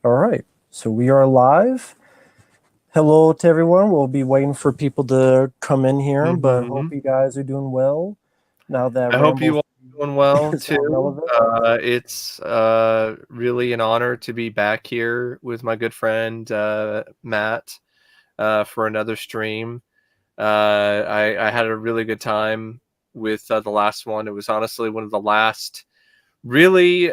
All right, so we are live. Hello to everyone. We'll be waiting for people to come in here, but hope hmm you guys are doing well. Now that I hope Rambo you all are doing well is not too. relevant. It's really an honor to be back here with my good friend Matt for another stream. I had a really good time with the last one. It was honestly one of the last really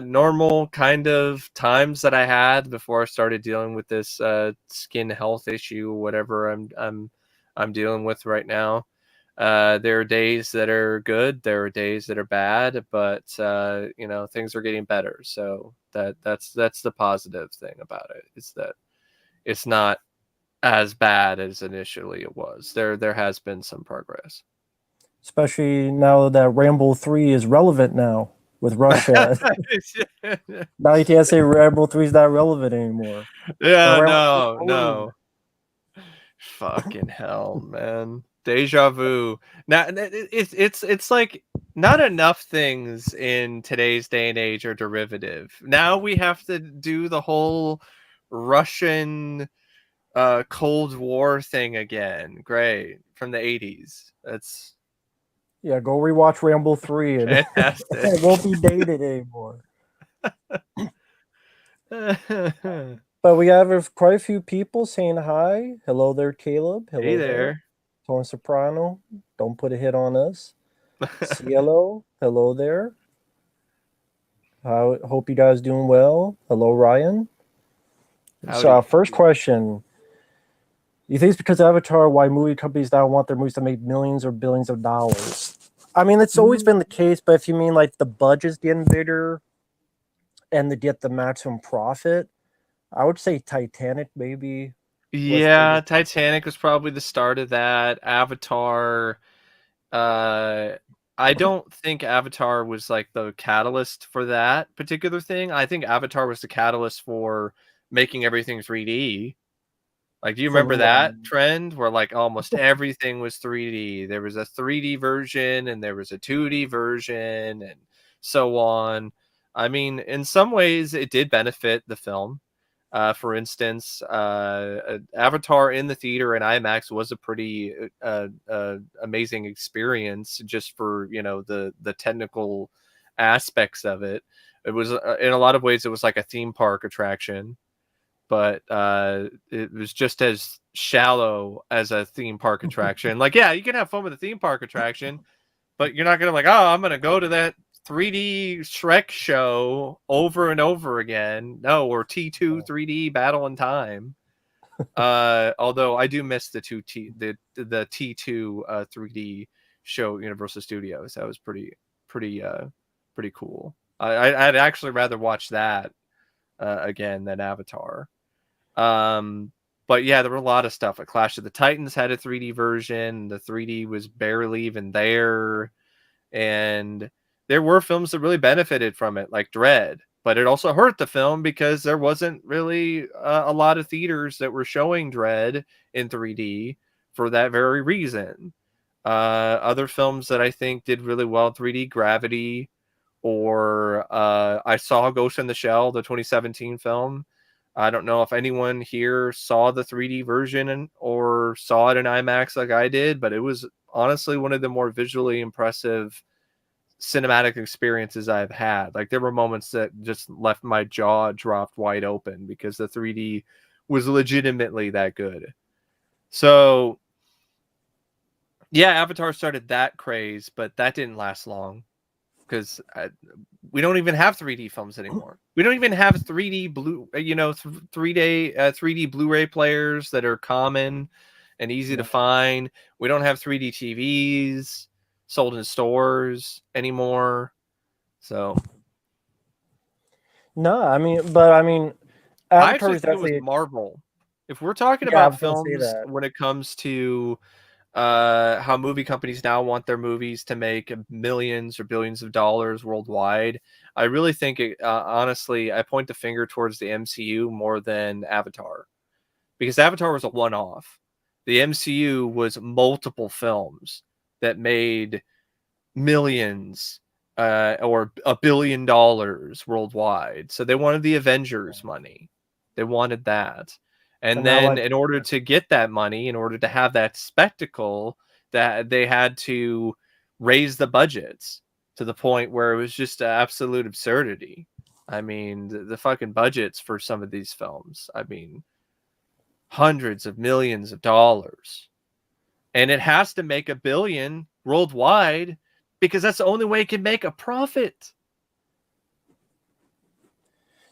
normal kind of times that I had before I started dealing with this skin health issue, whatever I'm dealing with right now. There are days that are good, there are days that are bad, but things are getting better. So that's the positive thing about it, is that it's not as bad as initially it was. There has been some progress. Especially now that Rambo 3 is relevant now with Russia. Now you can't say Rambo 3 is not relevant anymore. Or Yeah, Rambo 3 is no, no no. relevant. Fucking hell, man. Deja vu. Now it's like not enough things in today's day and age are derivative. Now we have to do the whole Russian Cold War thing again. Great. From the 80s. That's Yeah, go rewatch Rambo 3 and fantastic. it won't be dated anymore. But we have quite a few people saying hi. Hello there, Caleb. Hey Hello there. there. Tony Soprano. Don't put a hit on us. Cielo. Hello there. I hope you guys doing well. Hello, Ryan. So, Howdy. first question: you think it's because of Avatar why movie companies now want their movies to make millions or billions of dollars? I mean, it's always been the case, but if you mean like the budget's getting bigger and to get the maximum profit, I would say Titanic maybe was the Yeah, biggest. Titanic was probably the start of that. Avatar, uh, I don't think Avatar was like the catalyst for that particular thing. I think Avatar was the catalyst for making everything 3D. Like, do you remember From that trend where like almost everything was 3D? There was a 3D version and there was a 2D version and so on. I mean, in some ways, it did benefit the film. For instance, Avatar in the theater in IMAX was a pretty amazing experience, just for the technical aspects of it. It was in a lot of ways it was like a theme park attraction, but it was just as shallow as a theme park attraction. Like, yeah, you can have fun with a theme park attraction, but you're not gonna like, oh, I'm gonna go to that 3D Shrek show over and over again. No, or T2 3D Battle in Time. Although I do miss the T2 3D show at Universal Studios. That was pretty pretty cool. I'd actually rather watch that again than Avatar. Um, but yeah, there were a lot of stuff. Like Clash of the Titans had a 3D version. The 3D was barely even there, and there were films that really benefited from it, like Dread. But it also hurt the film because there wasn't really a lot of theaters that were showing Dread in 3D for that very reason. Other films that I think did really well in 3D, Gravity, or I saw Ghost in the Shell, the 2017 film. I don't know if anyone here saw the 3D version or saw it in IMAX like I did, but it was honestly one of the more visually impressive cinematic experiences I've had. Like, there were moments that just left my jaw dropped wide open because the 3D was legitimately that good. So, yeah, Avatar started that craze, but that didn't last long because we don't even have 3D films anymore. We don't even have 3D 3D Blu-ray players that are common and easy to find. We don't have 3D TVs sold in stores anymore. So No, I mean, I Avatar actually is think it was definitely. Marvel. If we're talking Yeah, I about was gonna say films that. when it comes to how movie companies now want their movies to make millions or billions of dollars worldwide, I really think honestly, I point the finger towards the MCU more than Avatar, because Avatar was a one-off. The MCU was multiple films that made millions or $1 billion worldwide. So they wanted the Avengers money. They wanted that. And now, then like, in order to get that money, in order to have that spectacle, that they had to raise the budgets to the point where it was just absolute absurdity. I mean, the fucking budgets for some of these films, I mean, hundreds of millions of dollars. And it has to make $1 billion worldwide because that's the only way it can make a profit.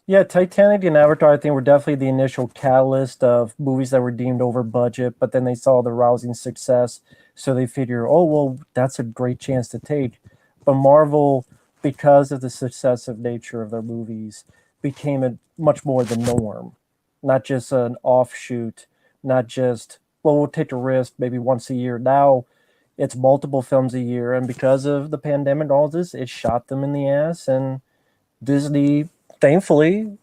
yeah, Titanic and Avatar, I think, were definitely the initial catalyst of movies that were deemed over budget, but then they saw the rousing success, so they figure, oh, well, that's a great chance to take. But Marvel, because of the successive nature of their movies, became a much more the norm, not just an offshoot, not just, well, we'll take a risk maybe once a year. Now it's multiple films a year, and because of the pandemic and all this, it shot them in the ass, and Disney, thankfully,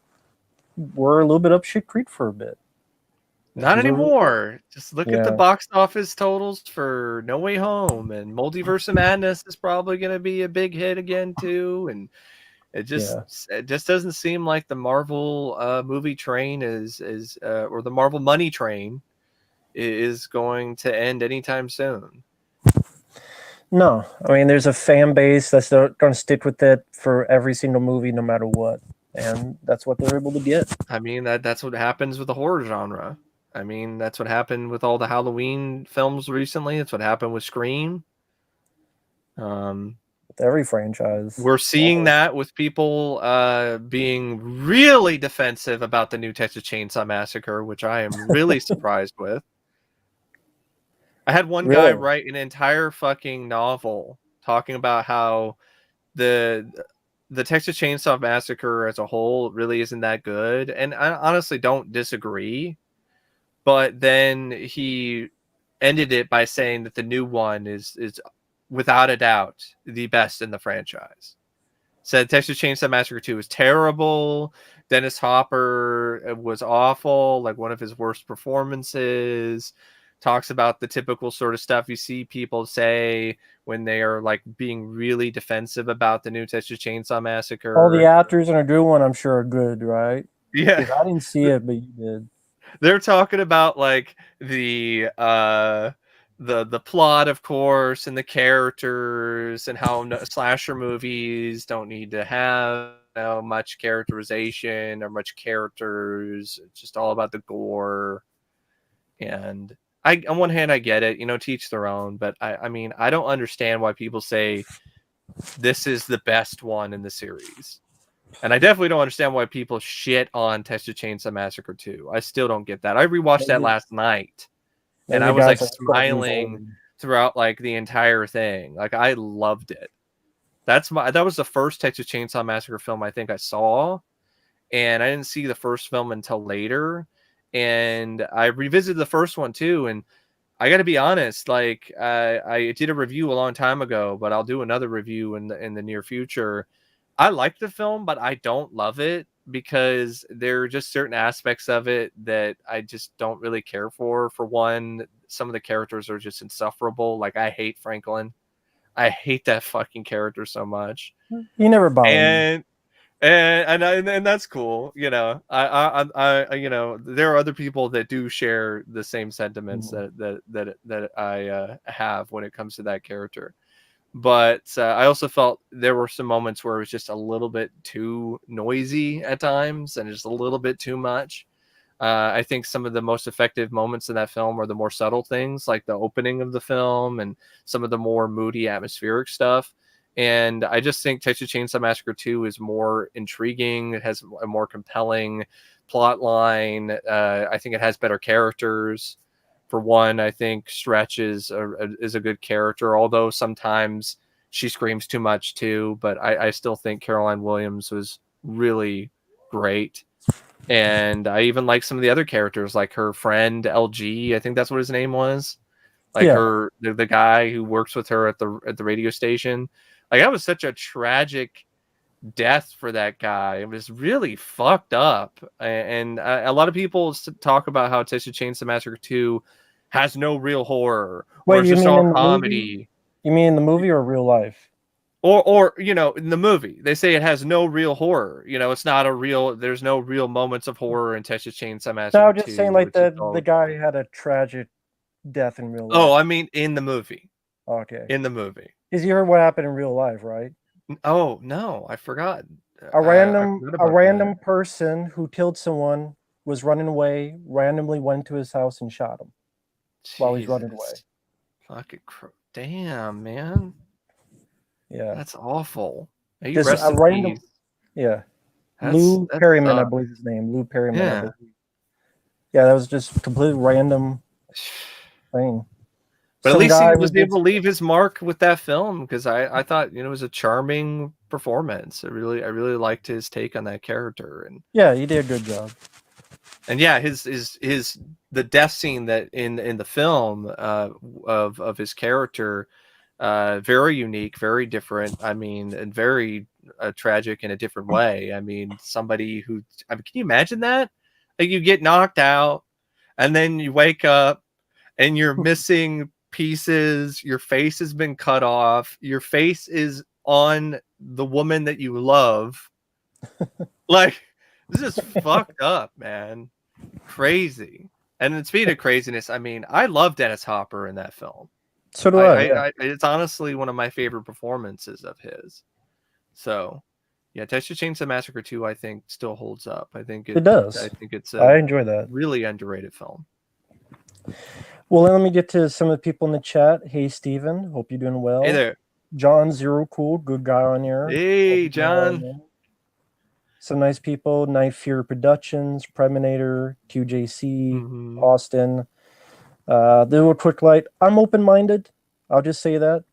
we're a little bit up shit creek for a bit. Not These are really, anymore. Just look at the yeah, box office totals for No Way Home, and Multiverse of Madness is probably going to be a big hit again too. And yeah. it just doesn't seem like the Marvel movie train is or the Marvel money train is going to end anytime soon. No, I mean, there's a fan base that's going to stick with it for every single movie, no matter what, and that's what they're able to get. I mean, that's what happens with the horror genre. I mean, that's what happened with all the Halloween films recently. That's what happened with Scream. With every franchise. We're seeing that with people being really defensive about the new Texas Chainsaw Massacre, which I am really surprised with. I had one guy Really? write an entire fucking novel talking about how the Texas Chainsaw Massacre as a whole really isn't that good, and I honestly don't disagree. But then he ended it by saying that the new one is without a doubt the best in the franchise. Said Texas Chainsaw Massacre 2 was terrible. Dennis Hopper was awful, like one of his worst performances. Talks about the typical sort of stuff you see people say when they are like being really defensive about the new Texas Chainsaw Massacre. All the actors in a new one, I'm sure, are good, right? Yeah. Because I didn't see it, but you did. They're talking about like the plot, of course, and the characters, and how slasher movies don't need to have much characterization or much characters. It's just all about the gore. And on one hand, I get it, to each their own. But I mean, I don't understand why people say this is the best one in the series. And I definitely don't understand why people shit on Texas Chainsaw Massacre 2. I still don't get that. I rewatched that last night, and I was like smiling throughout like the entire thing. Like I loved it. That was the first Texas Chainsaw Massacre film I think I saw, and I didn't see the first film until later. And I revisited the first one too, and I got to be honest. Like I did a review a long time ago, but I'll do another review in the near future. I like the film, but I don't love it because there are just certain aspects of it that I just don't really care for. For one, some of the characters are just insufferable. Like I hate Franklin. I hate that fucking character so much. He never bothered me. And that's cool. I there are other people that do share the same sentiments that I have when it comes to that character. But I also felt there were some moments where it was just a little bit too noisy at times and just a little bit too much. I think some of the most effective moments in that film are the more subtle things, like the opening of the film and some of the more moody atmospheric stuff. And I just think Texas Chainsaw Massacre 2 is more intriguing. It has a more compelling plot line. I think it has better characters. For one, I think Stretch is a good character, although sometimes she screams too much too. But I still think Caroline Williams was really great. And I even like some of the other characters, like her friend LG. I think that's what his name was. Like the guy who works with her at the radio station. Like that was such a tragic death for that guy. It was really fucked up. And a lot of people talk about how Texas Chainsaw Massacre 2 has no real horror, or it's just all comedy. You mean in the movie or real life? Or in the movie they say it has no real horror. It's not a real. There's no real moments of horror in Texas Chainsaw No, Massacre I'm just 2, saying like which is the all. guy had a tragic death in real Oh, life. I mean, in the movie. Okay. In the movie. Because you heard what happened in real life, right? Oh no, I forgot. A I random forgot a about that. random person who killed someone was running away, randomly went to his house and shot him while he's running away. Jesus, fucking damn, man, Yeah. that's awful. May you Just rest a in random, peace. yeah. That's Lou that Perryman, I sucks. believe his name. Lou Perryman, I Yeah. believe. Yeah, that was just a completely random thing. But at Some least he guy was was able to leave his mark with that film, because I thought it was a charming performance. I really liked his take on that character. yeah, he did a good job. And yeah, his the death scene that in the film of his character, very unique, very different. I mean, and very tragic in a different way. I mean, somebody who, I mean, can you imagine that? Like, you get knocked out and then you wake up and you're missing pieces. Your face has been cut off. Your face is on the woman that you love. Like, this is fucked up, man. Crazy. And speaking of craziness, I mean, I love Dennis Hopper in that film. So do I. Yeah. It's honestly one of my favorite performances of his. So, yeah, Texas Chainsaw Massacre 2, I think, still holds up. I think It does. I think it's I a enjoy that. really underrated film. Well, let me get to some of the people in the chat. Hey, Steven. Hope you're doing well. Hey there. John Zero Cool. Good guy on here. Hey, John. Some nice people. Night Fear Productions, Preminator, QJC, Mhm. Austin. Do a quick light. I'm open-minded. I'll just say that.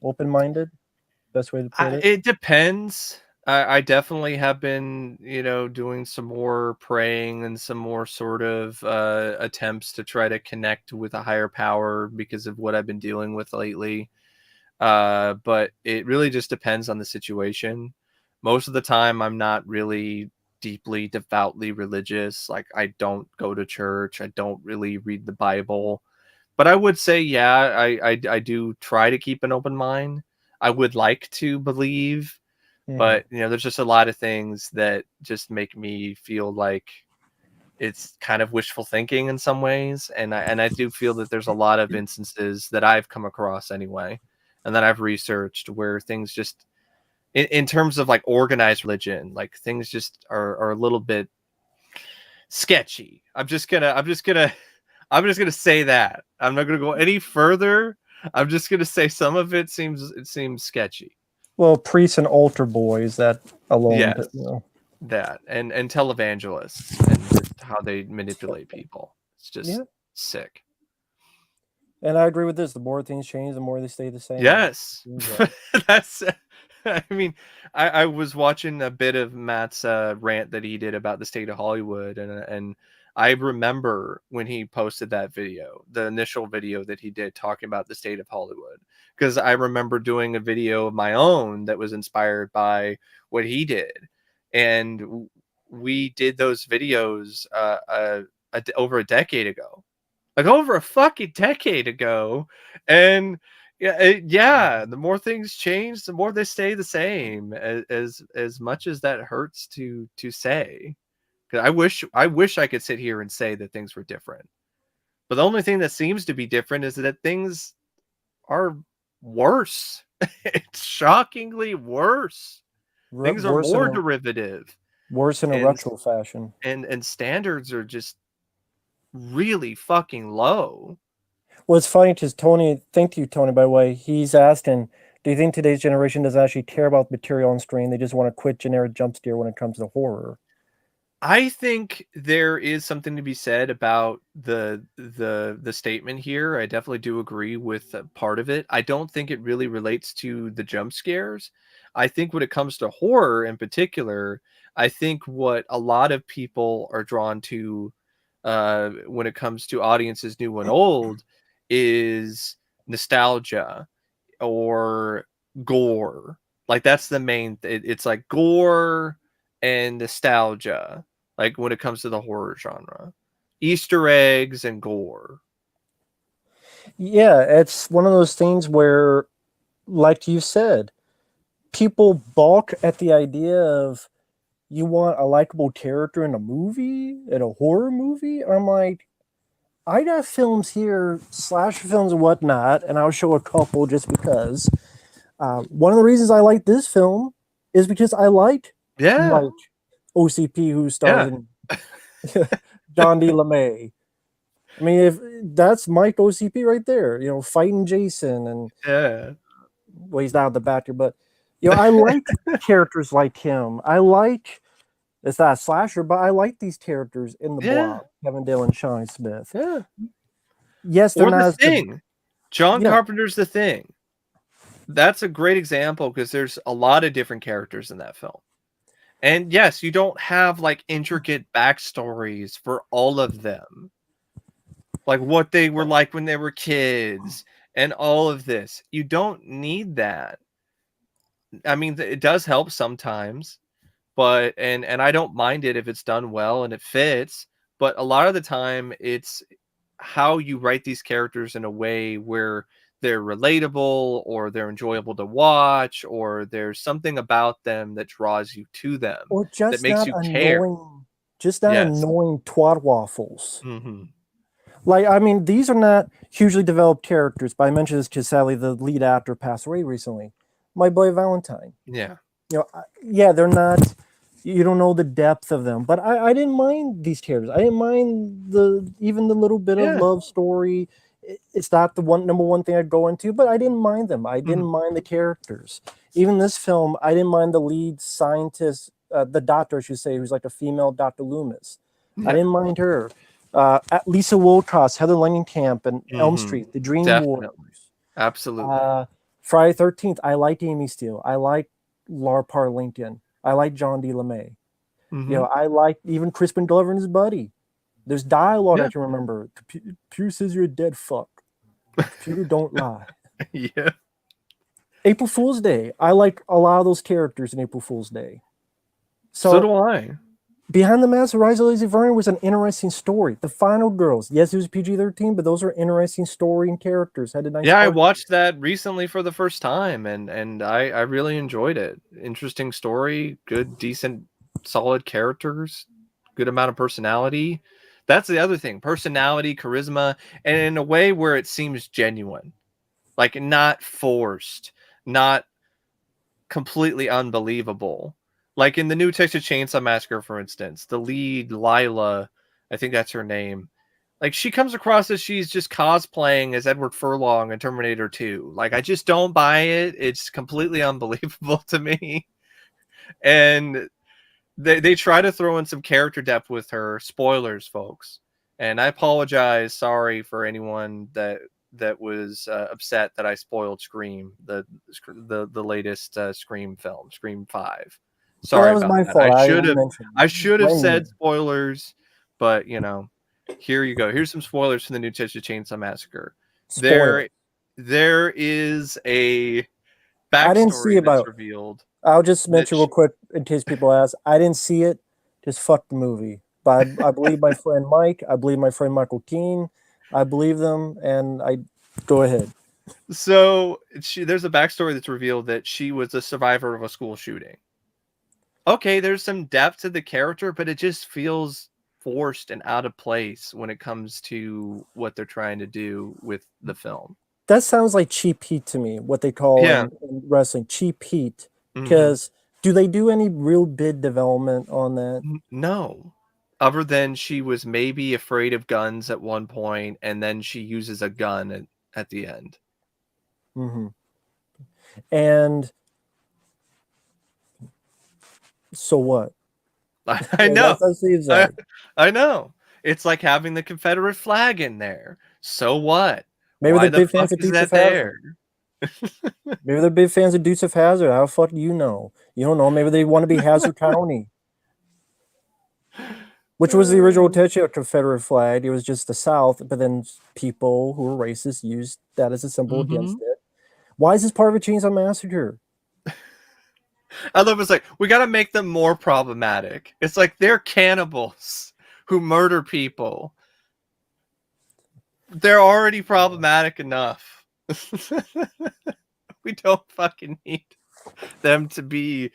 Open-minded. Best way to put it. It depends. I definitely have been, doing some more praying and some more sort of attempts to try to connect with a higher power because of what I've been dealing with lately. But it really just depends on the situation. Most of the time, I'm not really deeply, devoutly religious. Like, I don't go to church. I don't really read the Bible. But I would say, yeah, I do try to keep an open mind. I would like to believe, but there's just a lot of things that just make me feel like it's kind of wishful thinking in some ways, and I do feel that there's a lot of instances that I've come across anyway, and that I've researched, where things just in terms of like organized religion, like things just are a little bit sketchy. I'm just gonna say that. I'm not gonna go any further. I'm just gonna say some of it seems sketchy. Well, priests and altar boys, that alone. Yes, that and televangelists and just how they manipulate people. It's just sick. And I agree with this. The more things change, the more they stay the same. Yes, that's. I mean, I was watching a bit of Matt's rant that he did about the state of Hollywood, and I remember when he posted that video, the initial video that he did talking about the state of Hollywood, because I remember doing a video of my own that was inspired by what he did, and we did those videos over a decade ago, like over a fucking decade ago, and yeah, the more things change, the more they stay the same. As much as that hurts to say, because I wish I could sit here and say that things were different, but the only thing that seems to be different is that things are worse. It's shockingly worse. Things are more derivative, worse in a retro fashion, and standards are just really fucking low. Well, it's funny because Tony, thank you, Tony, by the way, he's asking, do you think today's generation doesn't actually care about material on screen? They just want to quit generic jump scare when it comes to horror. I think there is something to be said about the statement here. I definitely do agree with part of it. I don't think it really relates to the jump scares. I think when it comes to horror in particular, I think what a lot of people are drawn to when it comes to audiences new and old is nostalgia or gore. Like, that's the main it's like gore and nostalgia, like when it comes to the horror genre. Easter eggs and gore. Yeah, it's one of those things where, like you said, people balk at the idea of you want a likable character in a movie, in a horror movie. I'm like, I got films here, slasher films and whatnot, and I'll show a couple just because. One of the reasons I like this film is because I like Yeah. Mike OCP, who stars Yeah. in John D. LeMay. I mean, if that's Mike OCP right there, you know, fighting Jason, and Yeah. well, he's not the back here, but you know, I like characters like him. I like it's not a slasher, but I like these characters in the Yeah. block, Kevin Dillon, Shawnee Smith. Yeah. Yes, they're Or not The as good. Thing. John Yeah. Carpenter's The Thing. That's a great example because there's a lot of different characters in that film. And yes, you don't have like intricate backstories for all of them. Like what they were like when they were kids and all of this. You don't need that. I mean, it does help sometimes, but and I don't mind it if it's done well and it fits, but a lot of the time it's how you write these characters in a way where they're relatable or they're enjoyable to watch or there's something about them that draws you to them Or that just makes not you care. annoying twat waffles. Mm-hmm. Like, I mean, these are not hugely developed characters, but I mentioned this because sadly the lead actor passed away recently. My boy Valentine. Yeah. You know, yeah, they're not. You don't know the depth of them, but I didn't mind these characters. I didn't mind even the little bit of Yeah. love story. It's not the number one thing I'd go into, but I didn't mind them. I didn't mind the characters. Even this film, I didn't mind the lead scientist, the doctor, I should say, who's like a female Dr. Loomis. Yeah. I didn't mind her. Lisa Wilcox, Heather Langenkamp, and Elm Street, The Dream Definitely. Warriors. Absolutely. Friday 13th, I like Amy Steele. I like Laura Parr Lincoln. I like John D. LeMay. You know, I like even Crispin Glover and his buddy. There's dialogue I can remember. Computer says you're a dead fuck. Computer don't lie. Yeah. April Fool's Day. I like a lot of those characters in April Fool's Day. So do I. Behind the Mask of Rise of Lazy Vernon was an interesting story. The Final Girls. Yes, it was PG-13, but those are interesting story and characters. Had a nice I watched that recently for the first time and I really enjoyed it. Interesting story, good, decent, solid characters, good amount of personality. That's the other thing. Personality, charisma, and in a way where it seems genuine. Like not forced, not completely unbelievable. Like in the new Texas Chainsaw Massacre, for instance, the lead, Lila, I think that's her name. Like she comes across as she's just cosplaying as Edward Furlong in Terminator 2. Like I just don't buy it. It's completely unbelievable to me. And they try to throw in some character depth with her. Spoilers, folks. And I apologize. Sorry for anyone that was upset that I spoiled Scream, the latest Scream film, Scream 5. Sorry, that was about my that. fault. I should have said spoilers, but you know, here you go. Here's some spoilers from the new Texas Chainsaw Massacre. There is a backstory that's revealed. I'll just mention real quick in case people ask. I didn't see it. Just fuck the movie. But I believe my friend Mike. I believe my friend Michael Keane. I believe them, and I go ahead. So there's a backstory that's revealed that she was a survivor of a school shooting. Okay, there's some depth to the character, but it just feels forced and out of place when it comes to what they're trying to do with the film. That sounds like cheap heat to me, what they call in wrestling, cheap heat. Because do they do any real bid development on that? No. Other than she was maybe afraid of guns at one point, and then she uses a gun at the end. And so what? I know. I know. It's like having the Confederate flag in there. So what? Maybe Why they're big the fuck fans of is Dukes that of Hazzard. Maybe they're big fans of Dukes of Hazzard. How the fuck do you know? You don't know. Maybe they want to be Hazzard County. Which was the original Tetsuya Confederate flag. It was just the South, but then people who were racist used that as a symbol against it. Why is this part of a Chainsaw Massacre? I love it's like, we got to make them more problematic. It's like they're cannibals who murder people. They're already problematic enough. We don't fucking need. them to be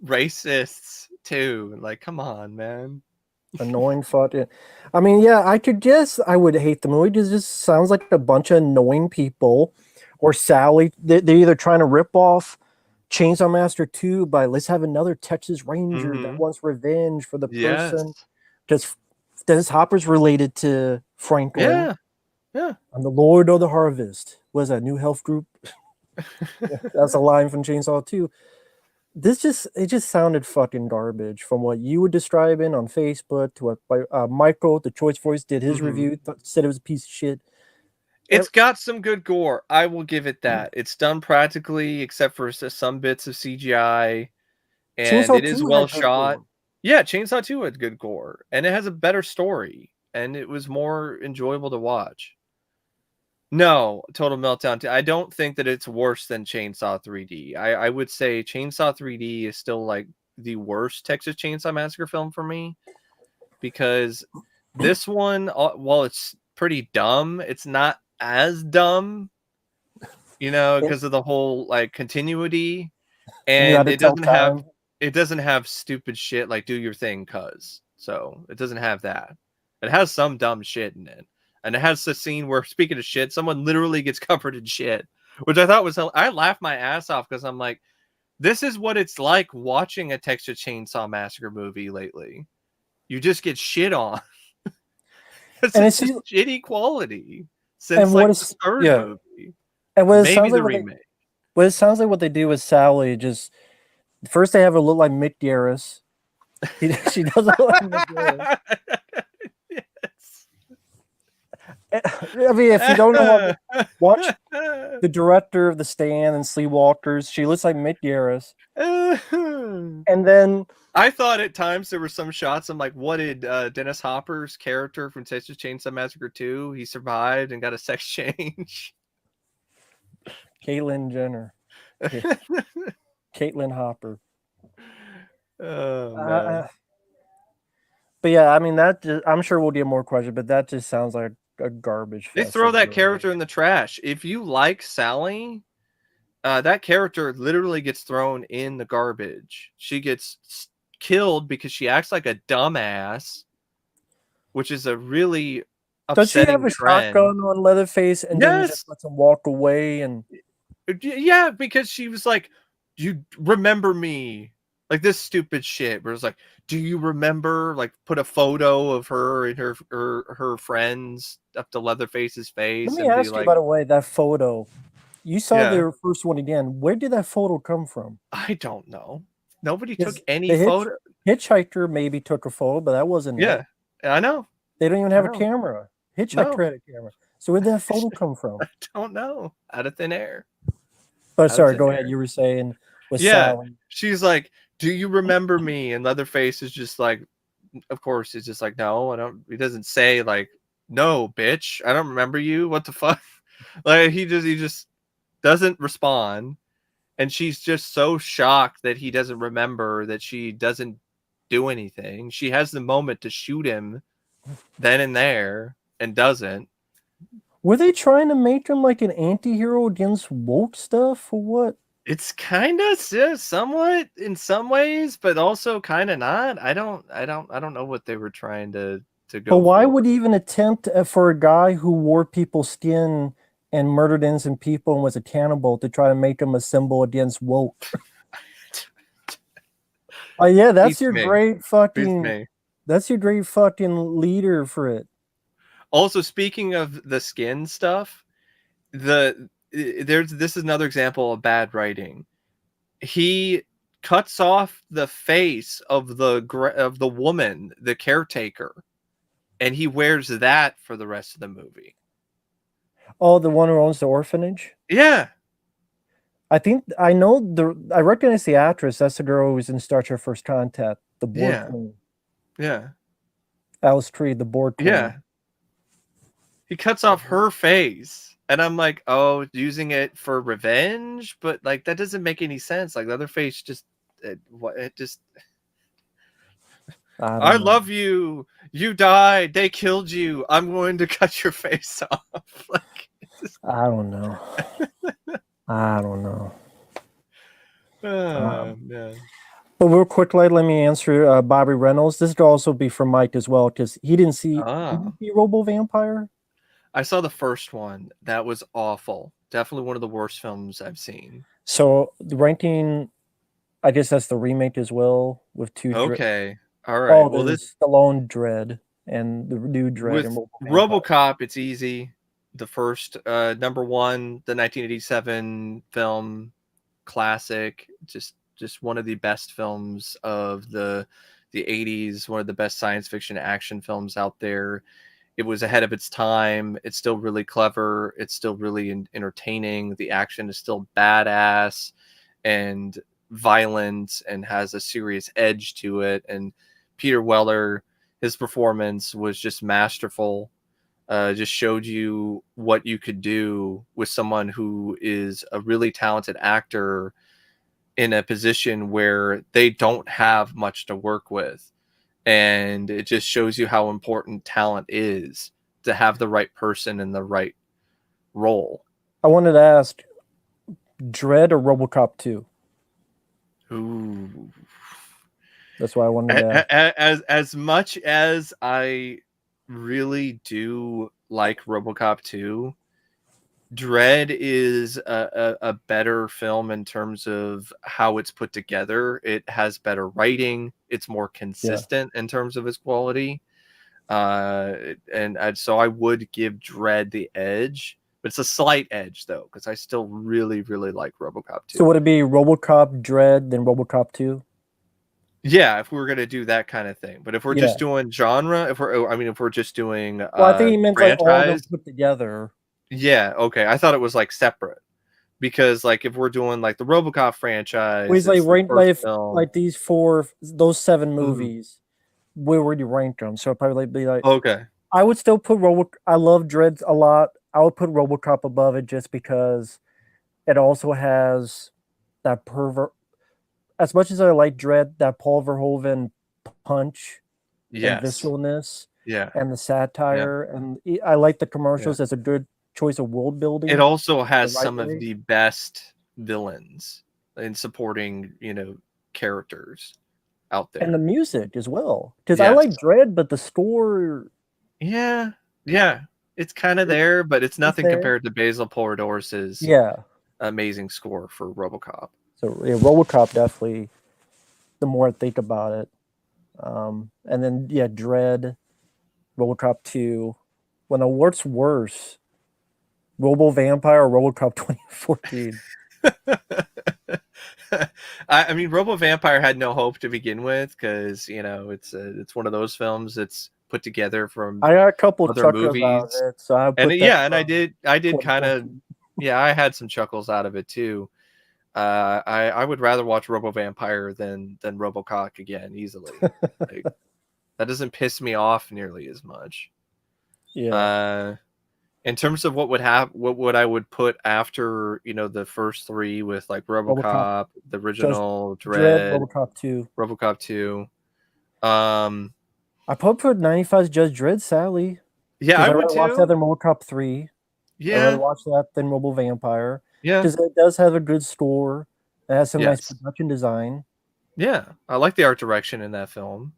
racists too. Like, come on, man. Annoying fucking. I mean, yeah, I could guess I would hate the movie. It just sounds like a bunch of annoying people. Or Sally. They're either trying to rip off Chainsaw Master 2 by let's have another Texas Ranger that wants revenge for the person. Yes. Because Dennis Hopper's related to Franklin. Yeah. Yeah. I'm the Lord of the Harvest. Was that New Health Group? That's a line from Chainsaw 2. It just sounded fucking garbage from what you were describing on Facebook to what Michael, the Choice Voice, did his review, said it was a piece of shit. It's got some good gore. I will give it that. It's done practically, except for some bits of CGI, and Chainsaw it is 2 well had good shot. gore. Yeah, Chainsaw 2 had good gore, and it has a better story, and it was more enjoyable to watch. No, Total Meltdown 2. I don't think that it's worse than Chainsaw 3D. I would say Chainsaw 3D is still like the worst Texas Chainsaw Massacre film for me, because this one, while it's pretty dumb, it's not as dumb, because of the whole like continuity, And you had and to it tell doesn't have stupid shit like do your thing, cuz. So it doesn't have that. It has some dumb shit in it. And it has the scene where, speaking of shit, someone literally gets covered in shit, which I thought was, I laughed my ass off because I'm like, this is what it's like watching a Texas Chainsaw Massacre movie lately. You just get shit on. It's just shitty quality since like the third movie. And Maybe the remake. It sounds like what they do with Sally, just first they have her look like Mick Garris. She doesn't look like Mick Garris. I mean, if you don't know what, watch the director of The Stand and Sleepwalkers. She looks like Mick Garris. And then I thought at times there were some shots. I'm like, what did Dennis Hopper's character from Texas Chainsaw Massacre 2? He survived and got a sex change. Caitlyn Jenner. Caitlyn Hopper. Oh man. But yeah, I mean I'm sure we'll get more questions, but that just sounds like a garbage. They throw that character in the trash. If you like Sally, that character literally gets thrown in the garbage. She gets killed because she acts like a dumbass, which is a really upsetting Does she have a shotgun on Leatherface and then he just lets him walk away? And yeah, because she was like, "You remember me?" Like this stupid shit. Where it's like, "Do you remember?" Like, put a photo of her and her friends up to Leatherface's face. Let me ask you, by the way, that photo. You saw the first one again. Where did that photo come from? I don't know. Nobody took any photo. Hitchhiker maybe took a photo, but that wasn't it. I know. They don't even have a camera. Hitchhiker had a camera. So where did that photo come from? I don't know. Out of thin air. Oh, sorry. Go ahead. You were saying with Sally. She's like, "Do you remember me?" And Leatherface is just like, of course, he's just like, "No, I don't." He doesn't say like, "No, bitch, I don't remember you. What the fuck?" Like he just doesn't respond, and she's just so shocked that he doesn't remember, that she doesn't do anything. She has the moment to shoot him then and there and doesn't. Were they trying to make him like an anti-hero against woke stuff or what? It's kind of somewhat in some ways, but also kind of not. I don't know what they were trying to go. But why would he even attempt for a guy who wore people's skin and murdered innocent people and was a cannibal to try to make him a symbol against woke? Yeah, that's your great fucking. That's your great fucking leader for it. Also, speaking of the skin stuff, this is another example of bad writing. He cuts off the face of the woman, the caretaker, and he wears that for the rest of the movie. Oh, the one who owns the orphanage? Yeah. I recognize the actress. That's the girl who was in Star Trek First Contact, the board queen. Yeah. Alice Tree, the board queen. Yeah. He cuts off her face. And I'm like, oh, using it for revenge? But like that doesn't make any sense. Like Leatherface I love you. You died. They killed you. I'm going to cut your face off. Like I don't know. I don't know. Yeah. But real quickly, let me answer Bobby Reynolds. This could also be for Mike as well because he didn't see. Did Ah. you see Robo Vampire? I saw the first one. That was awful. Definitely one of the worst films I've seen. So the ranking, I guess that's the remake as well with Okay. All right. Oh, Well, this there's Stallone Dread and the new Dread and with Robo Vampire. Robocop, it's easy. The first number one, the 1987 film classic, just one of the best films of the 80s, one of the best science fiction action films out there. It was ahead of its time. It's still really clever. It's still really entertaining. The action is still badass and violent and has a serious edge to it. And Peter Weller, his performance was just masterful. Just showed you what you could do with someone who is a really talented actor in a position where they don't have much to work with. And it just shows you how important talent is to have the right person in the right role. I wanted to ask, Dread or RoboCop 2? Ooh. That's why I wanted to ask. As much as I really do like RoboCop 2, Dread is a better film in terms of how it's put together. It has better writing. It's more consistent in terms of its quality. So I would give Dread the edge, but it's a slight edge though, because I still really, really like RoboCop 2. So would it be RoboCop Dread then RoboCop 2? Yeah, if we were gonna do that kind of thing. But if we're Yeah. just doing genre, if we're just doing Well, I think he meant like all of them franchise, put together. yeah, okay. I thought it was like separate. Because like if we're doing like the RoboCop franchise, Well, he's like it's the ranked first like film. those 7 Mhm. movies. Where would you rank them? So I'd probably be like, Okay. I would still put I love Dread a lot. I would put RoboCop above it just because it also has that pervert. As much as I like Dread, that Paul Verhoeven punch and Yes. visceralness Yeah. and the Yeah. satire, and I like the Yeah. commercials as a good choice of world It building also the has right some of way, the best villains in supporting, characters out and the there. music as well. Because I Yes. like Dread, but the score Yeah. Yeah. It's kind of it, there, but it's it's nothing there. compared to Basil Polidoris's Yeah. amazing score for RoboCop. So yeah, RoboCop definitely. The more I think about it, and then yeah, Dread, RoboCop 2. When the what's worse, Robo Vampire or RoboCop 2014? I mean, Robo Vampire had no hope to begin with because it's one of those films that's put together from I got a couple other chuckles out of movies, it, so I and put that yeah, and I from did kind of 2014. yeah, I had some chuckles out of it too. I would rather watch Robo Vampire than RoboCop again easily. Like that doesn't piss me off nearly as much. Yeah, Uh, in terms of what I would put after the first three with like RoboCop, RoboCop, the just original Dread, Dread, RoboCop 2. RoboCop 2. Um, I probably put 95's Judge Dredd, sadly, yeah, because I I'd would rather watch that too. than RoboCop 3. I'd rather Yeah, watch that than Robo Vampire yeah, because it does have a good score. It has some nice yes, production design. yeah. I like the art direction in that film.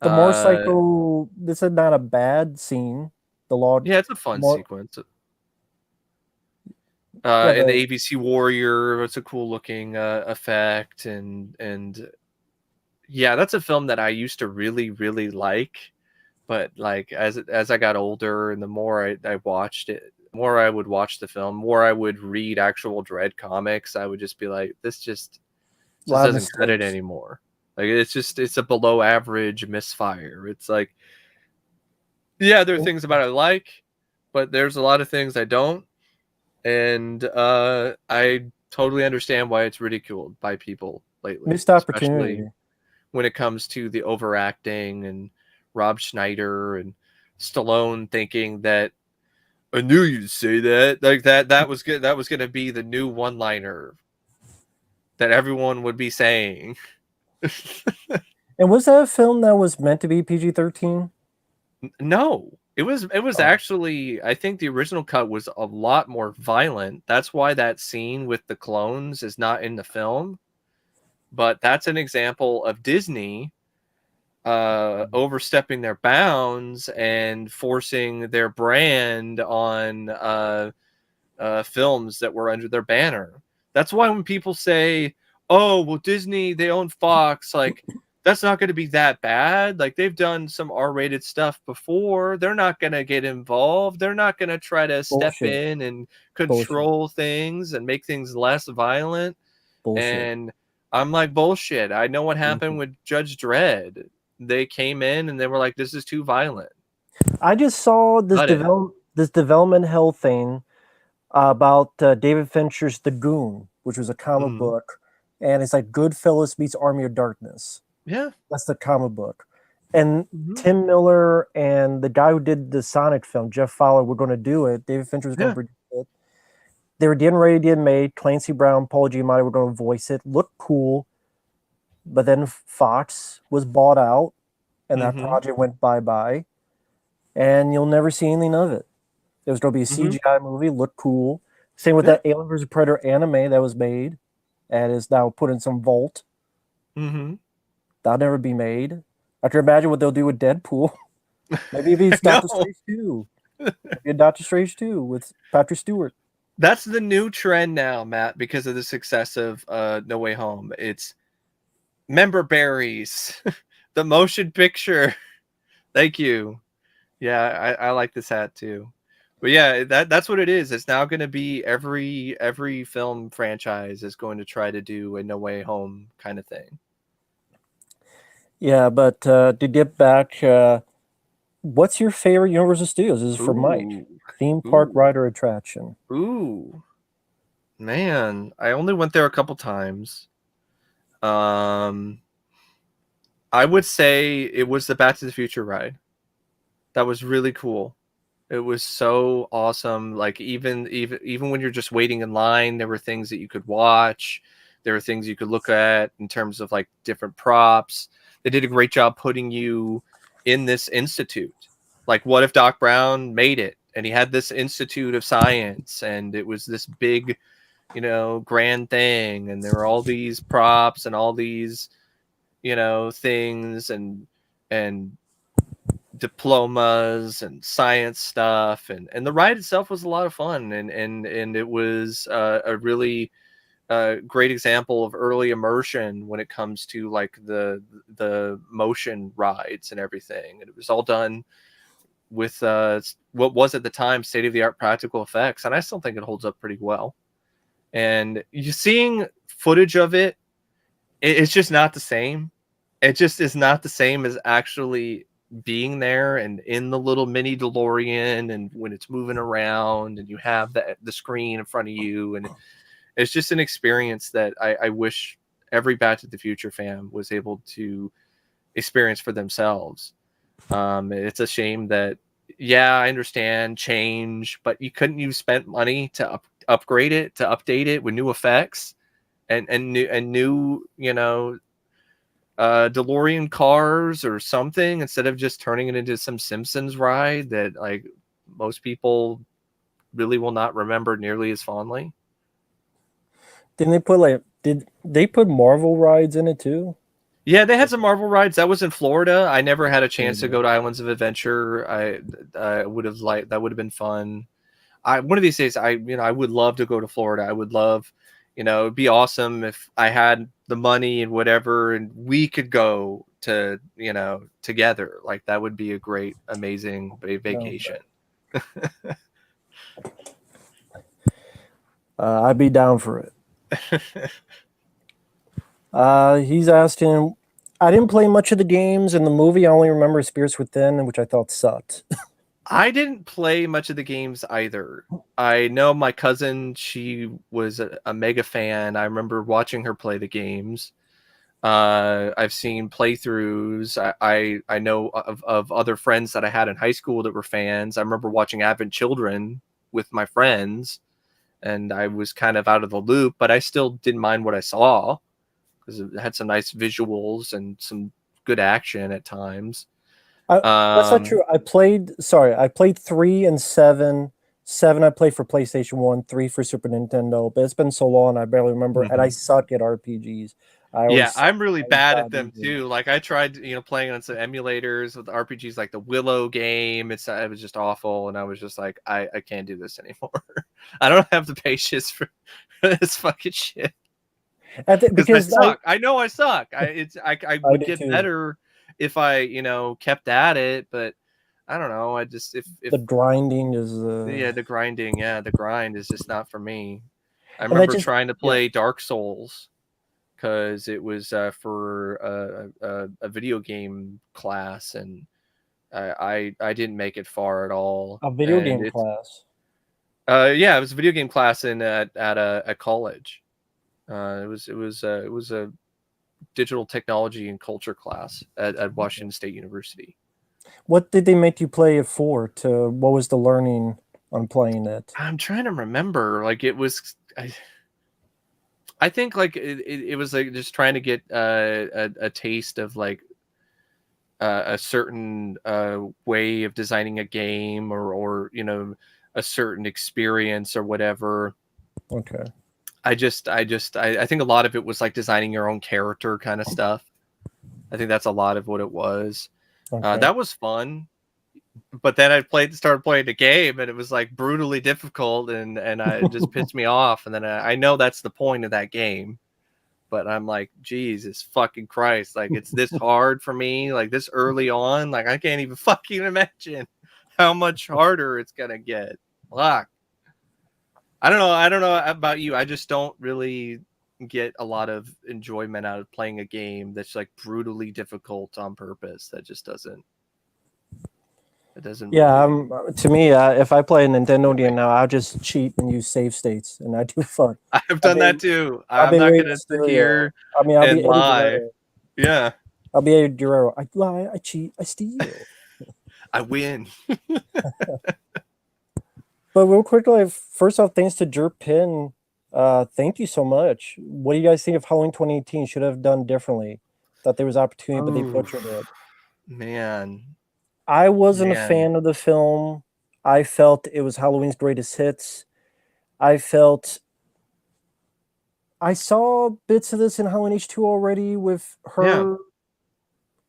The Uh, motorcycle, this is not a bad scene. The law, yeah, it's a fun more, sequence. yeah, And the ABC Warrior, it's a cool looking effect, and yeah, that's a film that I used to really really like, but like as I got older and the more I watched it, more I would watch the film, more I would read actual Dread comics, I would just be like, this a just lot of doesn't cut it mistakes. anymore. Like it's a below average misfire. It's like, yeah, there are things about it I like, but there's a lot of things I don't, and I totally understand why it's ridiculed by people lately, Missed especially opportunity. when it comes to the overacting and Rob Schneider and Stallone thinking that I knew you'd say that, like that was good, that was going to be the new one liner that everyone would be saying. And was that a film that was meant to be PG-13? No, it was Oh, actually, I think the original cut was a lot more violent. That's why that scene with the clones is not in the film. but that's an example of Disney overstepping their bounds and forcing their brand on films that were under their banner. That's why when people say, "Oh, well, Disney, they own Fox," like that's not going to be that bad. Like they've done some R-rated stuff before. They're not going to get involved. They're not going to try to step Bullshit. in and Bullshit. control things and make things less violent. Bullshit. And I'm like, bullshit. I know what happened with Judge Dredd. They came in and they were like, "This is too violent." I just saw this Cut it. this development hell thing about David Fincher's The Goon, which was a comic Mhm. book, and it's like Goodfellas meets Army of Darkness. Yeah. That's the comic book. And Mhm. Tim Miller and the guy who did the Sonic film, Jeff Fowler, were going to do it. David Fincher was going to produce it. They were getting ready to get made. Clancy Brown, Paul Giamatti were going to voice it. Looked cool. But then Fox was bought out, and that Mhm. project went bye-bye. And you'll never see anything of it. It was going to be a CGI movie, looked cool. Same with that Alien vs. Predator anime that was made and is now put in some vault. Mm-hmm. That'll never be made. I can imagine what they'll do with Deadpool. Maybe it'll be Doctor Strange 2. Maybe Doctor Strange 2 with Patrick Stewart. That's the new trend now, Matt, because of the success of No Way Home. It's member berries, the motion picture. Thank you. Yeah, I like this hat too. But yeah, that's what it is. It's now going to be every film franchise is going to try to do a No Way Home kind of thing. Yeah, but to get back, what's your favorite Universal Studios? This is for Mike. Theme park ride or attraction? Ooh, man, I only went there a couple times. I would say it was the Back to the Future ride. That was really cool. It was so awesome. Like even when you're just waiting in line, there were things that you could watch. There were things you could look at in terms of like different props. They did a great job putting you in this institute. Like, what if Doc Brown made it and he had this institute of science and it was this big, grand thing, and there were all these props and all these, things and diplomas and science stuff, and the ride itself was a lot of fun, and it was a really great example of early immersion when it comes to like the motion rides and everything, and it was all done with what was at the time state-of-the-art practical effects, and I still think it holds up pretty well. And you seeing footage of it's just not the same. It just is not the same as actually being there and in the little mini DeLorean, and when it's moving around and you have the screen in front of you, and it's just an experience that I wish every Back to the Future fan was able to experience for themselves. It's a shame that, I understand change, but you spent money to upgrade it, to update it with new effects and new DeLorean cars or something, instead of just turning it into some Simpsons ride that like most people really will not remember nearly as fondly. Did they put Marvel rides in it too? Yeah, they had some Marvel rides. That was in Florida. I never had a chance to go to Islands of Adventure. I would have liked, that would have been fun. One of these days, I would love to go to Florida. I would love, it'd be awesome if I had the money and whatever, and we could go to, together. Like that would be a great, amazing vacation. I'd be down for it. He's asking, I didn't play much of the games in the movie. I only remember Spirits Within, which I thought sucked. I didn't play much of the games either. I know my cousin, she was a mega fan. I remember watching her play the games. I've seen playthroughs. I know of other friends that I had in high school that were fans. I remember watching Advent Children with my friends, and I was kind of out of the loop, but I still didn't mind what I saw because it had some nice visuals and some good action at times. That's not true. I played 3 and 7. 7 I played for PlayStation 1, 3 for Super Nintendo, but it's been so long I barely remember, and I suck at RPGs. Yeah, I'm really I bad at bad them users. too. Like I tried, playing on some emulators with RPGs like the Willow game. It was just awful, and I was just like, I can't do this anymore. I don't have the patience for this fucking shit because I Because suck. I know I suck. I I would do get too. better if I kept at it, but I don't know. I just if The grinding is yeah, the grinding, yeah, the grind is just not for me. I and that remember just trying to yeah. play Dark Souls because it was for a video game class, and I didn't make it far at all. A video And game it's class. yeah, it was a video game class at a college. It was a digital technology and culture class at Washington State University. What did they make you play it for? To what was the learning on playing it? I'm trying to remember. Like it was, I think like it was like just trying to get a taste of like a certain way of designing a game, or a certain experience or whatever. Okay. I think a lot of it was like designing your own character kind of stuff. I think that's a lot of what it was. Okay. That was fun, but then started playing the game, and it was like brutally difficult, and it just pissed me off. And then I know that's the point of that game, but I'm like, Jesus fucking Christ, like it's this hard for me, like this early on, like I can't even fucking imagine how much harder it's gonna get. Fuck. I don't know about you. I just don't really get a lot of enjoyment out of playing a game that's like brutally difficult on purpose. That just doesn't. It doesn't Yeah, really. to me, if I play a Nintendo game now, I'll just cheat and use save states, and I do fun. I've I'll done that too. I'll I'm be not Rey gonna sit Mysterio. here I mean, I'll and be Eddie lie. Guerrero. Yeah, I'll be Eddie Guerrero. I lie, I cheat, I steal. I win. But real quickly, first off, thanks to Jerp Pin. Thank you so much. What do you guys think of Halloween 2018? Should have done differently. Thought there was opportunity, but they butchered it. Man, I wasn't a man. fan of the film. I felt it was Halloween's greatest hits. I felt I saw bits of this in Halloween H2 already with Yeah, her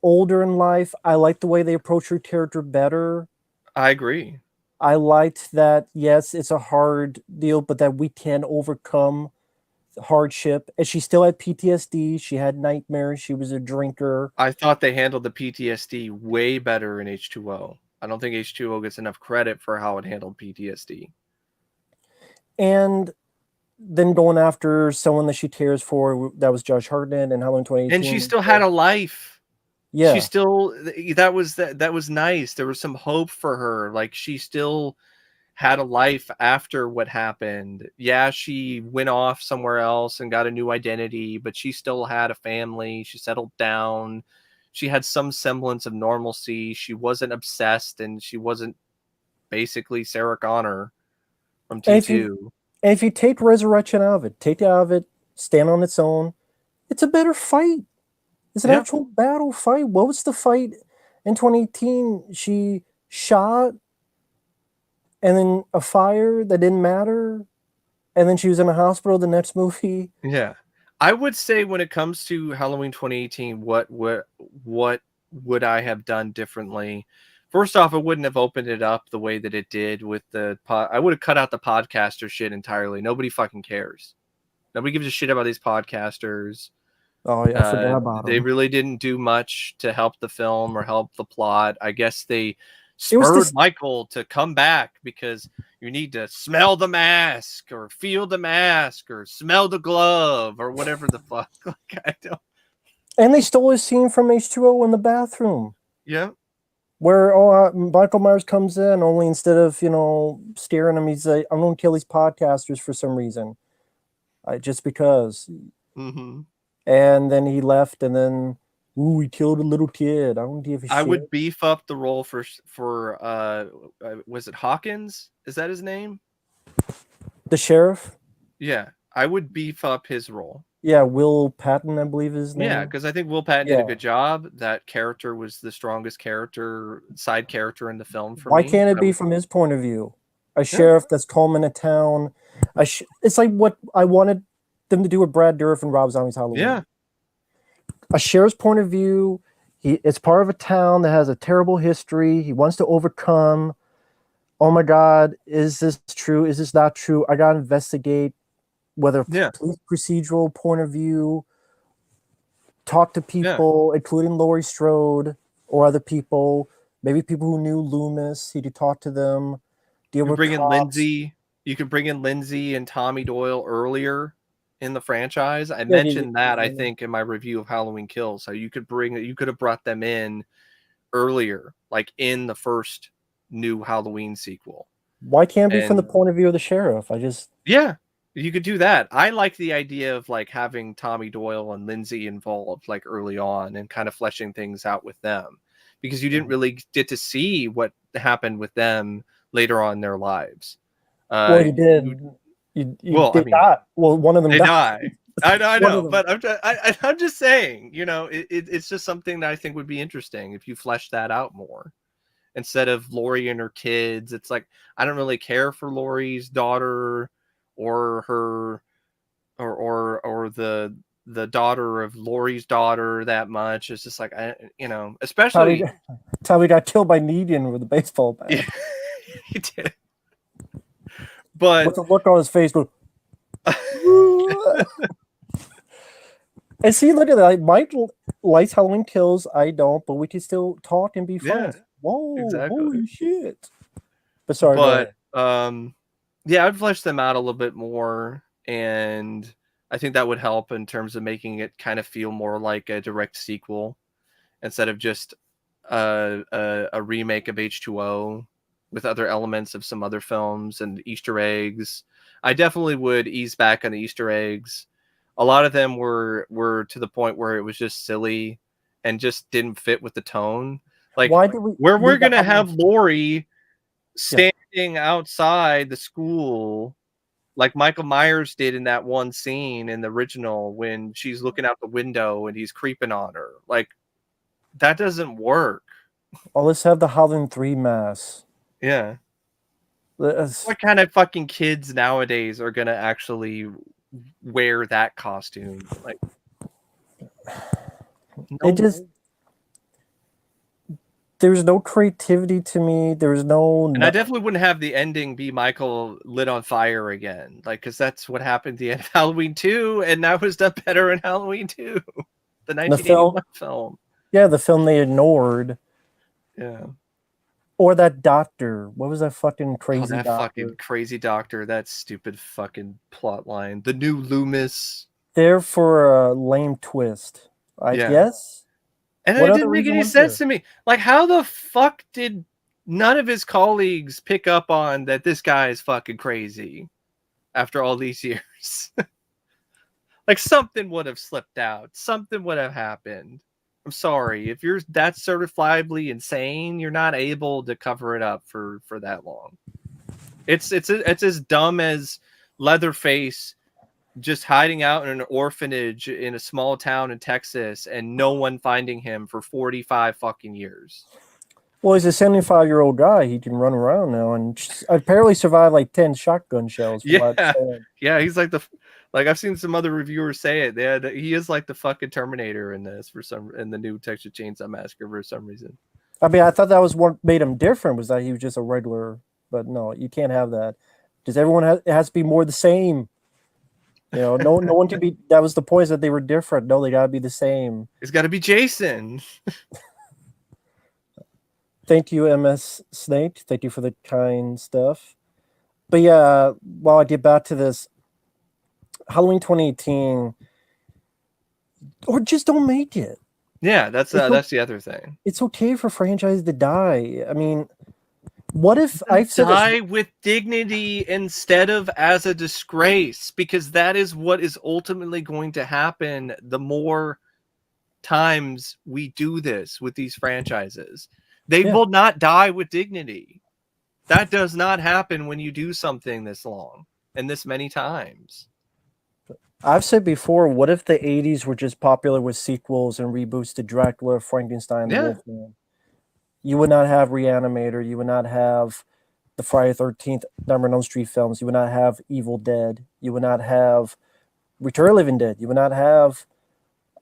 older in life. I liked the way they approached her character better. I agree. I liked that, yes, it's a hard deal, but that we can overcome hardship. And she still had PTSD. She had nightmares. She was a drinker. I thought they handled the PTSD way better in H2O. I don't think H2O gets enough credit for how it handled PTSD. And then going after someone that she cares for, that was Josh Hartnett in Halloween 2018. And she still had a life. Yeah. She still that was nice. There was some hope for her. Like she still had a life after what happened. Yeah, she went off somewhere else and got a new identity, but she still had a family. She settled down. She had some semblance of normalcy. She wasn't obsessed, and she wasn't basically Sarah Connor from And T2. if you take Resurrection out of it, take it out of it, stand on its own, it's a better fight. It's an actual battle fight. What was the fight in 2018? She shot and then a fire that didn't matter. And then she was in a hospital the next movie. Yeah. I would say when it comes to Halloween 2018, what would I have done differently? First off, I wouldn't have opened it up the way that it did with I would have cut out the podcaster shit entirely. Nobody fucking cares. Nobody gives a shit about these podcasters. Oh yeah, I forgot about They them. really didn't do much to help the film or help the plot. I guess they spurred Michael to come back because you need to smell the mask or feel the mask or smell the glove or whatever the fuck. Like, I don't. And they stole a scene from H2O in the bathroom. Yeah. Where Michael Myers comes in, only instead of scaring him, he's like, "I'm going to kill these podcasters for some reason, just because." Mm-hmm. And then he left, and then he killed a little kid. I don't give a shit. I would beef up the role for was it Hawkins? Is that his name? The sheriff? Yeah, I would beef up his role. Yeah, Will Patton, I believe is his name. Yeah, because I think Will Patton did a good job. That character was the strongest side character in the film for me. Why can't it be from his point of view? A sheriff that's combing a town. It's like what I wanted them to do with Brad Dourif and Rob Zombie's Halloween. Yeah. a sheriff's point of view. It's part of a town that has a terrible history. He wants to overcome. Oh my God, is this true? Is this not true? I gotta investigate. Whether Yeah, police procedural point of view, talk to yeah. people, including Laurie Strode or other people, maybe people who knew Loomis. He could talk to them, deal You with bring in cops. Lindsay. You could bring in Lindsay and Tommy Doyle earlier in the franchise. I Yeah, mentioned that I think in my review of Halloween Kills. So you could have brought them in earlier, like in the first new Halloween sequel. why can't it be from the And point of view of the sheriff? I just yeah, you could do that. I like the idea of like having Tommy Doyle and Lindsay involved like early on and kind of fleshing things out with them because you didn't really get to see what happened with them later on in their lives. well, you You did. You well, I they mean, died. Well, one of them they died. die. I One of know, them. but I'm just saying, you know, it's just something that I think would be interesting if you flesh that out more instead of Lori and her kids. It's like I don't really care for Lori's daughter or her or the daughter of Lori's daughter that much. It's just like you know, Tommy, especially Tommy got killed by Negan with a baseball bat. yeah, he did. But With the look on his face, going, and see, look at that. Mike likes Halloween Kills. I don't, but we can still talk and be yeah, friends. Whoa, exactly. holy shit. But sorry, go But ahead. yeah, I'd flesh them out a little bit more, and I think that would help in terms of making it kind of feel more like a direct sequel instead of just a remake of H2O with other elements of some other films and Easter eggs. I definitely would ease back on the Easter eggs. A lot of them were to the point where it was just silly and just didn't fit with the tone. Like Why do we where we're need the gonna Halloween? have Lori Yeah. standing outside the school like Michael Myers did in that one scene in the original when she's looking out the window and he's creeping on her. Like that doesn't work. Oh, let's have the Halloween 3 mass. Yeah. Let's- What kind of fucking kids nowadays are gonna actually wear that costume? Like It no, just, there's no creativity to me. There's no, and I definitely wouldn't have the ending be Michael lit on fire again. Like, because that's what happened at the end of Halloween 2, and that was done better in Halloween 2, the the film. 1981 film. Yeah, the film they ignored. Yeah. Or that doctor. What was that fucking Oh, crazy that doctor? fucking crazy doctor, that stupid fucking plot line. The new Loomis. There for a lame twist, I Yeah. guess. And What it other didn't make reason any was sense there? to me. Like, how the fuck did none of his colleagues pick up on that this guy is fucking crazy after all these years? Like, something would have slipped out. Something would have happened. I'm sorry. If you're that certifiably insane, you're not able to cover it up for that long. It's as dumb as Leatherface just hiding out in an orphanage in a small town in Texas and no one finding him for 45 fucking years. Well, he's a 75-year-old guy. He can run around now and apparently survived like 10 shotgun shells. From what I Yeah. understand. Yeah, he's like I've seen some other reviewers say it. He is like the fucking Terminator in this in the new Texas Chainsaw Massacre for some reason. I mean, I thought that was what made him different, was that he was just a regular. But no, you can't have that. Because everyone it has to be more the same. You know, no one can be. That was the point, is that they were different. No, they gotta be the same. It's got to be Jason. Thank you, MS Snake. Thank you for the kind stuff. But yeah, while I get back to this, Halloween 2018, or just don't make it. Yeah, that's the other thing. It's okay for franchise to die. I mean, what if I've said Die with dignity instead of as a disgrace, because that is what is ultimately going to happen the more times we do this with these franchises. They will not die with dignity. That does not happen when you do something this long and this many times. I've said before, what if the 80s were just popular with sequels and reboots to Dracula, Frankenstein, the Wolfman? You would not have Reanimator. You would not have the Friday 13th, Nightmare on Elm Street films. You would not have Evil Dead. You would not have Return of the Living Dead. You would not have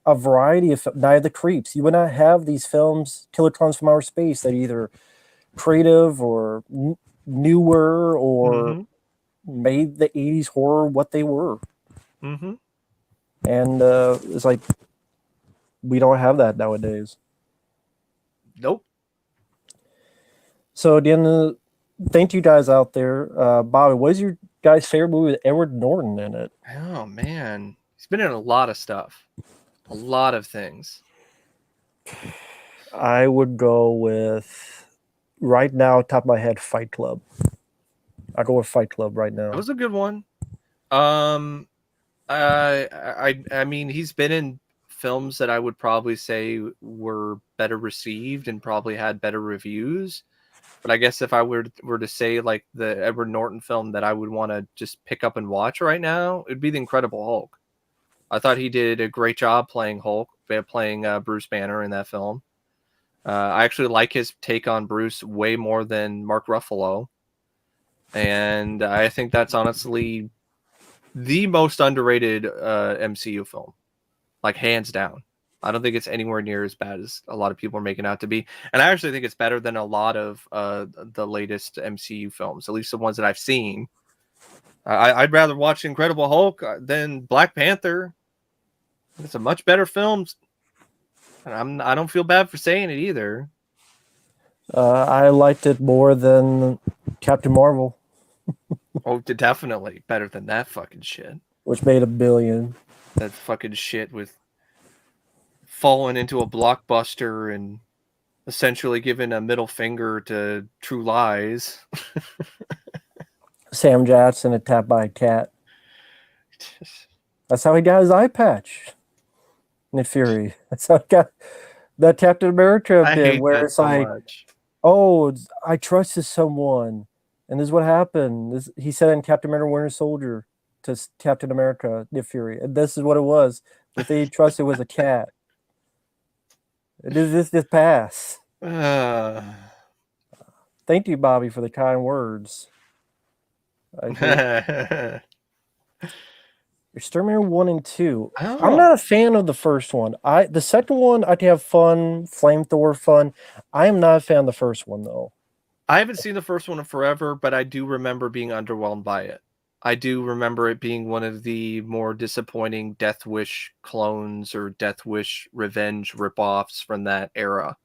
a variety of Night of the Creeps. You would not have these films, Killertrons from Outer Space, that either creative or newer or made the 80s horror what they were. Mm-hmm. And it's like, we don't have that nowadays. Nope. So at the end of thank you guys out there. Bobby, what is your guys' favorite movie with Edward Norton in it? Oh, man. He's been in a lot of stuff. A lot of things. I would go with, right now, top of my head, Fight Club. I'll go with Fight Club right now. That was a good one. I mean, he's been in films that I would probably say were better received and probably had better reviews. But I guess if I were to say like the Edward Norton film that I would want to just pick up and watch right now, it'd be The Incredible Hulk. I thought he did a great job playing Hulk, playing Bruce Banner in that film. I actually like his take on Bruce way more than Mark Ruffalo. And I think that's honestly the most underrated MCU film, like hands down. I don't think it's anywhere near as bad as a lot of people are making out to be. And I actually think it's better than a lot of the latest MCU films, at least the ones that I've seen. I'd rather watch Incredible Hulk than Black Panther. It's a much better film. And I don't feel bad for saying it either. I liked it more than Captain Marvel. Oh, definitely better than that fucking shit. Which made $1 billion. That fucking shit with falling into a blockbuster and essentially giving a middle finger to True Lies. Sam Jackson attacked by a cat. That's how he got his eye patch. Nick Fury. That's how he got that Captain America bit where it's so like, much. Oh, I trusted someone. And this is what happened. He said in Captain America Winter Soldier to Captain America, Nick Fury. And this is what it was. That they trusted was a cat. This pass. Thank you, Bobby, for the kind words. Exterminator 1 and 2. Oh. I'm not a fan of the first one. The second one, I can have fun, flamethrower fun. I am not a fan of the first one, though. I haven't seen the first one in forever, but I do remember being underwhelmed by it. I do remember it being one of the more disappointing Death Wish clones or Death Wish revenge ripoffs from that era,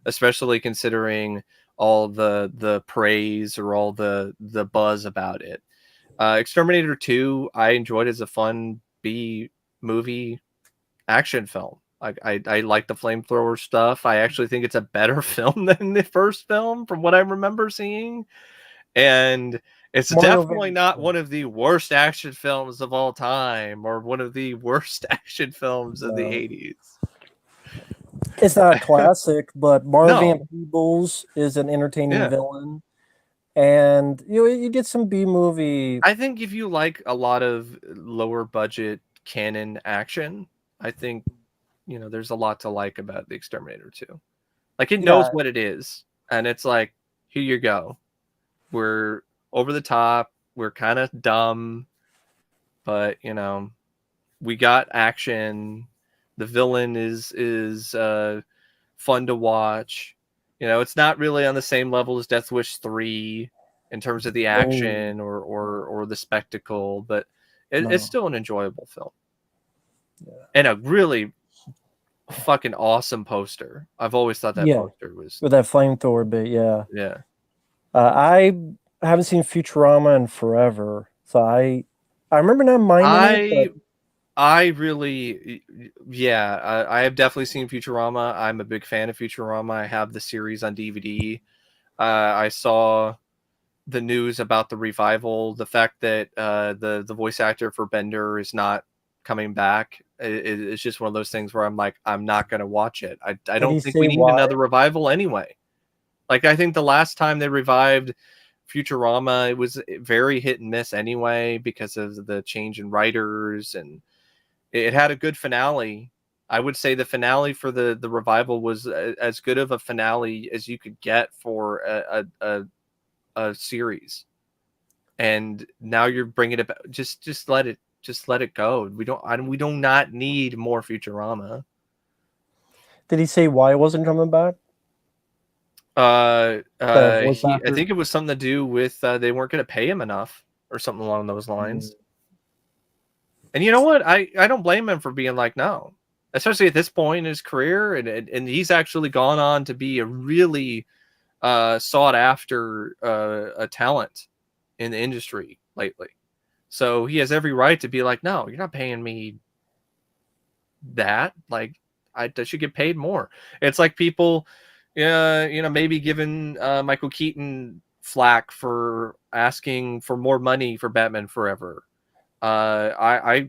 especially considering all the praise or all the buzz about it. Exterminator 2, I enjoyed as a fun B movie action film. I like the flamethrower stuff. I actually think it's a better film than the first film from what I remember seeing. And it's definitely not one of the worst action films of all time or one of the worst action films of the 80s. It's not a classic, but Marvin Van Peebles is an entertaining villain. And you get some B movie. I think if you like a lot of lower budget canon action, I think there's a lot to like about the Exterminator 2. Like it knows what it is, and it's like, here you go. We're over the top. We're kind of dumb, but we got action. The villain is fun to watch. It's not really on the same level as Death Wish 3 in terms of the action or the spectacle, but it's still an enjoyable film. Yeah. And a really fucking awesome poster. I've always thought that poster was with that flamethrower bit. Yeah. I haven't seen Futurama in forever, so I remember not minding it. But... I really, I have definitely seen Futurama. I'm a big fan of Futurama. I have the series on DVD. I saw the news about the revival. The fact that the voice actor for Bender is not coming back. It's just one of those things where I'm like, I'm not going to watch it. I don't think we need another revival anyway. Like, I think the last time they revived Futurama, it was very hit and miss anyway because of the change in writers, and it had a good finale. I would say the finale for the revival was as good of a finale as you could get for a series. And now you're bringing it back. Just let it just let it go. We do not need more Futurama. Did he say why it wasn't coming back? I voice actor? think it was something to do with they weren't going to pay him enough or something along those lines. And you know what? I don't blame him for being like, no, especially at this point in his career. And he's actually gone on to be a really sought after a talent in the industry lately. So he has every right to be like, no, you're not paying me that. Like, I should get paid more. It's like people, maybe giving Michael Keaton flack for asking for more money for Batman Forever. I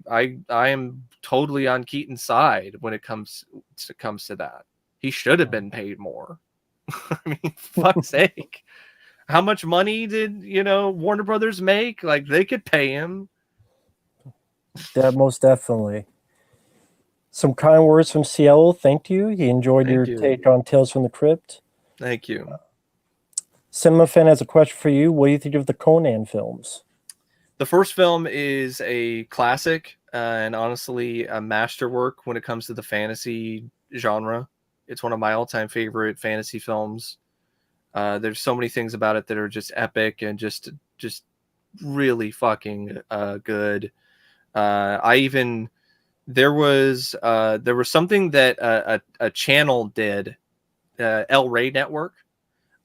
am totally on Keaton's side when it comes to that. He should have been paid more. I mean, fuck's sake. How much money did Warner Brothers make? Like, they could pay him. Yeah, most definitely. Some kind words from Cielo. Thank you. He enjoyed your take on Tales from the Crypt. Thank you. Cinema Fan has a question for you. What do you think of the Conan films? The first film is a classic and honestly a masterwork when it comes to the fantasy genre. It's one of my all-time favorite fantasy films. There's so many things about it that are just epic and just really fucking good. There was something that a channel did, El Rey Network.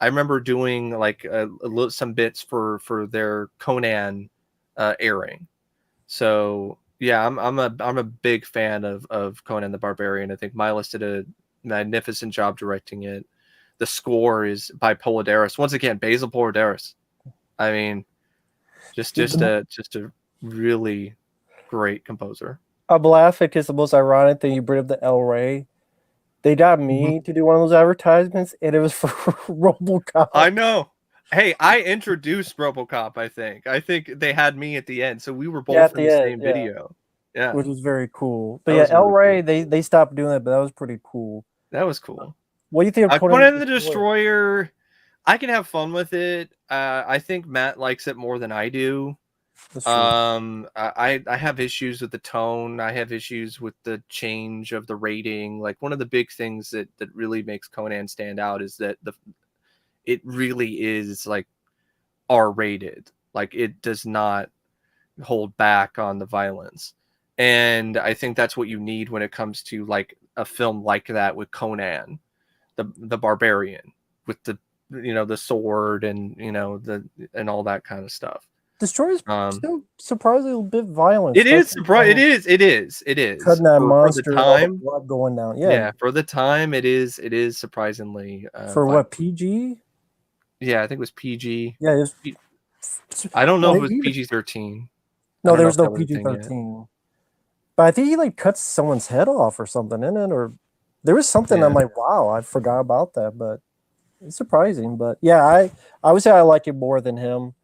I remember doing like some bits for their Conan airing. So yeah, I'm a big fan of Conan the Barbarian. I think Milos did a magnificent job directing it. The score is by Polidorus. Once again, Basil Polidorus. I mean, just a really great composer. I'm laughing because the most ironic thing you bring up the El Rey. They got me to do one of those advertisements, and it was for Robocop. I know. Hey, I introduced Robocop. I think they had me at the end, so we were both in the same video. Yeah, which was very cool. But yeah, El Rey, they stopped doing that, but that was pretty cool. That was cool. What do you think of Conan the Destroyer? I can have fun with it. I think Matt likes it more than I do. I have issues with the tone. I have issues with the change of the rating. Like, one of the big things that really makes Conan stand out is that it really is like R-rated. Like, it does not hold back on the violence. And I think that's what you need when it comes to like a film like that with Conan, the Barbarian, with the the sword and and all that kind of stuff. Destroyer's still surprisingly a bit violent. It is. It is. Cutting that monster, for the time, blood going down. Yeah, for the time, it is surprisingly. For violent. what, PG? Yeah, I think it was PG. Yeah, it was. I don't know if it was PG-13. No, there was no PG-13. But I think he like cuts someone's head off or something in it, or there was something. I'm like, wow, I forgot about that, but it's surprising. But yeah, I would say I like it more than him.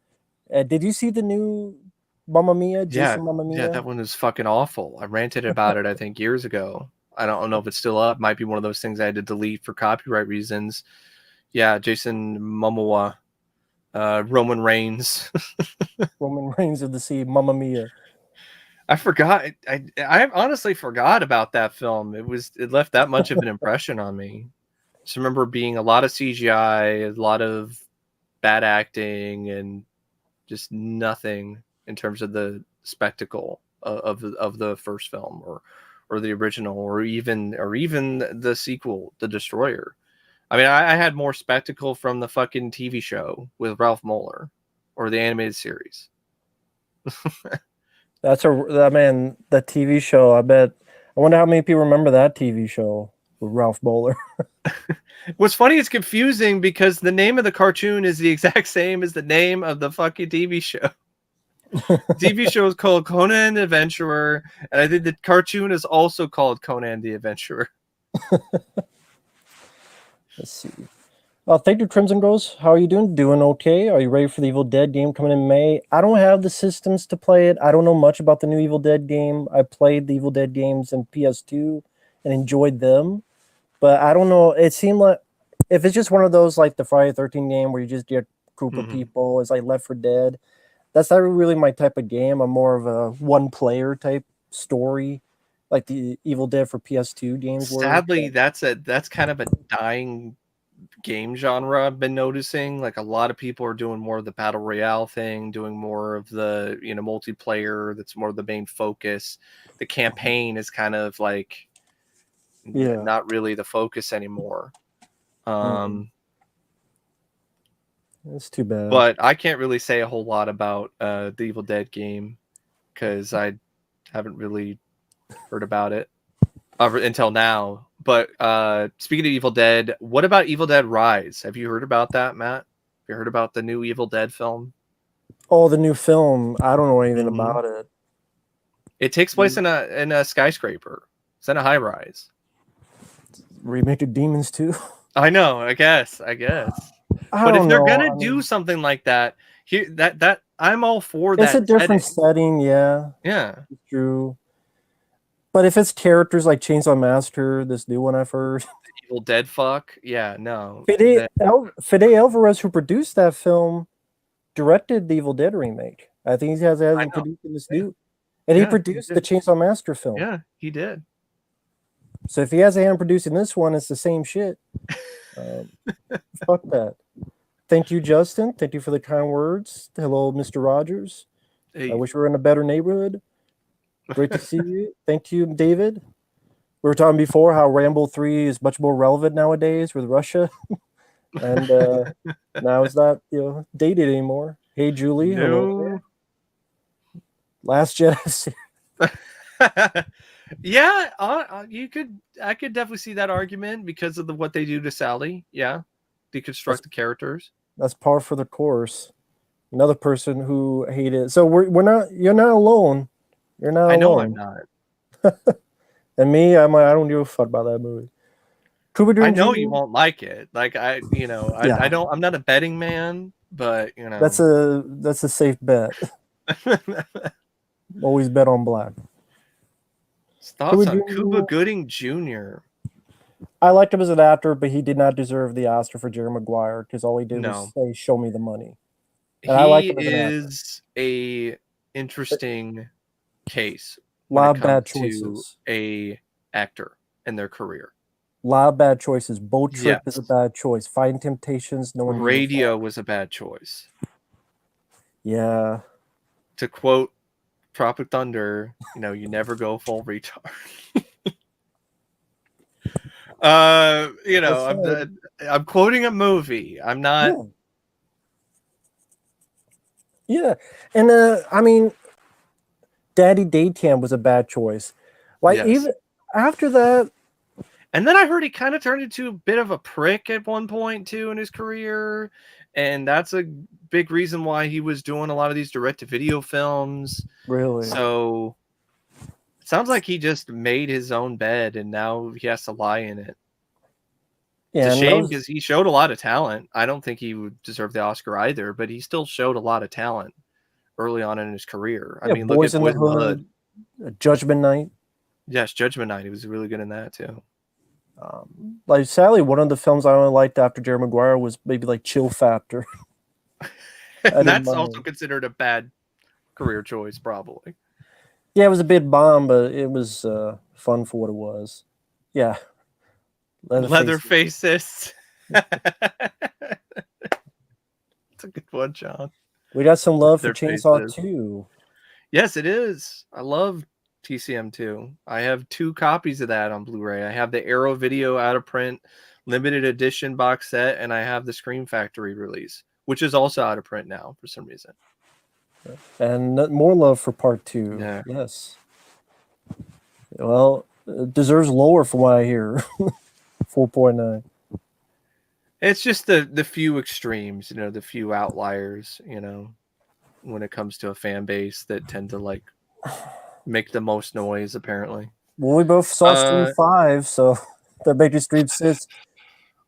Did you see the new Mamma Mia? Mamma Mia? Yeah, that one was fucking awful. I ranted about it, I think, years ago. I don't know if it's still up. Might be one of those things I had to delete for copyright reasons. Yeah, Jason Momoa, Roman Reigns. Roman Reigns of the Sea, Mamma Mia. I forgot. I honestly forgot about that film. It left that much of an impression on me. Just remember being a lot of CGI, a lot of bad acting, and just nothing in terms of the spectacle of the first film or the original or even the sequel, The Destroyer. I mean, I had more spectacle from the fucking TV show with Ralph Moeller or the animated series. The TV show. I wonder how many people remember that TV show with Ralph Moeller. What's funny, it's confusing because the name of the cartoon is the exact same as the name of the fucking TV show. The TV show is called Conan the Adventurer, and I think the cartoon is also called Conan the Adventurer. Let's see. Thank you, Crimson Ghost. How are you doing? Doing okay. Are you ready for the Evil Dead game coming in May? I don't have the systems to play it. I don't know much about the new Evil Dead game. I played the Evil Dead games in PS2 and enjoyed them. But I don't know. It seemed like if it's just one of those like the Friday the 13th game where you just get a group of people, it's like Left 4 Dead. That's not really my type of game. I'm more of a one player type story, like the Evil Dead for PS2 games were. Sadly, that's kind of a dying game genre I've been noticing. Like a lot of people are doing more of the battle royale thing, doing more of the, multiplayer. That's more of the main focus. The campaign is kind of like Yeah. not really the focus anymore. It's too bad. But I can't really say a whole lot about the Evil Dead game because I haven't really heard about it until now. But speaking of Evil Dead, what about Evil Dead Rise? Have you heard about that, Matt? Have you heard about the new Evil Dead film? Oh, the new film. I don't know anything Mhm. about it. It takes place in a skyscraper. It's in a high rise. Remake of Demons too. I know. I guess. I But if don't they're know. gonna do something like that, that I'm all for It's that. a different setting, yeah. Yeah. It's true. But if it's characters like Chainsaw Massacre, this new one I've heard. Evil Dead fuck. Yeah, no. Fede Alvarez, who produced that film, directed the Evil Dead remake. I think he has produced this new. And he produced the Chainsaw Massacre film. Yeah, he did. So if he has a hand producing this one, it's the same shit. Fuck that. Thank you, Justin. Thank you for the kind words. Hello, Mr. Rogers. Hey. I wish we were in a better neighborhood. Great to see you. Thank you, David. We were talking before how Rambo 3 is much more relevant nowadays with Russia. And now it's not, dated anymore. Hey, Julie. No. Hello. Last Jedi. Yeah, I could definitely see that argument because of what they do to Sally. Yeah. Deconstruct the characters. That's par for the course. Another person who hated. So you're not alone. You're not alone. I know I'm not. And me, I don't give a fuck about that movie. I know you won't like it. Like I'm not a betting man, but that's a safe bet. Always bet on black. Thoughts on Cuba Gooding Jr. I liked him as an actor, but he did not deserve the Oscar for Jerry Maguire because all he did was say, "Show me the money." And I like him as an is a interesting case. A lot of bad choices. To a actor in their career. A lot of bad choices. Boat Trip is a bad choice. Fighting Temptations, no one. Radio was a bad choice. Yeah. To quote Tropic Thunder, you never go full retard. I'm quoting a movie. I'm not. Yeah. And I mean, Daddy Daycam was a bad choice. Even after that. And then I heard he kind of turned into a bit of a prick at one point too in his career. And that's a big reason why he was doing a lot of these direct-to-video films. Really? So it sounds like he just made his own bed and now he has to lie in it. Yeah, it's a shame because he showed a lot of talent. I don't think he would deserve the Oscar either, but he still showed a lot of talent early on in his career. I mean, look at Boys in the Hood. Judgment Night. Yes, Judgment Night. He was really good in that too. Sadly, one of the films I only liked after Jerry Maguire was maybe like Chill Factor. And that's also considered a bad career choice, probably. Yeah, it was a bit bomb, but it was fun for what it was. Yeah. Leatherfaces. It's a good one, John. We got some love for Chainsaw 2. Yes, it is. I love TCM 2. I have 2 copies of that on Blu-ray. I have the Arrow Video out of print limited edition box set, and I have the Scream Factory release, which is also out of print now for some reason. And more love for part 2. Yeah. Yes. Well, it deserves lower from what I hear. 4.9. It's just the few extremes, the few outliers, when it comes to a fan base that tend to make the most noise, apparently. Well, we both saw Stream 5, so they're making Stream 6.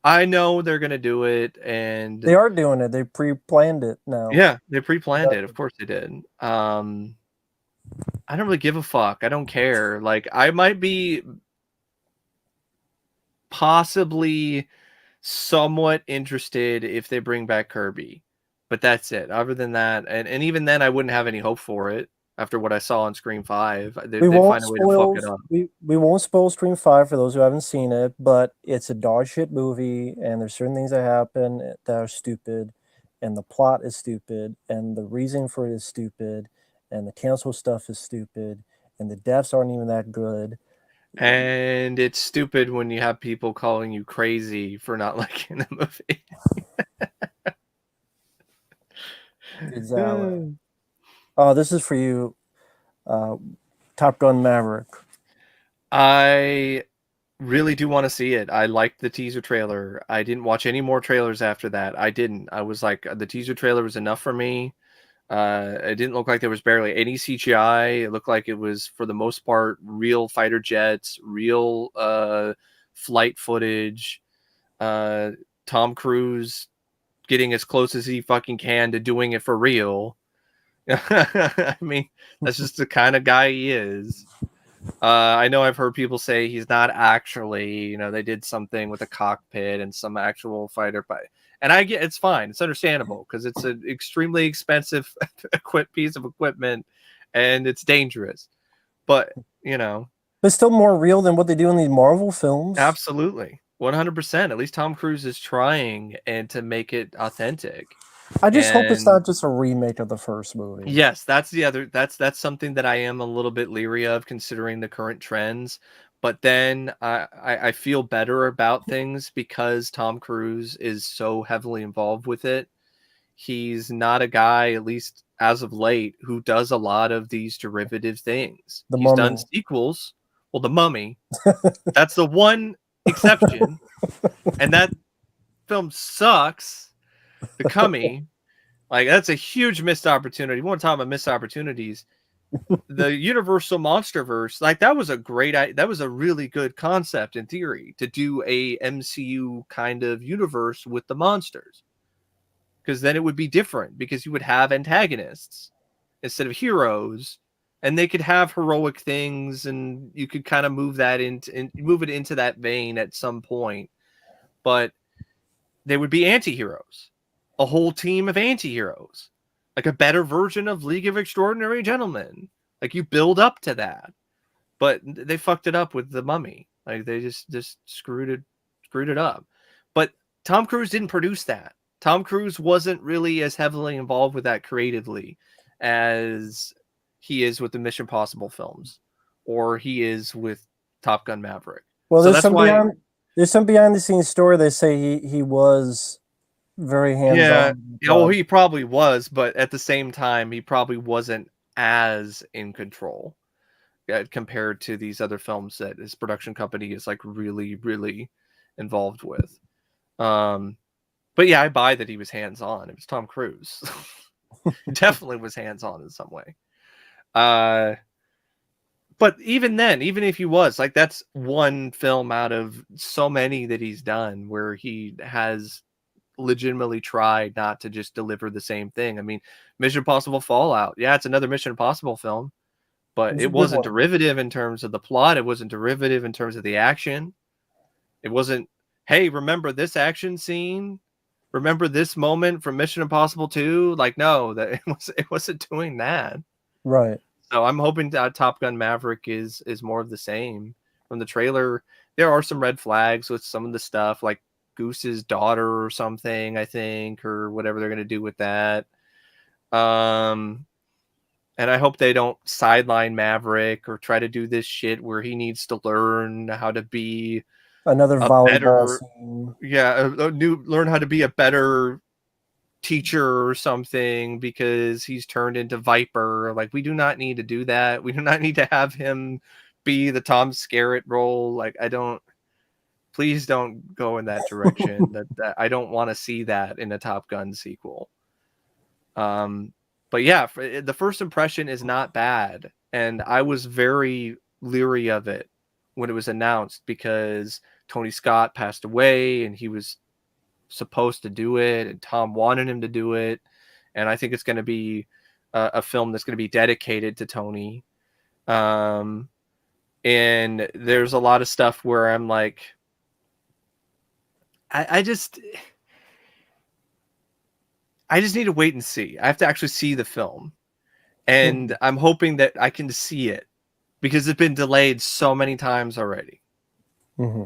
I know they're going to do it, and they are doing it. They pre-planned it now. Yeah, they pre-planned it. Of course they did. I don't really give a fuck. I don't care. I might be possibly somewhat interested if they bring back Kirby, But that's it. Other than that, and even then, I wouldn't have any hope for it after what I saw on Scream 5. They find a way to fuck it up. We won't spoil Scream 5 for those who haven't seen it, but it's a dog shit movie, and there's certain things that happen that are stupid, and the plot is stupid, and the reason for it is stupid, and the cancel stuff is stupid, and the deaths aren't even that good. And it's stupid when you have people calling you crazy for not liking the movie. Exactly. Oh, this is for you, Top Gun Maverick. I really do want to see it. I liked the teaser trailer. I didn't watch any more trailers after that. I didn't. I was like, the teaser trailer was enough for me. It didn't look like there was barely any CGI. It looked like it was, for the most part, real fighter jets, real flight footage. Tom Cruise getting as close as he fucking can to doing it for real. I mean, that's just the kind of guy he is. I know I've heard people say he's not actually, they did something with a cockpit and some actual fighter pilot. And I get, it's fine. It's understandable because it's an extremely expensive piece of equipment and it's dangerous. But, But still more real than what they do in these Marvel films. Absolutely. 100%. At least Tom Cruise is trying and to make it authentic. I just hope it's not just a remake of the first movie. Yes, that's the other. That's something that I am a little bit leery of, considering the current trends. But then I feel better about things because Tom Cruise is so heavily involved with it. He's not a guy, at least as of late, who does a lot of these derivative things. He's done sequels. Well, The Mummy, that's the one exception, and that film sucks. The Mummy. Like, that's a huge missed opportunity. We want to talk about missed opportunities. The Universal Monsterverse, like, that was a really good concept in theory, to do a MCU kind of universe with the monsters. Because then it would be different, because you would have antagonists instead of heroes, and they could have heroic things, and you could kind of move it into that vein at some point. But they would be anti-heroes. A whole team of anti-heroes, like a better version of League of Extraordinary Gentlemen. Like, you build up to that, but they fucked it up with The Mummy. Like, they just screwed it up. But Tom Cruise didn't produce that. Tom Cruise wasn't really as heavily involved with that creatively as he is with the Mission Impossible films, or he is with Top Gun Maverick. Well, so there's some behind the scenes story. They say he was very hands-on. Yeah, well, he probably was, but at the same time, he probably wasn't as in control compared to these other films that his production company is like really, really involved with. But yeah, I buy that he was hands-on. It was Tom Cruise. He definitely was hands-on in some way. But even then, even if he was, like, that's one film out of so many that he's done where he has legitimately tried not to just deliver the same thing. I mean, Mission Impossible Fallout, yeah, it's another Mission Impossible film, but it wasn't derivative in terms of the plot. It wasn't derivative in terms of the action. It wasn't, hey, remember this action scene? Remember this moment from Mission Impossible 2? Like, no, that it wasn't doing that. Right. So I'm hoping that Top Gun Maverick is more of the same. From the trailer, there are some red flags with some of the stuff, like Goose's daughter or something, I think, or whatever they're going to do with that. And I hope they don't sideline Maverick or try to do this shit where he needs to learn how to be another volleyball scene. Yeah, learn how to be a better teacher or something because he's turned into Viper. Like, we do not need to do that. We do not need to have him be the Tom Skerritt role. Like, please don't go in that direction. that I don't want to see that in a Top Gun sequel. But yeah, the first impression is not bad, and I was very leery of it when it was announced because Tony Scott passed away and he was supposed to do it, and Tom wanted him to do it, and I think it's going to be a film that's going to be dedicated to Tony. And there's a lot of stuff where I'm like, I I just need to wait and see. I have to actually see the film, and I'm hoping that I can see it because it's been delayed so many times already. Mm-hmm.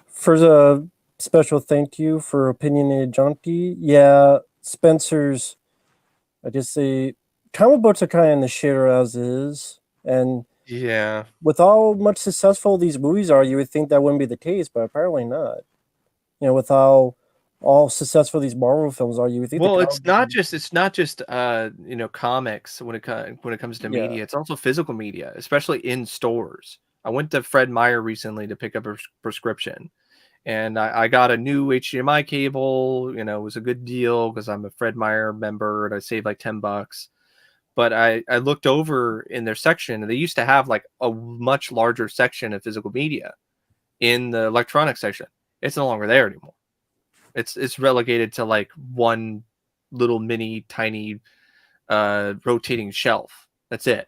For the special thank you for Opinionated Junkie. Yeah, Spencer's, I just say, comic books are kind of in the shitter as is. And Yeah. with how much successful these movies are, you would think that wouldn't be the case, but apparently not. You know, with how all successful these Marvel films are, you would think the Well, comic it's not just comics when it comes to yeah. media. It's also physical media, especially in stores. I went to Fred Meyer recently to pick up a prescription, and I got a new HDMI cable. You know, it was a good deal because I'm a Fred Meyer member and I saved like $10. But I looked over in their section and they used to have like a much larger section of physical media in the electronics section. It's no longer there anymore. It's relegated to like one little mini tiny rotating shelf. That's it.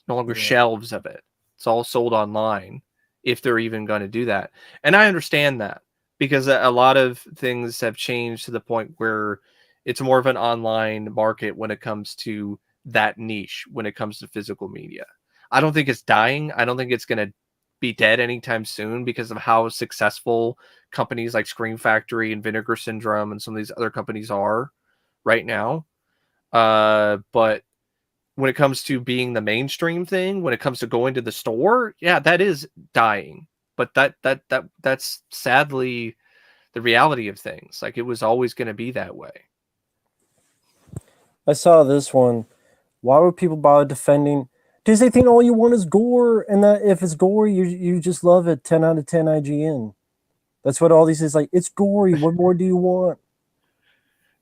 No longer Yeah. shelves of it. It's all sold online if they're even going to do that. And I understand that because a lot of things have changed to the point where it's more of an online market when it comes to that niche, when it comes to physical media. I don't think it's dying. I don't think it's going to be dead anytime soon because of how successful companies like Scream Factory and Vinegar Syndrome and some of these other companies are right now. But when it comes to being the mainstream thing, when it comes to going to the store, yeah, that is dying. But that's sadly the reality of things. Like it was always going to be that way. I saw this one. Why would people bother defending? Because they think all you want is gore, and that if it's gory, you just love it. 10 out of 10 IGN. That's what all these is like. It's gory. What more do you want?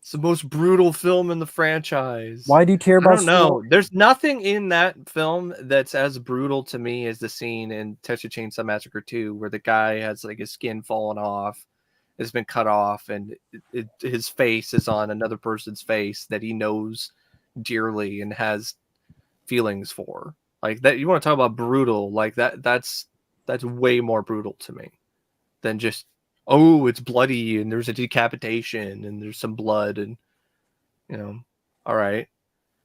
It's the most brutal film in the franchise. Why do you care I about don't know. story? There's nothing in that film that's as brutal to me as the scene in Texas Chainsaw Massacre 2, where the guy has like his skin fallen off, has been cut off, and his face is on another person's face that he knows dearly and has feelings for. Like that, you want to talk about brutal? Like that's way more brutal to me than just, oh, it's bloody and there's a decapitation and there's some blood and all right.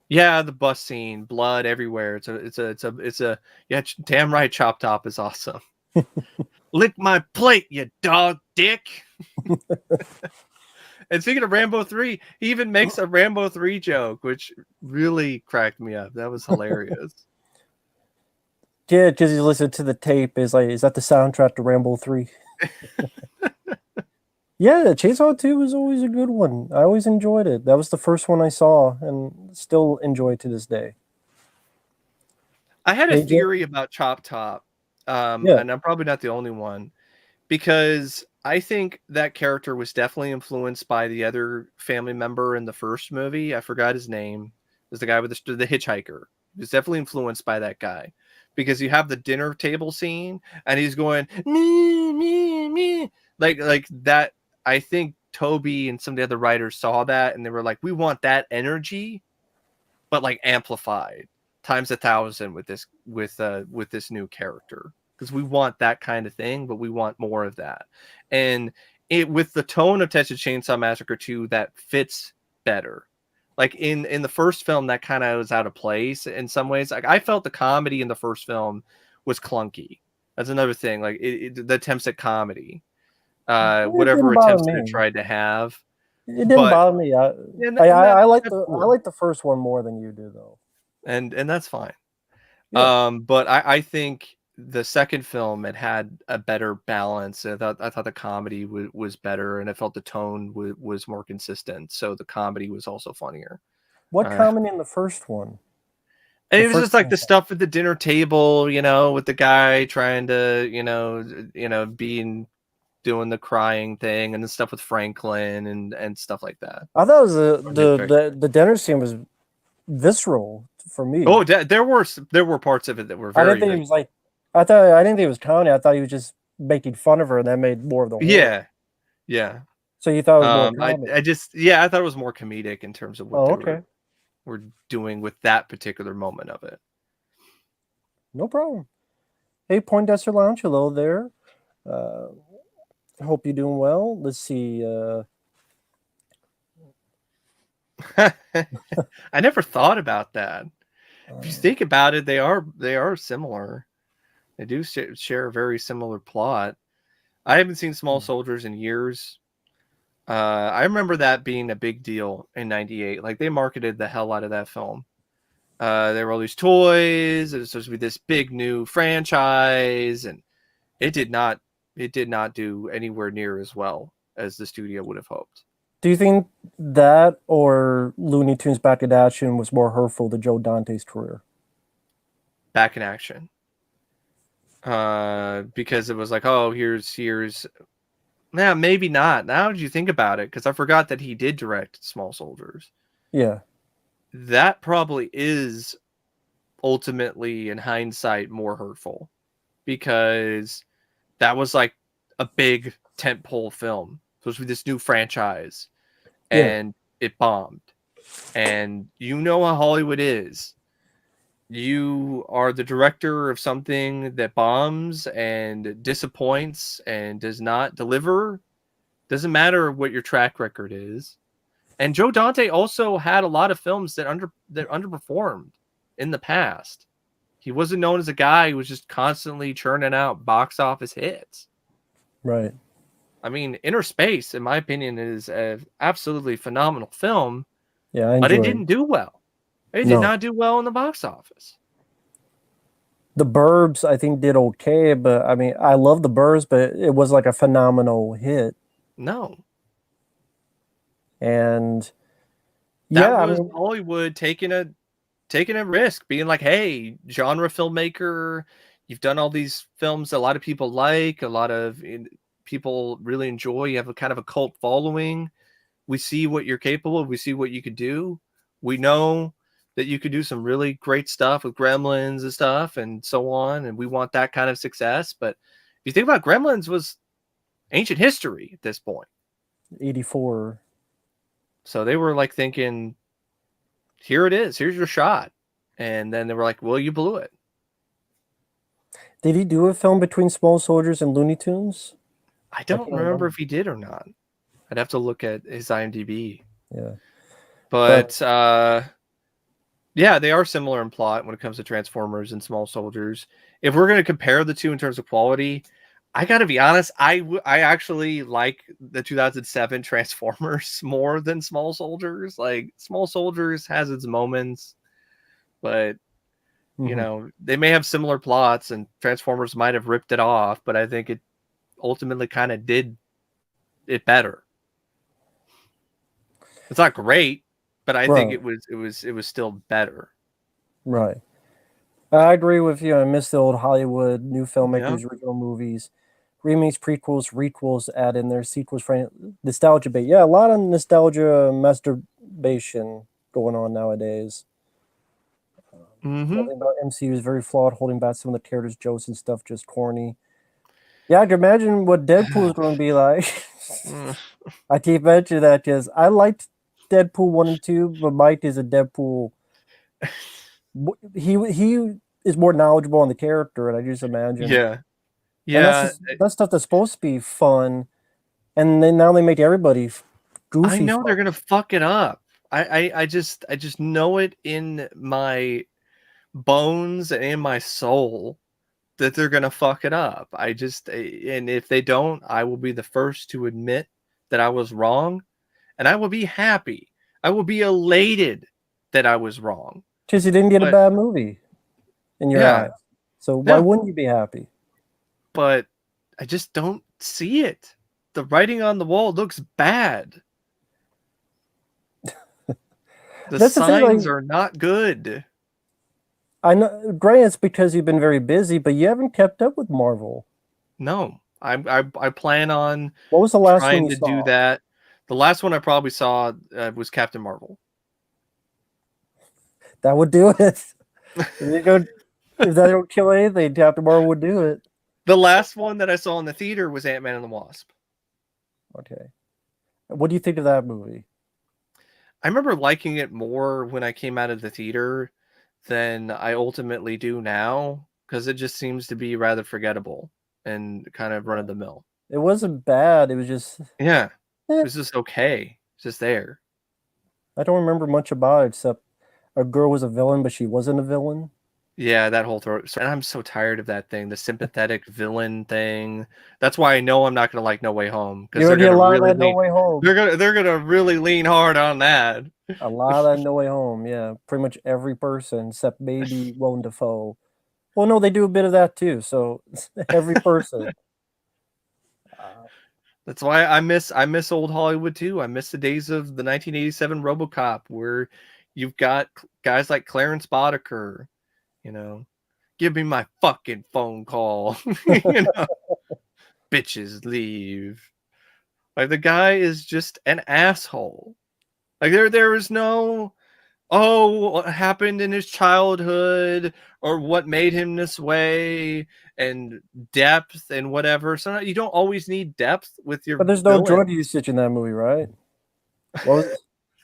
Yeah, the bus scene, blood everywhere. It's a yeah, damn right. Chop Top is awesome. Lick my plate, you dog dick. And speaking of Rambo 3, he even makes a Rambo 3 joke, which really cracked me up. That was hilarious. Yeah, because you listen to the tape. Is like, is that the soundtrack to Rambo 3? Yeah, Chainsaw 2 was always a good one. I always enjoyed it. That was the first one I saw and still enjoy to this day. I had a Hey, Jim? theory about Chop Top, Yeah. and I'm probably not the only one, because I think that character was definitely influenced by the other family member in the first movie. I forgot his name. It was the guy with the hitchhiker. He was definitely influenced by that guy because you have the dinner table scene and he's going me like that. I think Toby and some of the other writers saw that and they were like, we want that energy, but like amplified times 1,000 with this new character because we want that kind of thing, but we want more of that. And it with the tone of Texas Chainsaw Massacre 2 that fits better. Like in the first film, that kind of was out of place in some ways. Like I felt the comedy in the first film was clunky. That's another thing. Like the attempts at comedy, It didn't whatever bother attempts that it me. tried to have. It didn't But bother me. yeah, I like that's I cool, like the first one more than you do, though. and that's fine. Yeah. But I think the second film it had a better balance. I thought the comedy was better, and I felt the tone was more consistent. So the comedy was also funnier. What Uh, comedy in the first one? and The it was first just like one. the stuff at the dinner table, with the guy trying to, being doing the crying thing, and the stuff with Franklin and stuff like that. I thought it was Or Hedwig. the dinner scene was visceral for me. Oh, there were parts of it that were I didn't very think he like, was like. I didn't think it was comedy. I thought he was just making fun of her, and that made more of the horror. yeah, yeah. So you thought it was more comedy. I just, yeah, I thought it was more comedic in terms of what Oh, they okay, were doing with that particular moment of it. no problem. Hey, Poindexter Lounge, hello there. Uh, Hope you're doing well. Let's see. I never thought about that. If you think about it, they are similar. They do share a very similar plot. I haven't seen Small Soldiers in years. I remember that being a big deal in '98. Like they marketed the hell out of that film. There were all these toys. It was supposed to be this big new franchise, and it did not do anywhere near as well as the studio would have hoped. Do you think that or Looney Tunes Back in Action was more hurtful to Joe Dante's career? Back in Action. Because it was like, oh, here's yeah, maybe not. Now that you think about it, because I forgot that he did direct Small Soldiers. Yeah. That probably is ultimately, in hindsight, more hurtful, because that was like a big tentpole film. Supposed to be this new franchise, and it bombed. And you know how Hollywood is. You are the director of something that bombs and disappoints and does not deliver. Doesn't matter what your track record is. And Joe Dante also had a lot of films that underperformed in the past. He wasn't known as a guy who was just constantly churning out box office hits. Right. I mean, Inner Space, in my opinion, is an absolutely phenomenal film. Yeah, but it didn't do well. It did not do well in the box office. The Burbs, I think, did okay, but I mean, I love The Burbs, but it was like a phenomenal hit. No. And that was Hollywood taking a risk, being like, hey, genre filmmaker, you've done all these films a lot of people like, a lot of people really enjoy, you have a kind of a cult following. We see what you're capable of. We see what you could do. We know that you could do some really great stuff with Gremlins and stuff and so on. And we want that kind of success. But if you think about Gremlins, was ancient history at this point. 84. So they were like thinking, here it is. Here's your shot. And then they were like, well, you blew it. Did he do a film between Small Soldiers and Looney Tunes? I don't remember if he did or not. I'd have to look at his IMDb. Yeah. But yeah, they are similar in plot when it comes to Transformers and Small Soldiers. If we're going to compare the two in terms of quality, I got to be honest, I actually like the 2007 Transformers more than Small Soldiers. Like, Small Soldiers has its moments, but you know, they may have similar plots and Transformers might have ripped it off, but I think it ultimately kind of did it better. It's not great, but I think it was still better. Right. I agree with you. I miss the old Hollywood, new filmmakers, original movies, remakes, prequels, requels, add in their sequels, nostalgia bait. Yeah, a lot of nostalgia masturbation going on nowadays. Something about MCU is very flawed, holding back some of the characters' jokes and stuff, just corny. Yeah, I can imagine what Deadpool is going to be like. I keep mentioning that because I liked Deadpool 1 and 2, but Mike is a Deadpool. He is more knowledgeable on the character, and I just imagine. Yeah. That's stuff that's supposed to be fun, and then now they make everybody goofy. I know they're gonna fuck it up. I just know it in my bones and in my soul that they're gonna fuck it up. And if they don't, I will be the first to admit that I was wrong, and I will be happy. I will be elated that I was wrong. Because you didn't get a bad movie in your eyes. So why wouldn't you be happy? But I just don't see it. The writing on the wall looks bad. The signs are not good. I know, granted, it's because you've been very busy, but you haven't kept up with Marvel. No, I plan on. What was the last one trying you to saw? do that? The last one I probably saw was Captain Marvel. That would do it. If that don't kill anything, Captain Marvel would do it. The last one that I saw in the theater was Ant-Man and the Wasp. Okay. What do you think of that movie? I remember liking it more when I came out of the theater than I ultimately do now, because it just seems to be rather forgettable and kind of run of the mill. It wasn't bad. It was just Yeah, it eh, was just okay. It's just there. I don't remember much about it except a girl was a villain, but she wasn't a villain. Yeah, that whole throw. And I'm so tired of that thing, the sympathetic villain thing. That's why I know I'm not gonna like No Way Home because You they're already a gonna lot of really that No lean. Way Home. They're gonna really lean hard on that. A lot of that No Way Home. Yeah, pretty much every person except maybe Willem Dafoe. Well, no, they do a bit of that too. So every person. Uh, That's why I miss old Hollywood too. I miss the days of the 1987 RoboCop where you've got guys like Clarence Boddicker, you know, give me my fucking phone call, you know, bitches leave. Like the guy is just an asshole. Like there is no what happened in his childhood or what made him this way and depth and whatever. So you don't always need depth with your but there's no villain. drug usage in that movie, right? What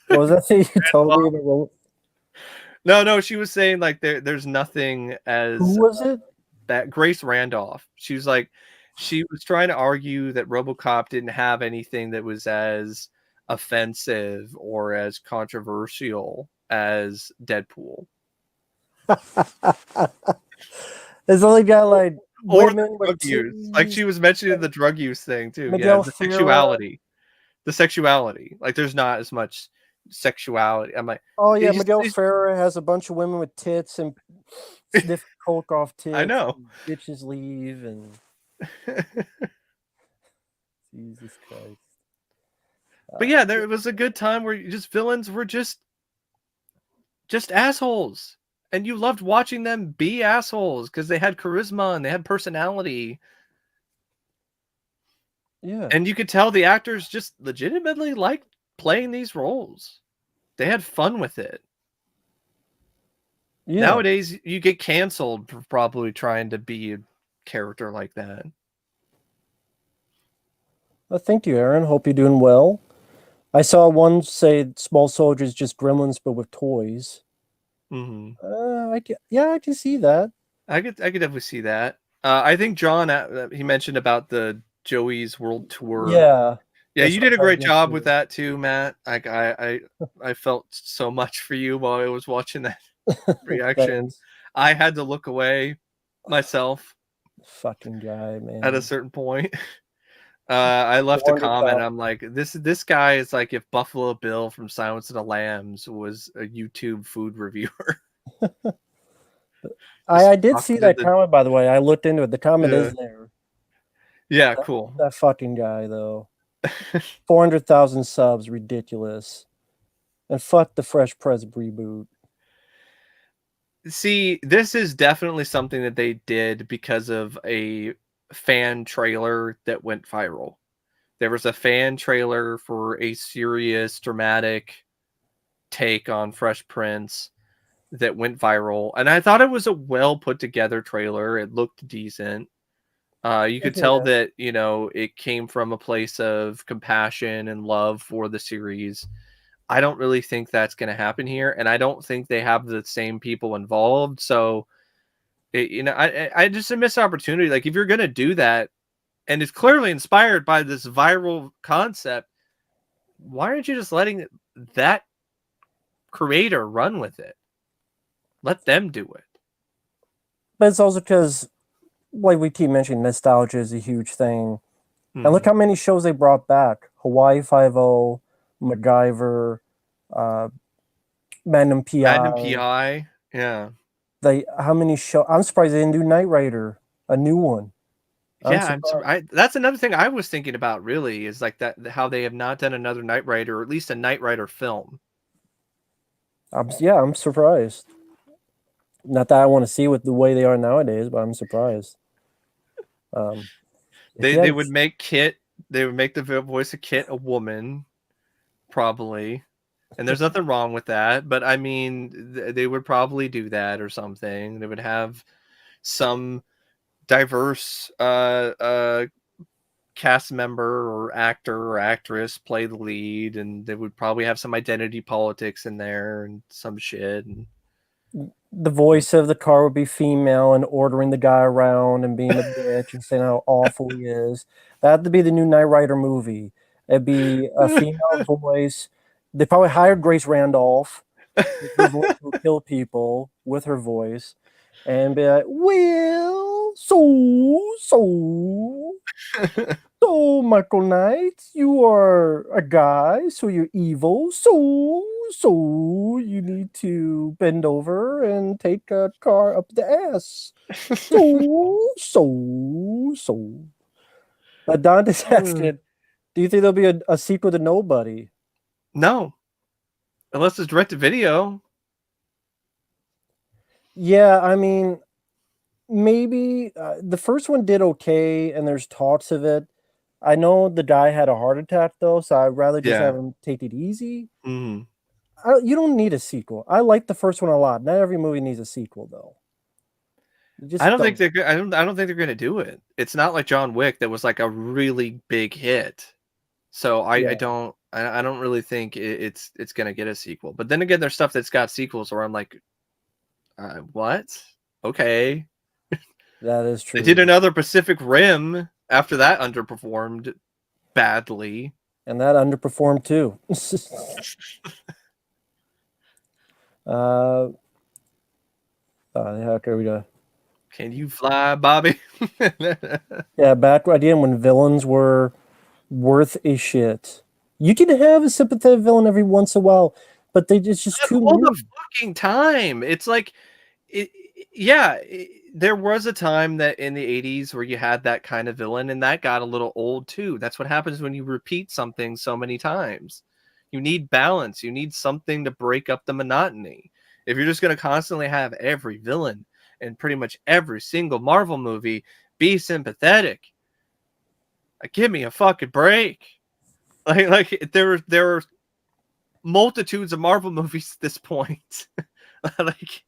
was that thing you told me? No, she was saying like there's nothing Who as was it? that Grace Randolph. She was like she was trying to argue that RoboCop didn't have anything that was as offensive or as controversial as Deadpool. It's only got like Or the women with drug use. Like titties. she was mentioning the drug use thing too. Yeah, Miguel the Ferrer. sexuality. The sexuality. Like there's not as much sexuality. I'm like, Oh yeah, he's, Miguel he's Ferrer has a bunch of women with tits and sniff coke off I tits. know. And bitches leave and Jesus Christ. But yeah, there was a good time where just villains were just assholes. And you loved watching them be assholes because they had charisma and they had personality. Yeah, And you could tell the actors just legitimately liked playing these roles. They had fun with it. yeah. Nowadays, you get canceled for probably trying to be a character like that. Well, thank you, Aaron. Hope you're doing well. I saw one say small soldiers just gremlins but with toys. Hmm. Yeah, I can see that. I could definitely see that. I think John he mentioned about the Joey's World Tour. Yeah, Yeah, that's you what did a I was great gonna job with say. that too, Matt. Like I felt so much for you while I was watching that reaction. Thanks. I had to look away myself Fucking guy, at a man. certain point. I left a comment. 400,000. I'm like, this guy is like if Buffalo Bill from Silence of the Lambs was a YouTube food reviewer. Just I did see talking to that comment, by the way. I looked into it. The comment the is there. yeah, That, cool. that fucking guy, though. 400,000 subs, ridiculous. And fuck the Fresh Prince reboot. See, this is definitely something that they did because of a fan trailer that went viral. There was a fan trailer for a serious, dramatic take on Fresh Prince that went viral, and I thought it was a well put together trailer. It looked decent. You could tell Yeah. that it came from a place of compassion and love for the series. I don't really think that's going to happen here, and I don't think they have the same people involved. So, I just a missed opportunity. Like if you're going to do that, and it's clearly inspired by this viral concept, why aren't you just letting that creator run with it? Let them do it. But it's also because, like we keep mentioning, nostalgia is a huge thing. And look Hmm. how many shows they brought back. Hawaii Five-O, MacGyver, uh, Magnum Magnum PI. PI, yeah. How many show? I'm surprised they didn't do Knight Rider, a new one. I'm Yeah, surprised. that's another thing I was thinking about. Really, is like that how they have not done another Knight Rider, or at least a Knight Rider film. I'm surprised. Not that I want to see with the way they are nowadays, but I'm surprised. Um, They yeah, they would make Kit. They would make the voice of Kit a woman, probably, and there's nothing wrong with that. But I mean, they would probably do that or something. They would have some diverse cast member or actor or actress play the lead, and they would probably have some identity politics in there and some shit. And the voice of the car would be female and ordering the guy around and being a bitch and saying how awful he is. That'd be the new Knight Rider movie. It'd be a female voice. They probably hired Grace Randolph. Her voice will kill people with her voice and be like, well, so, Michael Knight, you are a guy, so you're evil. So you need to bend over and take a car up the ass. So. Dante's asking, do you think there'll be a sequel to Nobody? No, unless it's direct to video. Yeah, I mean, maybe the first one did okay, and there's talks of it. I know the guy had a heart attack though, so I'd rather just have him take it easy. Mm-hmm. You don't need a sequel. I like the first one a lot. Not every movie needs a sequel though. I don't think they're. I don't think they're going to do it. It's not like John Wick that was like a really big hit. So I don't really think it's going to get a sequel. But then again, there's stuff that's got sequels where I'm like, what? Okay. That is true. They did another Pacific Rim after that underperformed badly. And that underperformed too. How can we go? Can you fly, Bobby? Yeah, back again when villains were worth a shit. You can have a sympathetic villain every once in a while, but it's just too all many. the fucking time. It's like, there was a time that in the 80s where you had that kind of villain, and that got a little old too. That's what happens when you repeat something so many times. You need balance. You need something to break up the monotony. If you're just going to constantly have every villain in pretty much every single Marvel movie be sympathetic, like, give me a fucking break. Like there were multitudes of Marvel movies at this point. Like,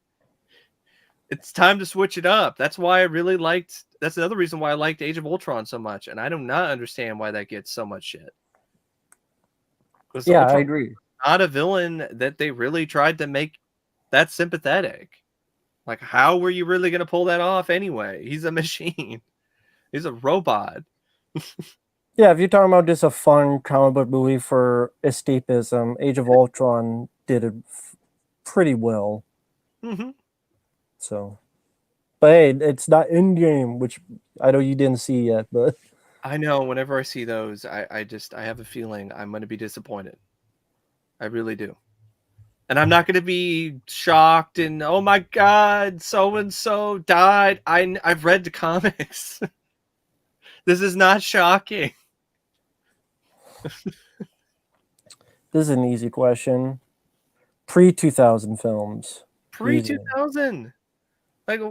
it's time to switch it up. That's why I really liked. That's another reason why I liked Age of Ultron so much, and I do not understand why that gets so much shit. Yeah, I agree. Not a villain that they really tried to make that sympathetic. Like, how were you really going to pull that off anyway? He's a machine. He's a robot. Yeah, if you're talking about just a fun comic book movie for escapism, Age of Ultron did it pretty well. Mm-hmm. So, but hey, it's not Endgame, which I know you didn't see yet, but I know whenever I see those, I have a feeling I'm going to be disappointed. I really do. And I'm not going to be shocked and, oh my God, so-and-so died. I've read the comics. This is not shocking. this is an easy question. Pre-2000 films. Pre-2000. Like,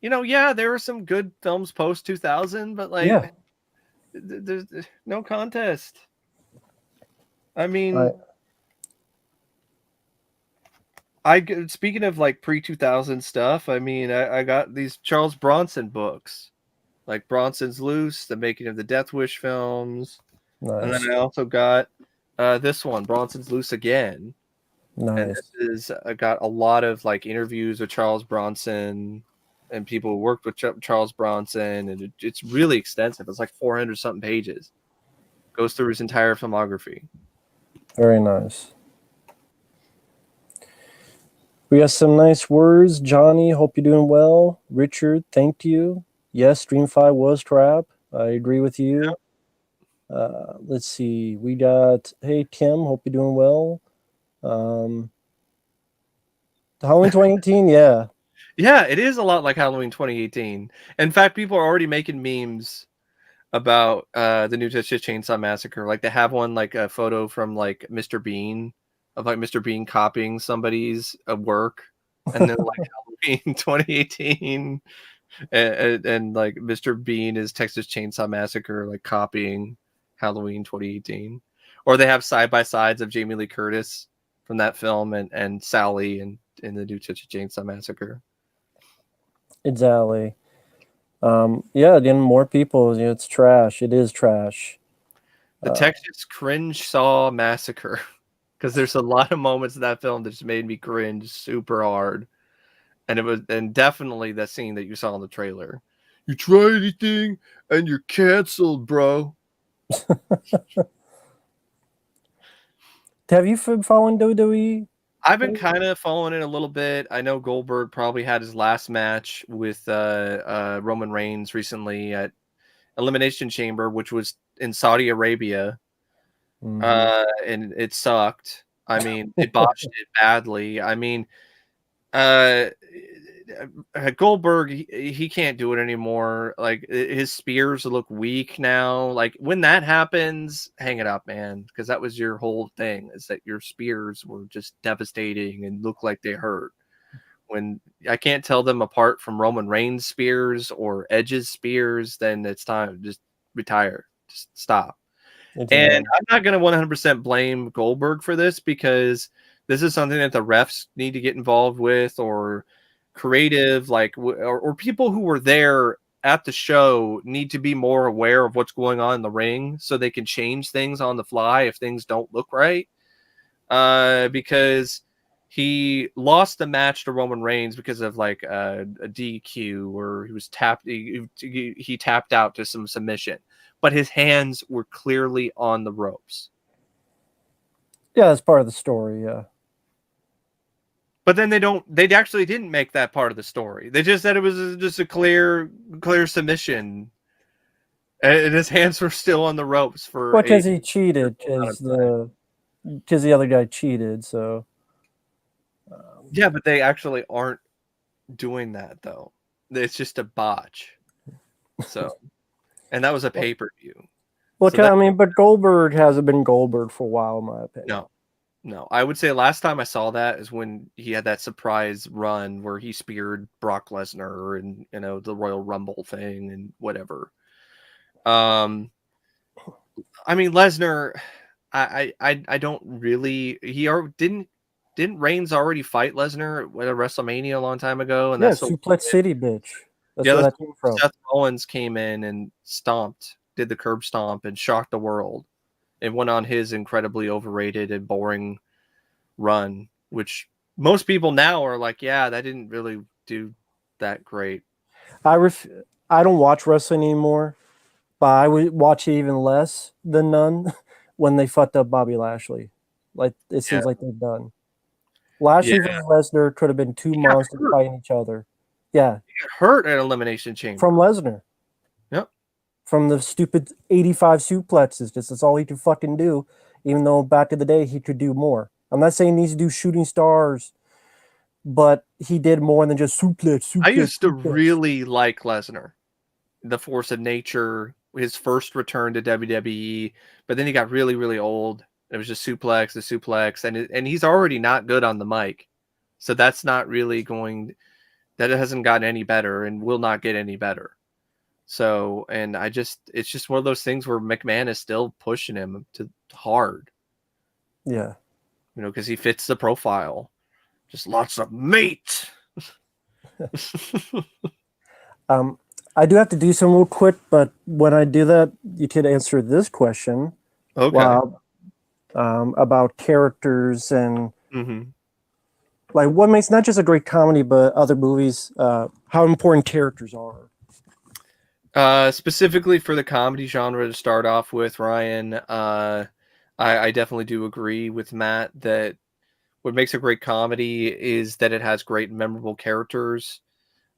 yeah, there were some good films post-2000, but like, there's no contest. I mean, speaking of like pre-2000 stuff, I mean, I got these Charles Bronson books, like Bronson's Loose, The Making of the Death Wish films, and then I also got this one, Bronson's Loose Again. Nice. And this is got a lot of like interviews with Charles Bronson and people who worked with Charles Bronson, and it's really extensive. It's like 400 something pages. Goes through his entire filmography. Very nice. We got some nice words. Johnny, hope you're doing well. Richard, thank you. Yes, Stream 5 was crap. I agree with you. Let's see. We got, hey, Kim, hope you're doing well. Halloween 2018, yeah. Yeah, it is a lot like Halloween 2018. In fact, people are already making memes about the new Texas Chainsaw Massacre. Like, they have one, like a photo from like Mr. Bean, of like Mr. Bean copying somebody's work, and then like Halloween 2018, and like Mr. Bean is Texas Chainsaw Massacre, like copying Halloween 2018. Or they have side by sides of Jamie Lee Curtis from that film and Sally in the new Texas Chainsaw Massacre. Exactly. Yeah, again, more people. It's trash. It is trash. The Texas Cringe Saw Massacre because there's a lot of moments in that film that just made me cringe super hard. And definitely that scene that you saw in the trailer. You try anything and you're canceled, bro. Have you been following WWE? I've been kind of following it a little bit. I know Goldberg probably had his last match with Roman Reigns recently at Elimination Chamber, which was in Saudi Arabia, and it sucked. I mean, they botched it badly. I mean, uh, Goldberg, he can't do it anymore. Like his spears look weak now. Like when that happens, hang it up, man, because that was your whole thing, is that your spears were just devastating and looked like they hurt. When I can't tell them apart from Roman Reigns spears or Edge's spears, then it's time to just retire. Just stop. And I'm not going to 100% blame Goldberg for this, because this is something that the refs need to get involved with, or creative, like, or people who were there at the show need to be more aware of what's going on in the ring so they can change things on the fly if things don't look right. Because he lost the match to Roman Reigns because of like a DQ, or he was tapped. He tapped out to some submission, but his hands were clearly on the ropes. Yeah, that's part of the story. Yeah. But then they actually didn't make that part of the story. They just said it was just a clear submission, and his hands were still on the ropes for. Well, because he cheated, because the other guy cheated. So. Yeah, but they actually aren't doing that though. It's just a botch. So, and that was a pay-per-view. Well, so I mean, but Goldberg hasn't been Goldberg for a while, in my opinion. No. I would say last time I saw that is when he had that surprise run where he speared Brock Lesnar and, you know, the Royal Rumble thing and whatever. I mean, Lesnar, I don't really. Didn't Reigns already fight Lesnar at a WrestleMania a long time ago? And that's Suplex City, bitch. That's where that came from. Seth Rollins came in and did the curb stomp and shocked the world. And went on his incredibly overrated and boring run, which most people now are like, yeah, that didn't really do that great. I don't watch wrestling anymore, but I would watch it even less than none when they fucked up Bobby Lashley. Like, it seems like they're done. Lashley versus Lesnar could have been two monsters fighting each other. Yeah. He got hurt at Elimination Chamber. From Lesnar. Yep. From the stupid 85 suplexes. That's all he could fucking do, even though back in the day he could do more. I'm not saying he needs to do shooting stars, but he did more than just suplex. I used to really like Lesnar. The Force of Nature, his first return to WWE, but then he got really, really old. It was just suplex, and he's already not good on the mic. So that's not really that hasn't gotten any better and will not get any better. So, and it's just one of those things where McMahon is still pushing him to hard. Yeah. You know, because he fits the profile. Just lots of meat. I do have to do some real quick, but when I do that, you could answer this question. Okay. About characters and like what makes not just a great comedy, but other movies, how important characters are. Specifically for the comedy genre to start off with, Ryan, I definitely do agree with Matt that what makes a great comedy is that it has great and memorable characters.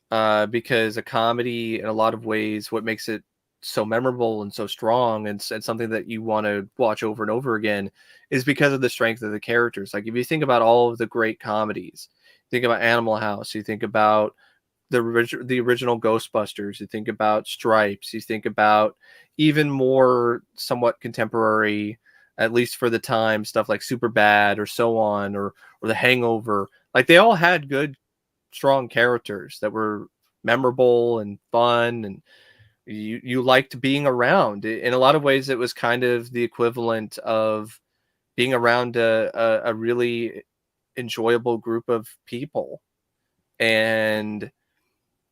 Because a comedy, in a lot of ways, what makes it so memorable and so strong and something that you want to watch over and over again is because of the strength of the characters. Like if you think about all of the great comedies, think about Animal House, you think about the original Ghostbusters, you think about Stripes, you think about even more somewhat contemporary, at least for the time, stuff like Superbad or so on, or The Hangover. Like they all had good, strong characters that were memorable and fun, and you liked being around. In a lot of ways, it was kind of the equivalent of being around a really enjoyable group of people. And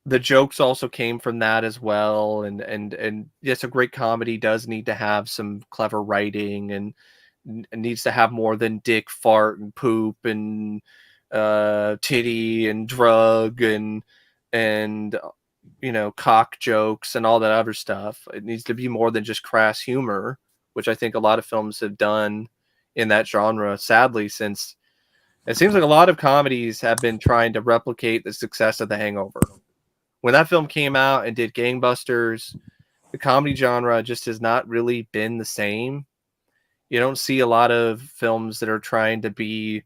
the jokes also came from that as well. And yes, a great comedy does need to have some clever writing and needs to have more than dick, fart, and poop, and titty, and drug, and cock jokes and all that other stuff. It needs to be more than just crass humor, which I think a lot of films have done in that genre, sadly, since it seems like a lot of comedies have been trying to replicate the success of The Hangover. When that film came out and did gangbusters, the comedy genre just has not really been the same. You don't see a lot of films that are trying to be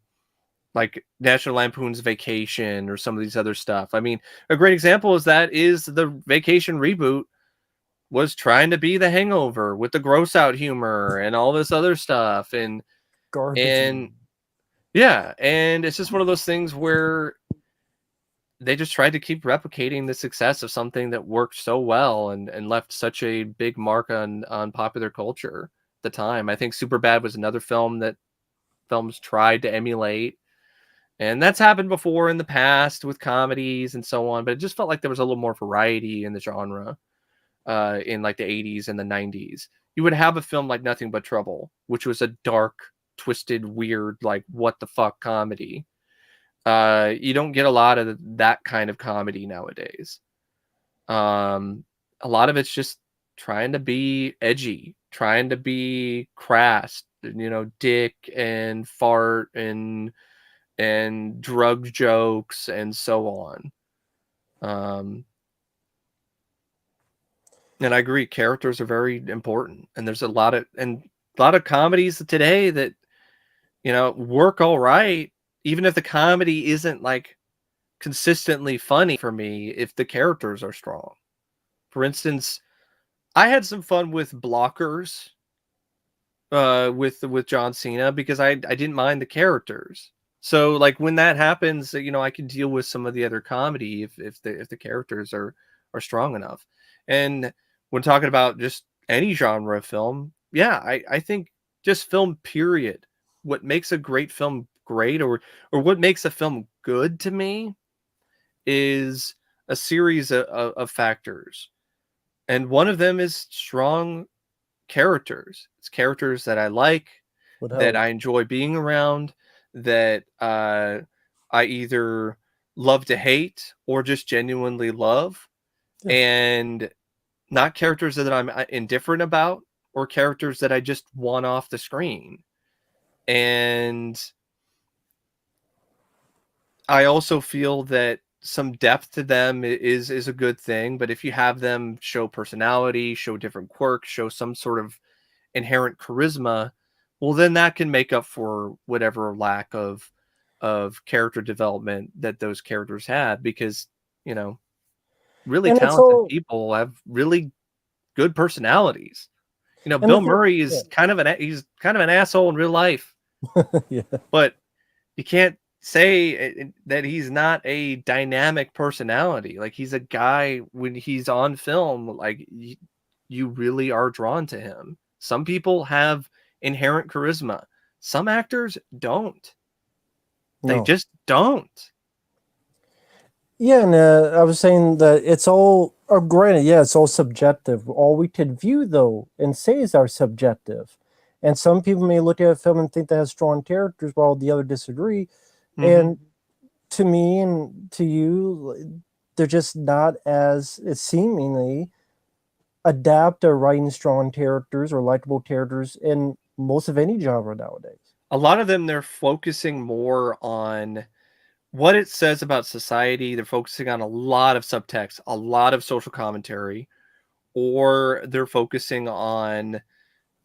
like National Lampoon's Vacation or some of these other stuff. I mean, a great example is the Vacation reboot was trying to be The Hangover with the gross out humor and all this other stuff. Garbage. And yeah, and it's just one of those things where they just tried to keep replicating the success of something that worked so well and left such a big mark on popular culture at the time. I think Superbad was another film that films tried to emulate. And that's happened before in the past with comedies and so on, but it just felt like there was a little more variety in the genre in like the 80s and the 90s. You would have a film like Nothing But Trouble, which was a dark, twisted, weird, like what the fuck comedy. You don't get a lot of that kind of comedy nowadays. A lot of it's just trying to be edgy, trying to be crass, dick and fart and drug jokes and so on. And I agree, characters are very important, and there's a lot of comedies today that work all right, even if the comedy isn't like consistently funny for me if the characters are strong. For instance, I had some fun with Blockers with John Cena because I didn't mind the characters. So like when that happens, I can deal with some of the other comedy if the characters are strong enough. And when talking about just any genre of film, yeah, I think just film period. What makes a great film great, or what makes a film good to me, is a series of factors. And one of them is strong characters. It's characters that I like, that I enjoy being around, that I either love to hate or just genuinely love. Yeah. And not characters that I'm indifferent about or characters that I just want off the screen. And I also feel that some depth to them is a good thing, but if you have them show personality, show different quirks, show some sort of inherent charisma, well, then that can make up for whatever lack of character development that those characters had, because really And talented people have really good personalities. Bill Murray is kind of an asshole in real life. Yeah. But you can't say that he's not a dynamic personality. Like, he's a guy, when he's on film, like you really are drawn to him. Some people have inherent charisma. Some actors don't. They just don't. Yeah, and I was saying that it's all, granted, yeah, it's all subjective. All we can view, though, and say is our subjective. And some people may look at a film and think that has strong characters, while the other disagree. Mm-hmm. And to me and to you, they're just not as seemingly adapt or writing strong characters or likable characters in most of any genre nowadays. A lot of them, they're focusing more on what it says about society. They're focusing on a lot of subtext, a lot of social commentary, or they're focusing on,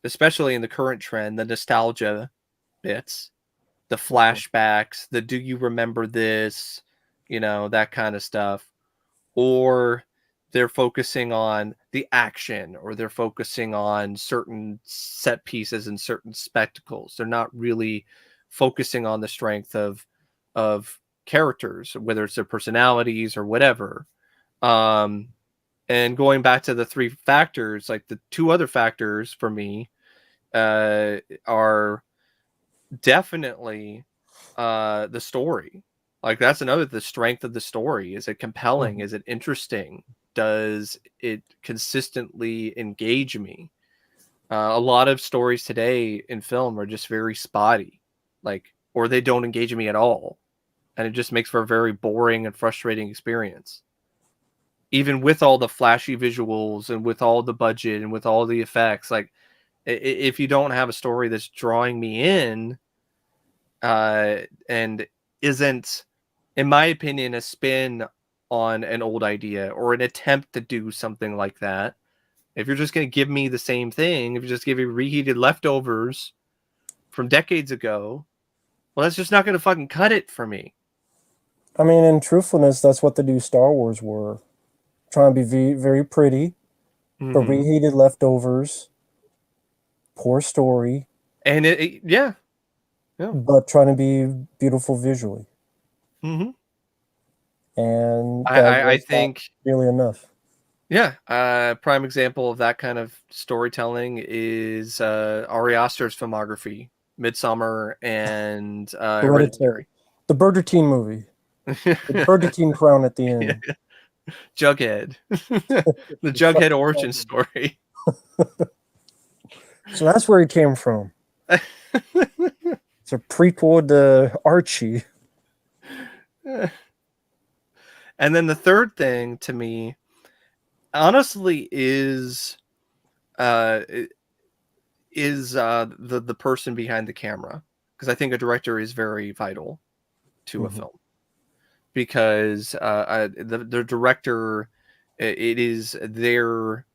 especially in the current trend, the nostalgia bits, the flashbacks, the do you remember this, that kind of stuff. Or they're focusing on the action, or they're focusing on certain set pieces and certain spectacles. They're not really focusing on the strength of characters, whether it's their personalities or whatever. And going back to the three factors, like the two other factors for me are definitely the story. Like, that's another, the strength of the story. Is it compelling? Is it interesting? Does it consistently engage me? A lot of stories today in film are just very spotty, like, or they don't engage me at all, and it just makes for a very boring and frustrating experience. Even with all the flashy visuals and with all the budget and with all the effects, like if you don't have a story that's drawing me in, and isn't, in my opinion, a spin on an old idea or an attempt to do something like that. If you're just going to give me the same thing, if you just give me reheated leftovers from decades ago, well, that's just not going to fucking cut it for me. I mean, in truthfulness, that's what the new Star Wars were. Trying to be very pretty, but reheated leftovers, poor story. And yeah. But trying to be beautiful visually. And I think really enough. Yeah, prime example of that kind of storytelling is Ari Aster's filmography, Midsummer and Hereditary. The Burger King movie. The Burger King crown at the end. Jughead. The Jughead origin story. So that's where he came from. It's a prequel to Archie. And then the third thing to me, honestly, is the person behind the camera, because I think a director is very vital to a film, because the director, it is their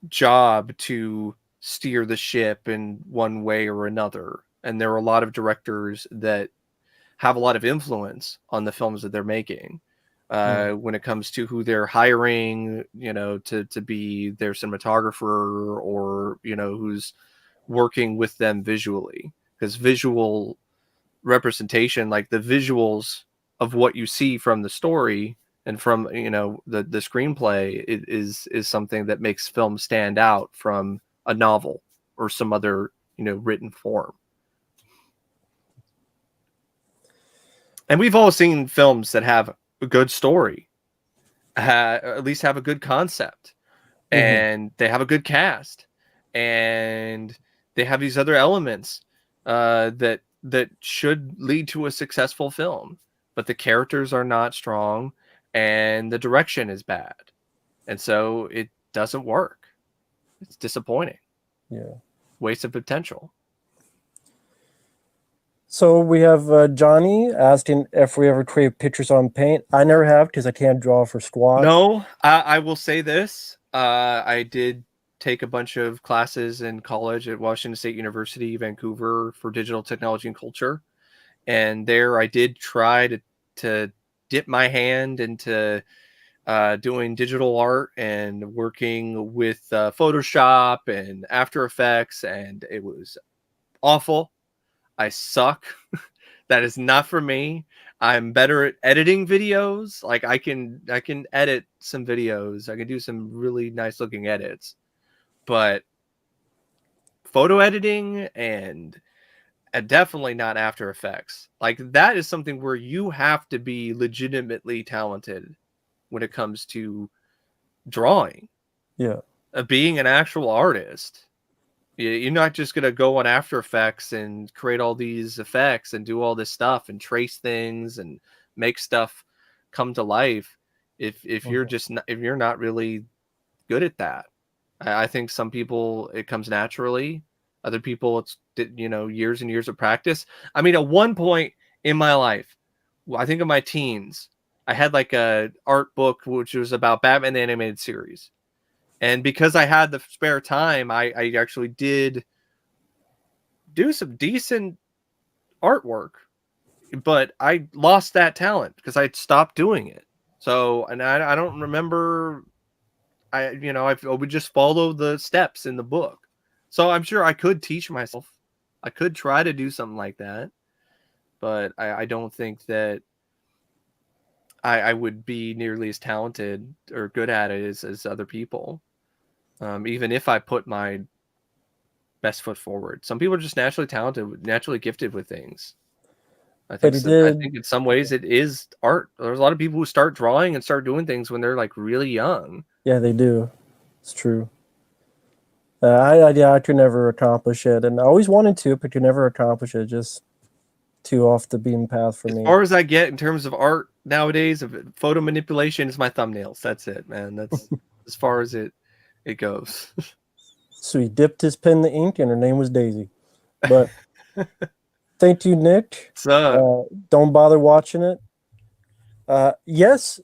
job to steer the ship in one way or another, and there are a lot of directors that have a lot of influence on the films that they're making. When it comes to who they're hiring, to be their cinematographer, or, who's working with them visually, because visual representation, like the visuals of what you see from the story and from, the screenplay, is something that makes film stand out from a novel or some other, written form. And we've all seen films that have a good story, at least have a good concept, and they have a good cast, and they have these other elements that should lead to a successful film, but the characters are not strong and the direction is bad, and so it doesn't work. It's disappointing. Yeah. Waste of potential. So we have Johnny asking if we ever create pictures on paint. I never have, because I can't draw for squat. No, I will say this. I did take a bunch of classes in college at Washington State University, Vancouver, for digital technology and culture. And there I did try to dip my hand into doing digital art and working with Photoshop and After Effects, and it was awful. I suck. That is not for me. I'm better at editing videos. Like I can edit some videos. I can do some really nice looking edits. But photo editing and definitely not After Effects. Like that is something where you have to be legitimately talented when it comes to drawing. Yeah. Being an actual artist. You're not just going to go on After Effects and create all these effects and do all this stuff and trace things and make stuff come to life if you're just not, if you're not really good at that. I think some people it comes naturally. Other people it's years and years of practice. I mean, at one point in my life, I think in my teens, I had like a art book which was about Batman the Animated Series. And because I had the spare time, I actually did do some decent artwork, but I lost that talent because I stopped doing it. So, and I don't remember, I would just follow the steps in the book. So I'm sure I could teach myself. I could try to do something like that, but I don't think that I would be nearly as talented or good at it as other people. Even if I put my best foot forward. Some people are just naturally talented, naturally gifted with things. I think in some ways it is art. There's a lot of people who start drawing and start doing things when they're like really young. Yeah, they do. It's true. I could never accomplish it, and I always wanted to, but could never accomplish it. Just too off the beaten path for As me. far as I get in terms of art nowadays, of photo manipulation, is my thumbnails. That's it, man. That's as far as it goes. So he dipped his pen in the ink, and her name was Daisy. But thank you, Nick. So Don't bother watching it. Yes,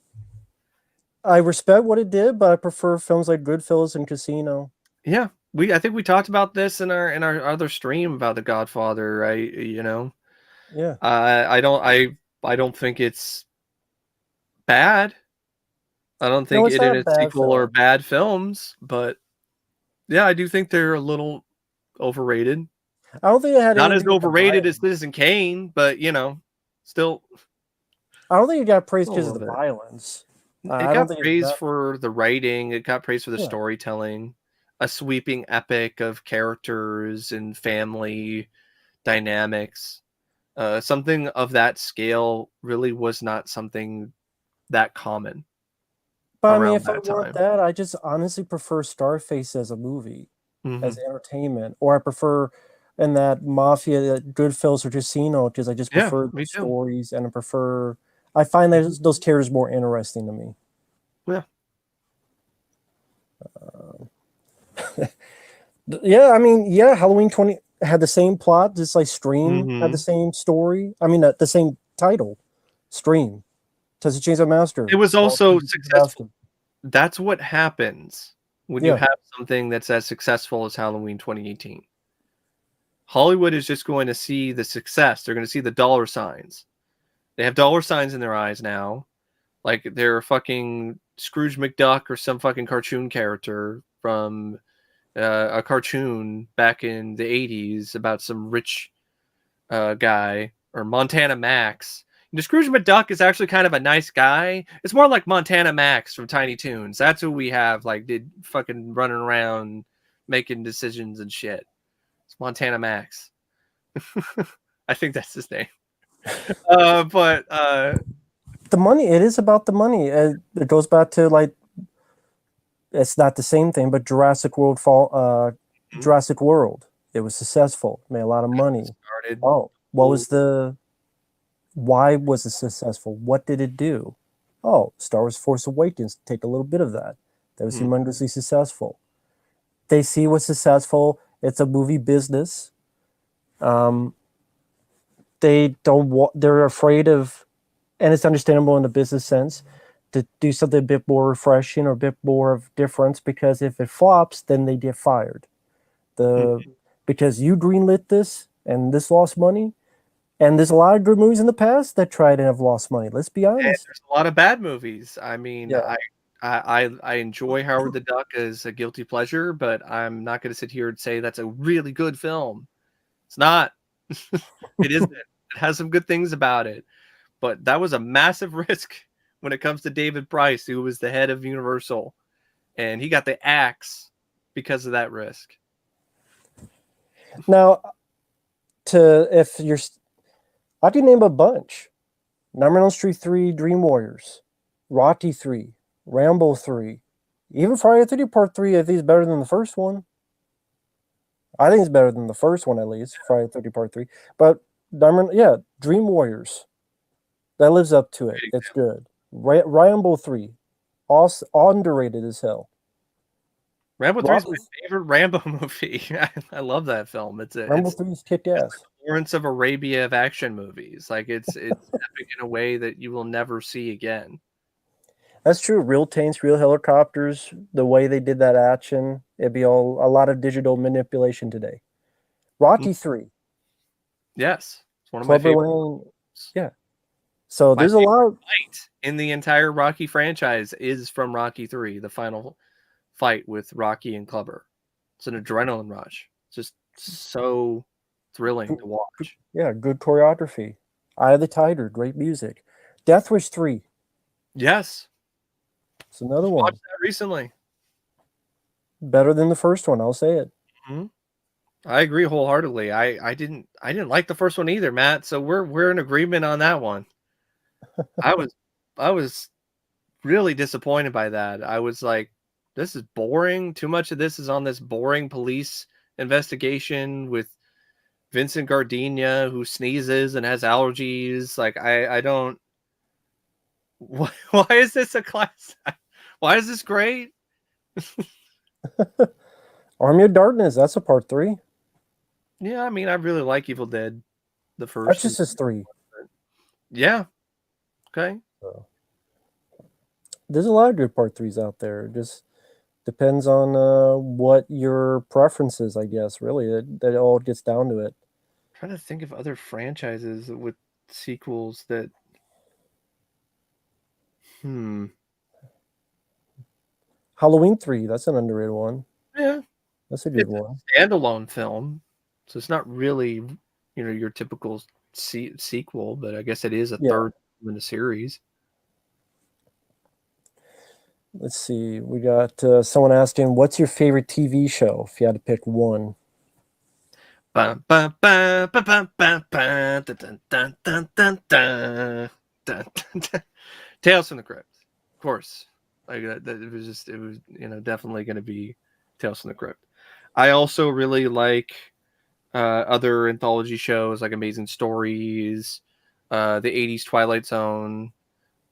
I respect what it did, but I prefer films like Goodfellas and Casino. yeah, I think we talked about this in our other stream about The Godfather, right? You know, Yeah. I don't think it's bad. I don't No, think it's it not and a its bad sequel are film. bad films, but yeah, I do think they're a little overrated. I don't think it had Not anything as to do with the overrated as violence. Citizen Kane, but you know, still I don't think it got praised a because of little the bit. violence. It I don't got think it's praised that. for the writing, it got praised for the Yeah. storytelling, a sweeping epic of characters and family dynamics. Something of that scale really was not something that common But I mean, around if I that want time. that, I just honestly prefer Starface as a movie, as Hmm. entertainment, or I prefer in that Mafia, that Goodfellas or Casino, because I just Yeah, prefer the me too. stories and I prefer. I find those characters more interesting to me. Yeah. Yeah, I mean, yeah, Halloween 20 had the same plot, just like Stream had the Hmm. same story. I mean, the same title, Stream. Texas Chainsaw It Massacre. was All also attributed to successful. Tabasco. That's what happens when you Yeah, have something that's as successful as Halloween 2018. Hollywood is just going to see the success. They're going to see the dollar signs. They have dollar signs in their eyes now. Like they're fucking Scrooge McDuck or some fucking cartoon character from a cartoon back in the 80s about some rich guy, or Montana Max. You know, Scrooge McDuck is actually kind of a nice guy. It's more like Montana Max from Tiny Toons. That's who we have, like, did fucking running around making decisions and shit. It's Montana Max. I think that's his name. But the money. It is about the money. It goes back to like it's not the same thing, but Jurassic World. It was successful, made a lot of money. started. Oh, what was the? Why was it successful? What did it do? Oh, Star Wars: Force Awakens. Take a little bit of that. That was humongously successful. They see what's successful. It's a movie business. Um, they don't want. They're afraid of, and it's understandable in the business sense, to do something a bit more refreshing or a bit more of difference, because if it flops, then they get fired. The Because you greenlit this and this lost money, and there's a lot of good movies in the past that tried and have lost money. Let's be And honest. there's a lot of bad movies. I mean, Yeah, I enjoy Howard the Duck as a guilty pleasure, but I'm not going to sit here and say that's a really good film. It's not. It isn't. It has some good things about it, but that was a massive risk when it comes to David Price, who was the head of Universal, and he got the axe because of that risk. now if you're, I can name a bunch. Nightmare on Elm Street 3, Dream Warriors, Rocky 3, Rambo 3, even Friday the 13th Part 3. I think is better than the first one. I think it's better than the first one, at least. Friday the 13th Part 3. But Dream Warriors. That lives up to it. It's good. Rambo 3. Also underrated as hell. Rambo 3 is my Rocky, favorite Rambo movie. I love that film. Rambo It's 3 is kick ass. Lawrence of Arabia of action movies. Like it's epic in a way that you will never see again. That's true. Real tanks, real helicopters, the way they did that action, it'd be all a lot of digital manipulation today. Rocky 3, Yes, it's one of my Clubber favorite. Lang. Yeah. So My there's a lot of, fight in the entire Rocky franchise is from Rocky 3, the final fight with Rocky and Clubber. It's an adrenaline rush. It's just so thrilling to watch. yeah, good choreography. Eye of the Tiger, great music. Death Wish 3. Yes, It's another watched one. that recently. Better than the first one, I'll say it. Mm-hmm. I agree wholeheartedly. I didn't like the first one either, Matt. So we're in agreement on that one. I was really disappointed by that. I was like, this is boring. Too much of this is on this boring police investigation with Vincent Gardenia who sneezes and has allergies. Like I don't. Why is this a class? Why is this great? Army of Darkness, that's a part 3. Yeah, I mean, I really like Evil Dead, the That's first. just his 3. Yeah. Okay. So, there's a lot of good part 3s out there. It just depends on what your preference is, I guess, really. That all gets down to it. I'm trying to think of other franchises with sequels that. Halloween 3, that's an underrated one. Yeah. That's a good It's one. a standalone film, so it's not really, your typical sequel, but I guess it is a third in the series. Let's see. We got someone asking, what's your favorite TV show if you had to pick one? Tales from the Crypt, of course. Like it was definitely going to be Tales from the Crypt. I also really like other anthology shows like Amazing Stories, the 80s Twilight Zone,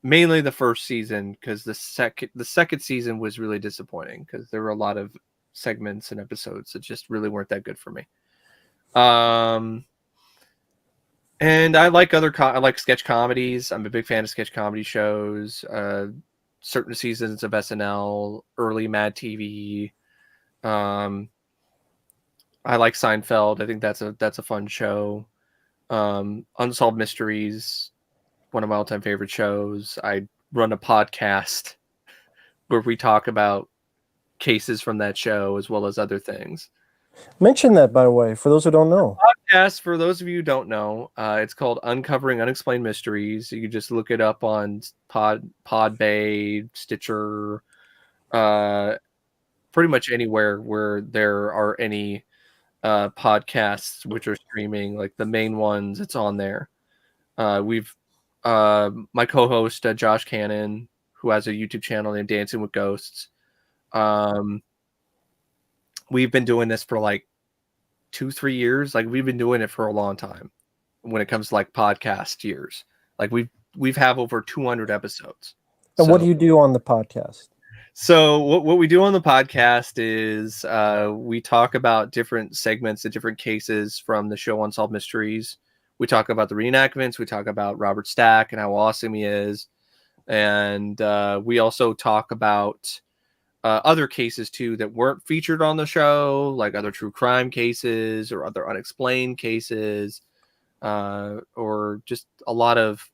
mainly the first season, because the second season was really disappointing because there were a lot of segments and episodes that just really weren't that good for me. And I like I like sketch comedies. I'm a big fan of sketch comedy shows. Certain seasons of SNL, early Mad TV. I like Seinfeld. I think that's a fun show. Unsolved Mysteries, one of my all-time favorite shows. I run a podcast where we talk about cases from that show as well as other things. Mention that, by the way, for those who don't know. Podcast, for those of you who don't know, it's called Uncovering Unexplained Mysteries. You can just look it up on Podbay, Stitcher, pretty much anywhere where there are any podcasts which are streaming, like the main ones. It's on there. We've my co-host Josh Cannon, who has a YouTube channel named Dancing with Ghosts. We've been doing this for like 2-3 years. Like we've been doing it for a long time when it comes to like podcast years. Like we've have over 200 episodes. And what do you do on the podcast? So what we do on the podcast is we talk about different segments and different cases from the show Unsolved Mysteries. We talk about the reenactments. We talk about Robert Stack and how awesome he is. And we also talk about other cases, too, that weren't featured on the show, like other true crime cases or other unexplained cases, or just a lot of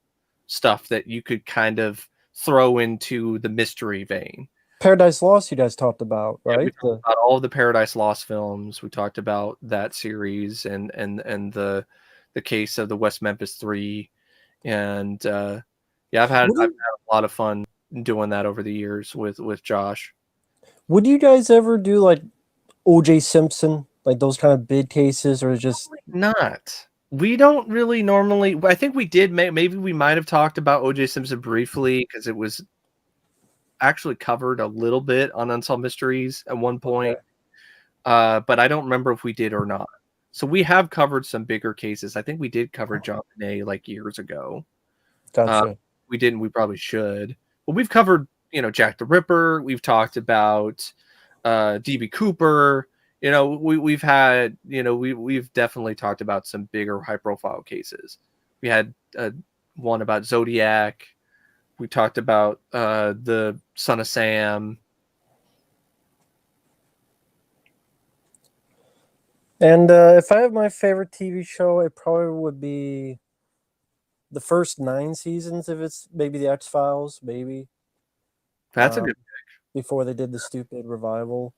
stuff that you could kind of throw into the mystery vein. Paradise Lost you guys talked about, right? Yeah, we talked about all of the Paradise Lost films. We talked about that series and the case of the West Memphis 3. And I've had a lot of fun doing that over the years with Josh. Would you guys ever do like O.J. Simpson, like those kind of big cases, or just not? We don't really normally. I think we did. Maybe we might have talked about O.J. Simpson briefly because it was actually covered a little bit on Unsolved Mysteries at one point. Okay. But I don't remember if we did or not. So we have covered some bigger cases. I think we did cover John Bonet like years ago. Gotcha. We didn't. We probably should. But we've covered, Jack the Ripper. We've talked about D.B. Cooper. We've had, we've definitely talked about some bigger high profile cases. We had one about Zodiac. We talked about the Son of Sam. And if I have my favorite TV show, it probably would be the first 9 seasons. If it's maybe the X-Files, maybe. That's a good pick. Before they did the stupid revival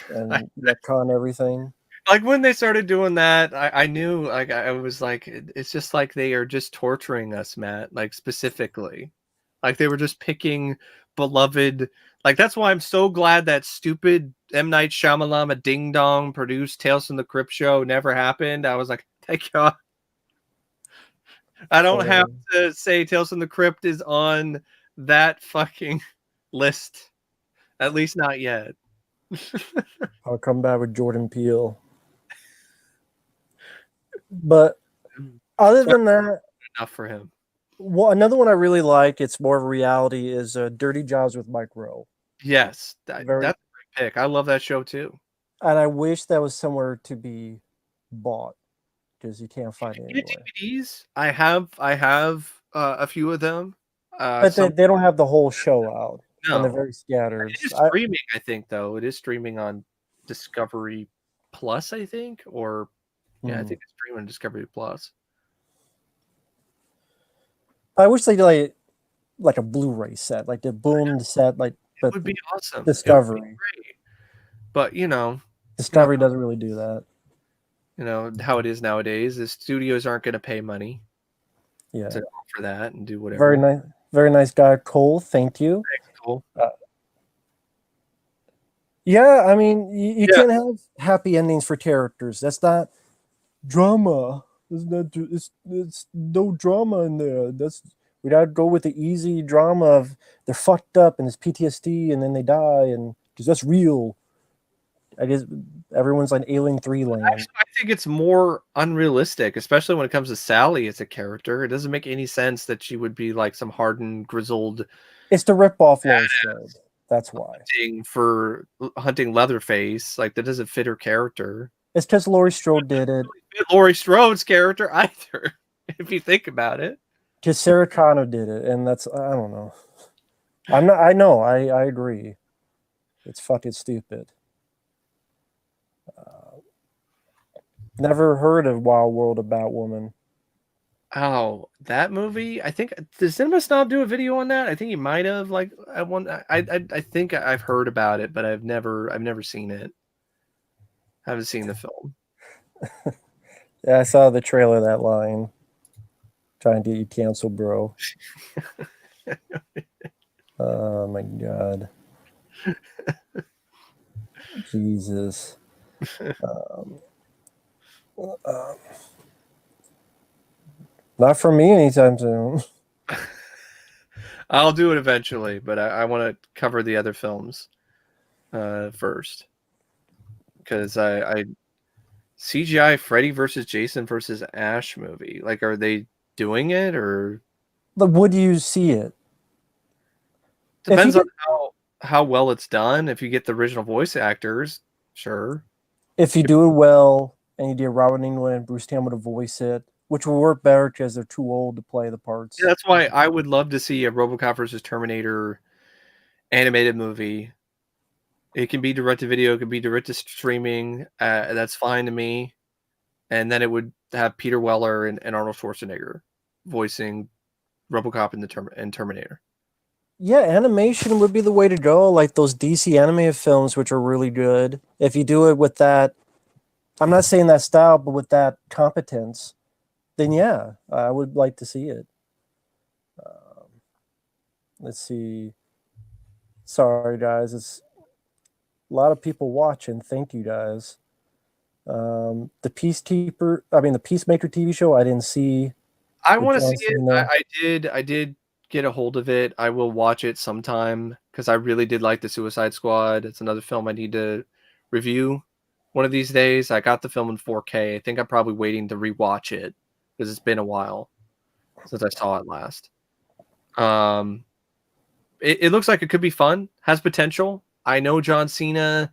and retcon everything. Like when they started doing that, I knew, like, I was like, it's just like they are just torturing us, Matt, like specifically. Like they were just picking beloved. Like that's why I'm so glad that stupid M. Night Shyamalan Ding Dong produced Tales from the Crypt show never happened. I was like, thank God. I don't have to say Tales from the Crypt is on that fucking list At least not yet. I'll come back with Jordan Peele. But other than that, Enough for him. well, another one I really like, it's more of a reality, is Dirty Jobs with Mike Rowe. Yes, Very, that's a great pick. I love that show too. and I wish that was somewhere to be bought because you can't find it Get anywhere. DVDs. I have a few of them. But Some they don't have the whole show out, and they're no. very scattered. It is streaming, I think, though. It is streaming on Discovery Plus, I think, or yeah, I think it's streaming on Discovery Plus. I wish they did like a Blu-ray set, like the boom set, like. But It would be awesome. Discovery, It would be great. But you know, Discovery doesn't really do that. You know how it is nowadays. The studios aren't going to pay money, yeah, to offer that and do whatever. Very nice guy, Cole. Thank you. Thanks, Cole. Yeah, I mean, you can't have happy endings for characters. That's not drama. It's no drama in there. We gotta go with the easy drama of they're fucked up and it's PTSD and then they die, and because that's real. I guess everyone's like Alien 3 land. Actually, I think it's more unrealistic, especially when it comes to Sally as a character. It doesn't make any sense that she would be like some hardened, grizzled. It's the rip-off Laurie Strode. That's why. Hunting Leatherface. Like, that doesn't fit her character. It's because Laurie Strode did it. Laurie Strode's character either, if you think about it. Because Sarah Connor did it, and that's, I don't know. I agree. It's fucking stupid. Never heard of Wild World of Batwoman. Oh, that movie! I think, did Cinema Snob do a video on that? I think he might have. Like, I think I've heard about it, but I've never seen it. I haven't seen the film. Yeah, I saw the trailer of that line. Trying to get you canceled, bro. Oh my god. Jesus. Not for me anytime soon. I'll do it eventually, but I want to cover the other films first, because I CGI Freddy versus Jason versus Ash movie. Like, are they doing it, or But would you see it? depends on how well it's done. If you get the original voice actors, sure. If you do it well and you get Robert Englund and Bruce Campbell to voice it, which will work better because they're too old to play the parts. Yeah, that's why I would love to see a Robocop versus Terminator animated movie. It can be direct to video, it can be direct to streaming. That's fine to me. And then it would have Peter Weller and Arnold Schwarzenegger voicing Robocop and Terminator. Yeah, animation would be the way to go. Like those DC animated films, which are really good. If you do it with that, I'm not saying that style, but with that competence, then yeah, I would like to see it. Let's see. Sorry, guys. It's a lot of people watching. Thank you, guys. The Peacemaker TV show, I didn't see. I want to see it. I did get a hold of it. I will watch it sometime because I really did like the Suicide Squad. It's another film I need to review one of these days. I got the film in 4K. I think I'm probably waiting to rewatch it because it's been a while since I saw it last. It looks like it could be fun. Has potential. I know John Cena.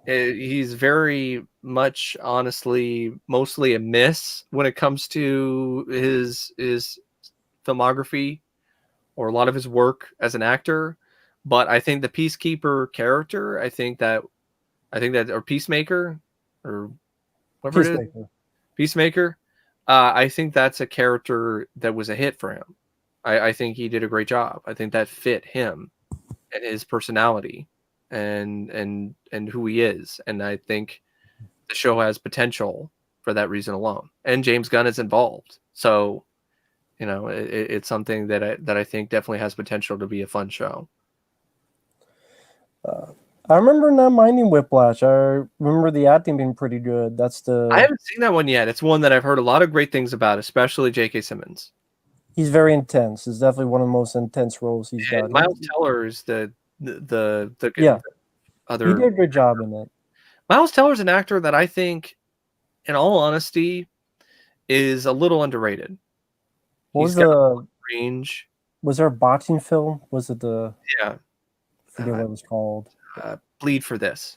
He's very much, honestly, mostly a miss when it comes to his filmography or a lot of his work as an actor. But I think the Peacekeeper character, I think that, or Peacemaker, or whatever it is, Peacemaker. I think that's a character that was a hit for him. I think he did a great job. I think that fit him and his personality and who he is. And I think the show has potential for that reason alone. And James Gunn is involved. So, you know, it's something that I think definitely has potential to be a fun show. I remember not minding Whiplash. I remember the acting being pretty good. I haven't seen that one yet. It's one that I've heard a lot of great things about, especially J.K. Simmons. He's very intense. It's definitely one of the most intense roles he's done. Miles Teller is the the Yeah, he other did a good job in it. Miles Teller's an actor that I think, in all honesty, is a little underrated. What was He's got the range. was there a boxing film? Was it the Yeah. I forget what it was called? Bleed for This.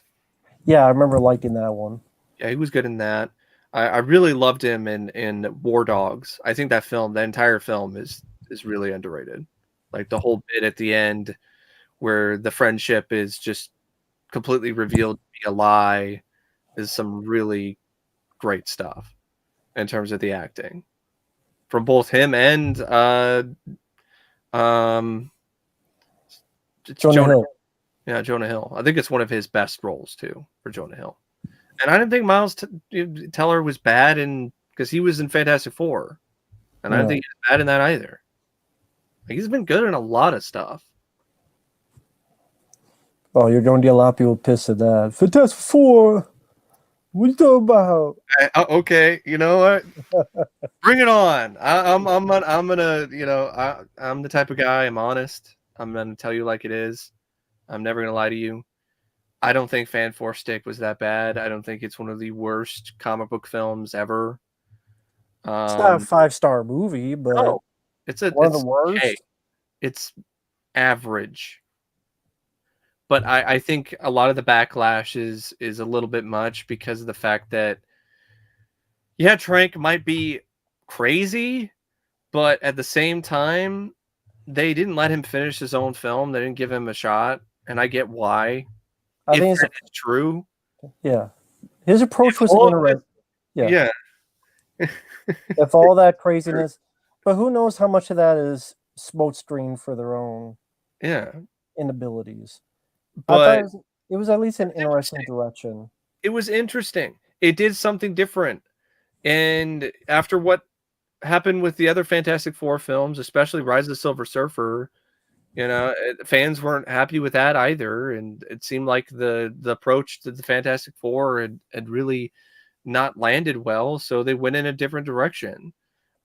Yeah, I remember liking that one. Yeah, he was good in that. I really loved him in War Dogs. I think that film, the entire film, is really underrated. Like the whole bit at the end where the friendship is just completely revealed to be a lie is some really great stuff in terms of the acting from both him and um it's Jonah Hill. Yeah, Jonah Hill. I think it's one of his best roles too for Jonah Hill. And I didn't think Miles Teller was bad in because he was in Fantastic Four, and I didn't Yeah. think he was bad in that either. Like, he's been good in a lot of stuff. Oh, you're going to get a lot of people pissed at that. Fantastic Four. What you talking about? Okay, you know what? Bring it on. I'm gonna I'm the type of guy. I'm honest. I'm gonna tell you like it is. I'm never gonna lie to you. I don't think Fan Four Stick was that bad. I don't think it's one of the worst comic book films ever. It's not a 5-star movie, but No, one of the it's okay. worst. It's average. But I think a lot of the backlash is a little bit much because of the fact that Trank might be crazy, but at the same time, they didn't let him finish his own film. They didn't give him a shot, and I get why. I If think that is true, yeah. His approach was all of it, interesting. Yeah. yeah, If all that craziness, but who knows how much of that is smoke screen for their own yeah. inabilities. I thought But it was at least an interesting direction. it was interesting. It did something different, and after what happened with the other Fantastic Four films, especially Rise of the Silver Surfer, fans weren't happy with that either, and it seemed like the approach to the Fantastic Four had really not landed well, so they went in a different direction.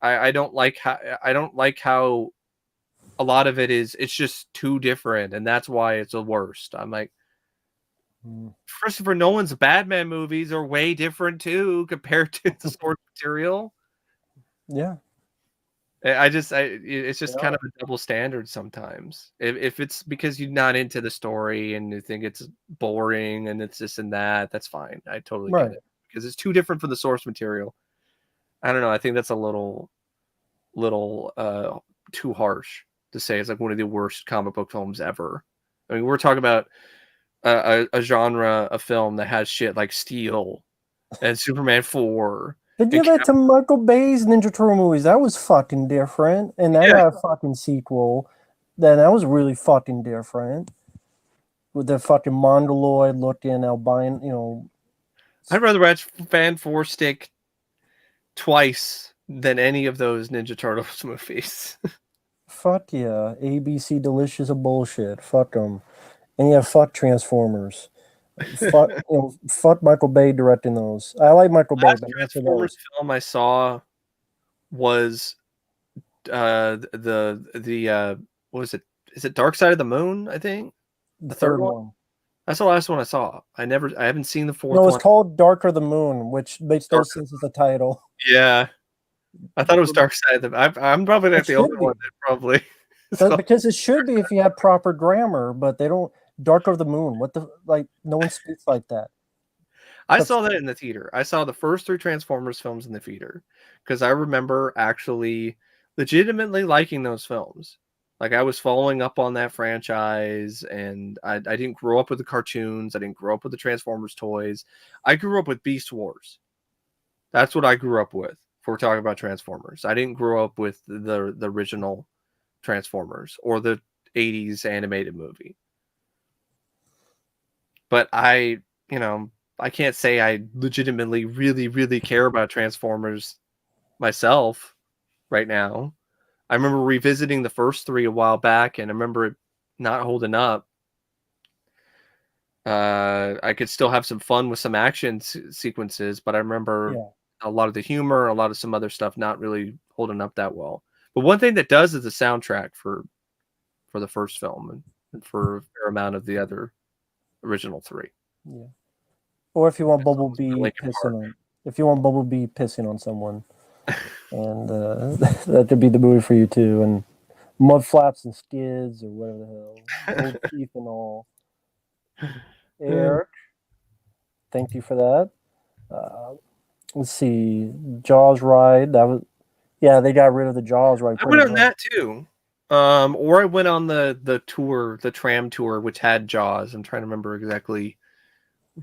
I don't like how a lot of it's just too different, and that's why it's the worst. I'm like, Christopher Nolan's Batman movies are way different too compared to the source material. Yeah. It's just They kind are. of a double standard sometimes. If it's because you're not into the story and you think it's boring and it's this and that, that's fine. I totally get Right. it because it's too different from the source material. I don't know. I think that's a little too harsh to say it's like one of the worst comic book films ever. I mean, we're talking about a genre of film that has shit like Steel and Superman 4 They and did that to Michael Bay's Ninja Turtle movies. That was fucking different. And that yeah. got a fucking sequel. Then that was really fucking different. With the fucking mongoloid looking albino, I'd rather watch Fan 4 Stick twice than any of those Ninja Turtles movies. fuck yeah. ABC Delicious of bullshit. Fuck them. And yeah, fuck Transformers. Fuck Michael Bay directing those. I like Michael Bay, Last but not for Transformers those. film I saw was the what was it? Is it Dark Side of the Moon? I think The the third third one. one. That's the last one I saw. I haven't seen the fourth No, it's one. called Darker the Moon, which makes no Dark, sense as the title. yeah, I thought it was Dark Side of the. I'm probably not It the only should be. one that probably. Because it should be if you had proper grammar, but they don't. Dark of the Moon. What the like? No one speaks like that. I saw that in the theater. I saw the first 3 Transformers films in the theater because I remember actually legitimately liking those films. Like I was following up on that franchise, and I didn't grow up with the cartoons. I didn't grow up with the Transformers toys. I grew up with Beast Wars. That's what I grew up with. If we're talking about Transformers, I didn't grow up with the original Transformers or the '80s animated movie. But I can't say I legitimately really, really care about Transformers myself right now. I remember revisiting the first 3 a while back, and I remember it not holding up. I could still have some fun with some action sequences, but I remember a lot of the humor, a lot of some other stuff not really holding up that well. But one thing that does is the soundtrack for the first film. for a fair amount of the other original 3. Yeah. Or if you want It's almost Bumblebee like Linkin Park. pissing on someone, and that could be the movie for you too. And mud flaps and skids or whatever the hell, gold teeth and all. Eric, thank you for that. Let's see, Jaws ride. That was they got rid of the Jaws ride. I went on that too. Or I went on the tour, the tram tour, which had Jaws. I'm trying to remember exactly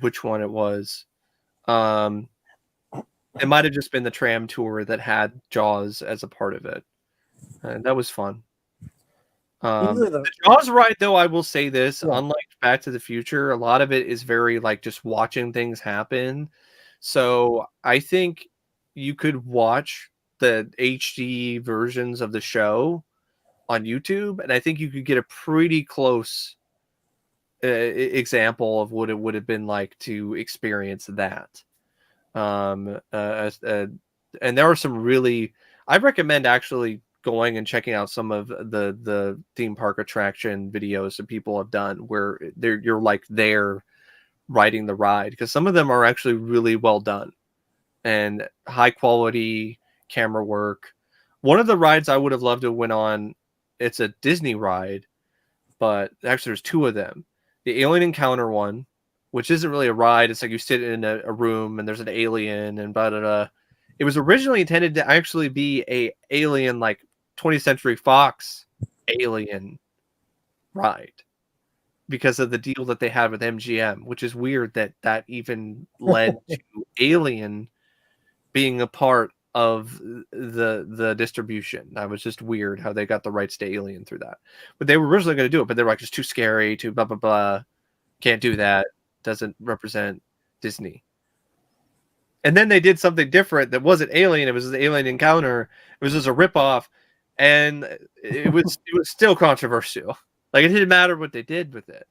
which one it was. It might have just been the tram tour that had Jaws as a part of it. And that was fun. The Jaws ride, though, I will say this, unlike Back to the Future, a lot of it is very like just watching things happen. So I think you could watch the HD versions of the show on YouTube, and I think you could get a pretty close example of what it would have been like to experience that. And there are some really, I recommend actually going and checking out some of the theme park attraction videos that people have done where you're like there riding the ride, because some of them are actually really well done and high quality camera work. One of the rides I would have loved to went on, it's a Disney ride, but actually there's 2 of them. The Alien Encounter one, which isn't really a ride. It's like you sit in a room and there's an alien and blah, blah, blah. It was originally intended to actually be a alien, like 20th Century Fox alien ride because of the deal that they had with MGM, which is weird that even led to Alien being a part of the distribution. That was just weird how they got the rights to Alien through that. But they were originally going to do it, but they were like, it's too scary, too blah, blah, blah. Can't do that. Doesn't represent Disney. And then they did something different that wasn't Alien. It was the Alien Encounter. It was just a ripoff, and it was still controversial. Like, it didn't matter what they did with it.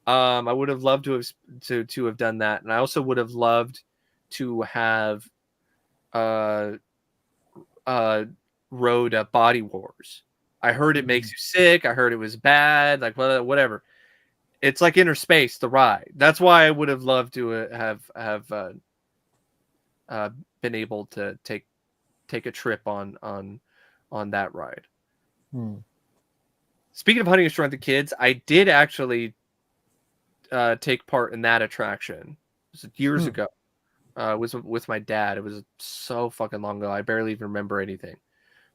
I would have loved to have done that, and I also would have loved to have rode Body Wars. I heard it makes you sick. I heard it was bad. Like, whatever. It's like Inner Space, the ride. That's why I would have loved to have been able to take a trip on that ride. Speaking of Honey, I Shrunk the Kids, I did actually take part in that attraction. It was years ago. It was with my dad. It was so fucking long ago. I barely even remember anything,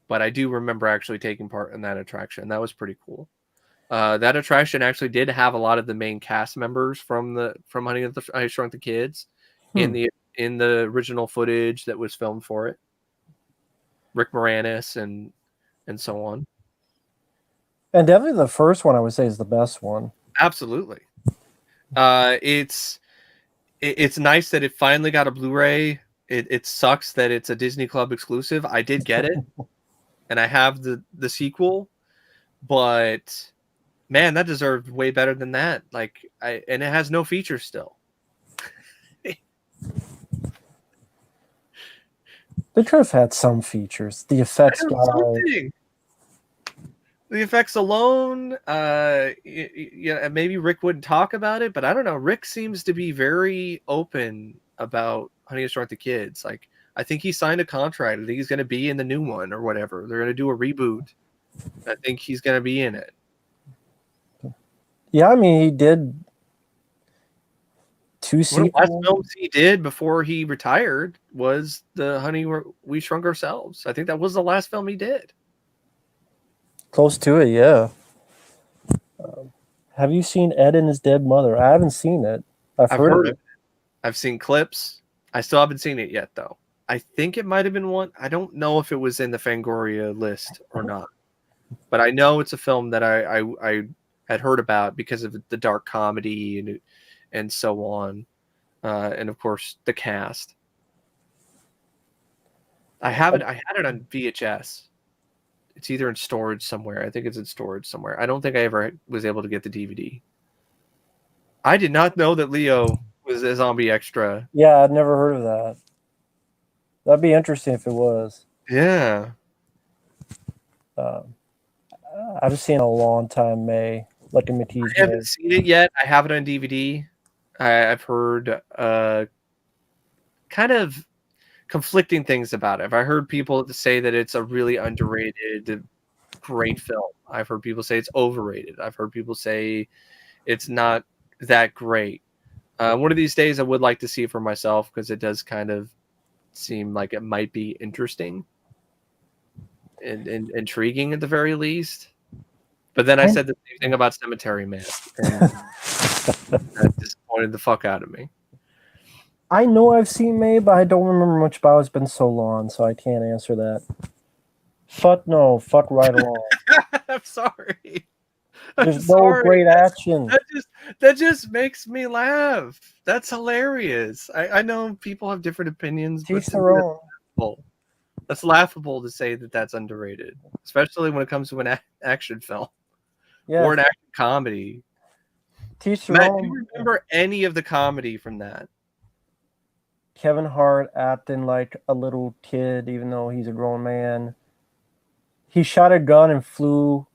but I do remember actually taking part in that attraction. That was pretty cool. That attraction actually did have a lot of the main cast members from Honey, I Shrunk the Kids in the original footage that was filmed for it. Rick Moranis and so on. And definitely the first one I would say is the best one. Absolutely. It's nice that it finally got a Blu-ray. It sucks that it's a Disney Club exclusive. I did get it, and I have the sequel, but man, that deserved way better than that. Like, and it has no features still. They could have had some features. The effects guy. Something. The effects alone, maybe Rick wouldn't talk about it, but I don't know. Rick seems to be very open about Honey, I Shrunk the Kids. Like, I think he signed a contract. I think he's going to be in the new one or whatever. They're going to do a reboot. I think he's going to be in it. Yeah, I mean, he did 2 sequels. One of the last films he did before he retired was the Honey, We Shrunk Ourselves. I think that was the last film he did. Close to it, yeah. Have you seen Ed and His Dead Mother? I haven't seen it. I've heard of it. I've seen clips. I still haven't seen it yet, though. I think it might have been one. I don't know if it was in the Fangoria list or not. But I know it's a film that I had heard about because of the dark comedy and so on. And, of course, the cast. I had it on VHS. It's either in storage somewhere. I think it's in storage somewhere. I don't think I ever was able to get the DVD. I did not know that Leo was a zombie extra. Yeah, I'd never heard of that. That'd be interesting if it was. Yeah. I've seen a long time, May. like a Matisse I haven't May. seen it yet. I have it on DVD. I've heard kind of conflicting things about it. I've heard people say that it's a really underrated, great film. I've heard people say it's overrated. I've heard people say it's not that great. One of these days, I would like to see it for myself because it does kind of seem like it might be interesting and intriguing at the very least. But then I said the same thing about Cemetery Man, and that disappointed the fuck out of me. I know I've seen May, but I don't remember much about it. It's been so long, so I can't answer that. Fuck no. Fuck right along. I'm sorry. There's no great action. That just makes me laugh. That's hilarious. I know people have different opinions, but Teach their own. that's laughable to say that that's underrated, especially when it comes to an action film or an action comedy. Teach their Matt, own. do you remember any of the comedy from that? Kevin Hart acting like a little kid, even though he's a grown man. He shot a gun and flew.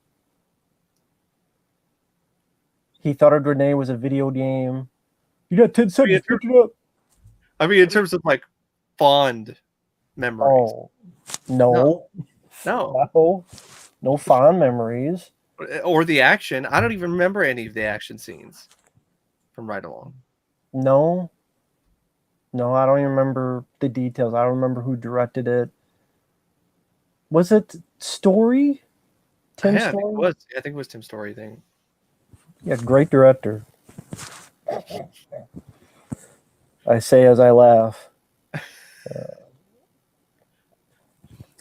He thought a grenade was a video game. You got 10 seconds. Pick it up. I mean, in terms of like fond memories. Oh, no. No fond memories. Or the action. I don't even remember any of the action scenes from Ride Along. No, I don't even remember the details. I don't remember who directed it. Was it Story? Tim Story? I think it was Tim Story thing. Yeah, great director. I say as I laugh.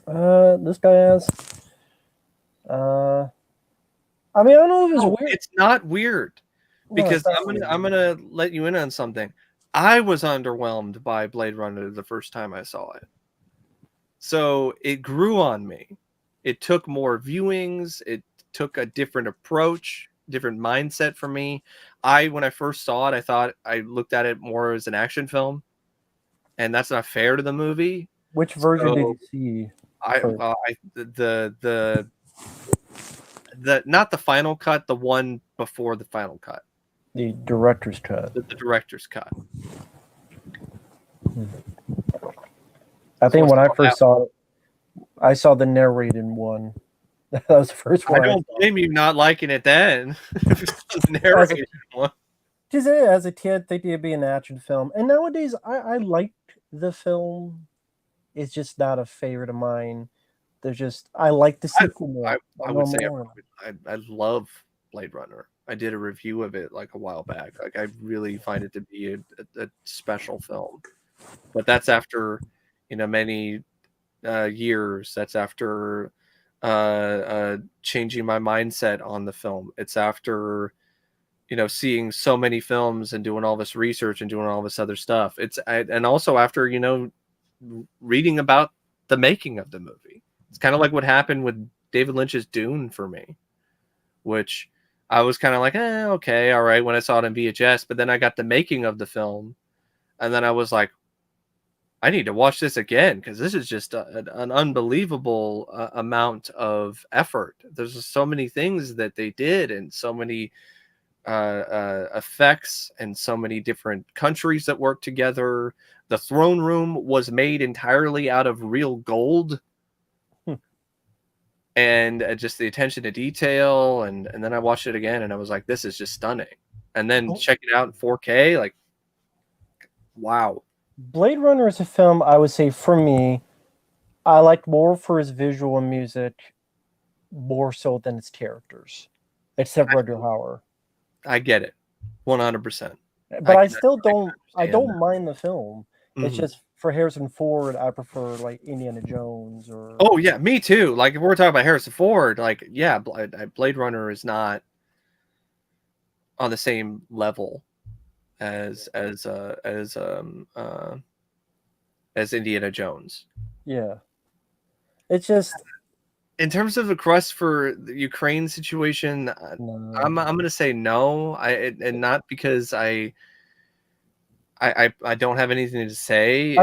This guy has. I mean, I don't know if it's weird. It's not weird because I'm gonna let you in on something. I was underwhelmed by Blade Runner the first time I saw it. So it grew on me. It took more viewings. It took a different approach, different mindset for me. When I first saw it, I looked at it more as an action film, and that's not fair to the movie. Which version did you see? The not the final cut, the one before the final cut. The director's cut. The director's cut. I think when I first saw it, I saw the narrated one. That was the first one. I don't blame you not liking it then. The narrated one. Just as a kid, think it'd be an action film, and nowadays I liked the film. It's just not a favorite of mine. I like the sequel more. I would say I love Blade Runner. I did a review of it like a while back. Like I really find it to be a special film. But that's after many years. That's after changing my mindset on the film. It's after seeing so many films and doing all this research and doing all this other stuff. And also after reading about the making of the movie. It's kind of like what happened with David Lynch's Dune for me, which I was kind of like, okay, all right, when I saw it on VHS, but then I got the making of the film, and then I was like, I need to watch this again because this is just an unbelievable amount of effort. There's just so many things that they did, and so many effects, and so many different countries that worked together. The throne room was made entirely out of real gold. And just the attention to detail, and then I watched it again, and I was like, this is just stunning. And then check it out in 4K, like, wow. Blade Runner is a film, I would say, for me, I liked more for its visual and music, more so than its characters, except Rutger Hauer. I get it, 100%. But I still don't mind the film. Mm-hmm. It's just, for Harrison Ford, I prefer like Indiana Jones or. Oh yeah, me too. Like if we're talking about Harrison Ford, like yeah, Blade Runner is not on the same level as Indiana Jones. Yeah, it's just in terms of the quest for the Ukraine situation. No. I'm gonna say no. And not because I don't have anything to say.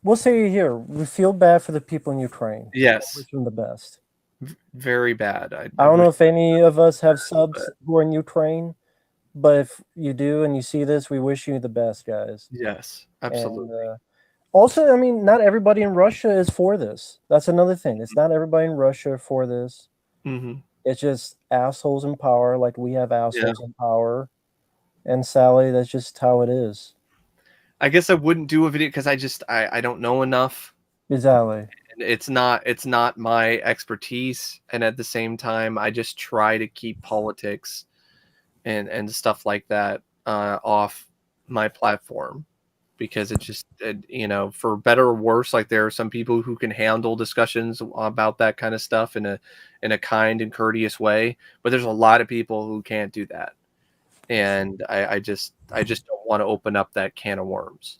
We'll say here, we feel bad for the people in Ukraine. Yes. Wish them the best. Very bad. I don't know if any of us have but subs who are in Ukraine, but if you do and you see this, we wish you the best, guys. yes, And absolutely. also, I mean, not everybody in Russia is for this. That's another thing. It's not everybody in Russia for this. Hmm. It's just assholes in power, like we have Yeah. assholes in power. And Sally, that's just how it is. I guess I wouldn't do a video because I don't know enough. Exactly. It's not my expertise, and at the same time, I just try to keep politics and stuff like that off my platform because it just for better or worse, like there are some people who can handle discussions about that kind of stuff in a kind and courteous way, but there's a lot of people who can't do that, and I just don't want to open up that can of worms.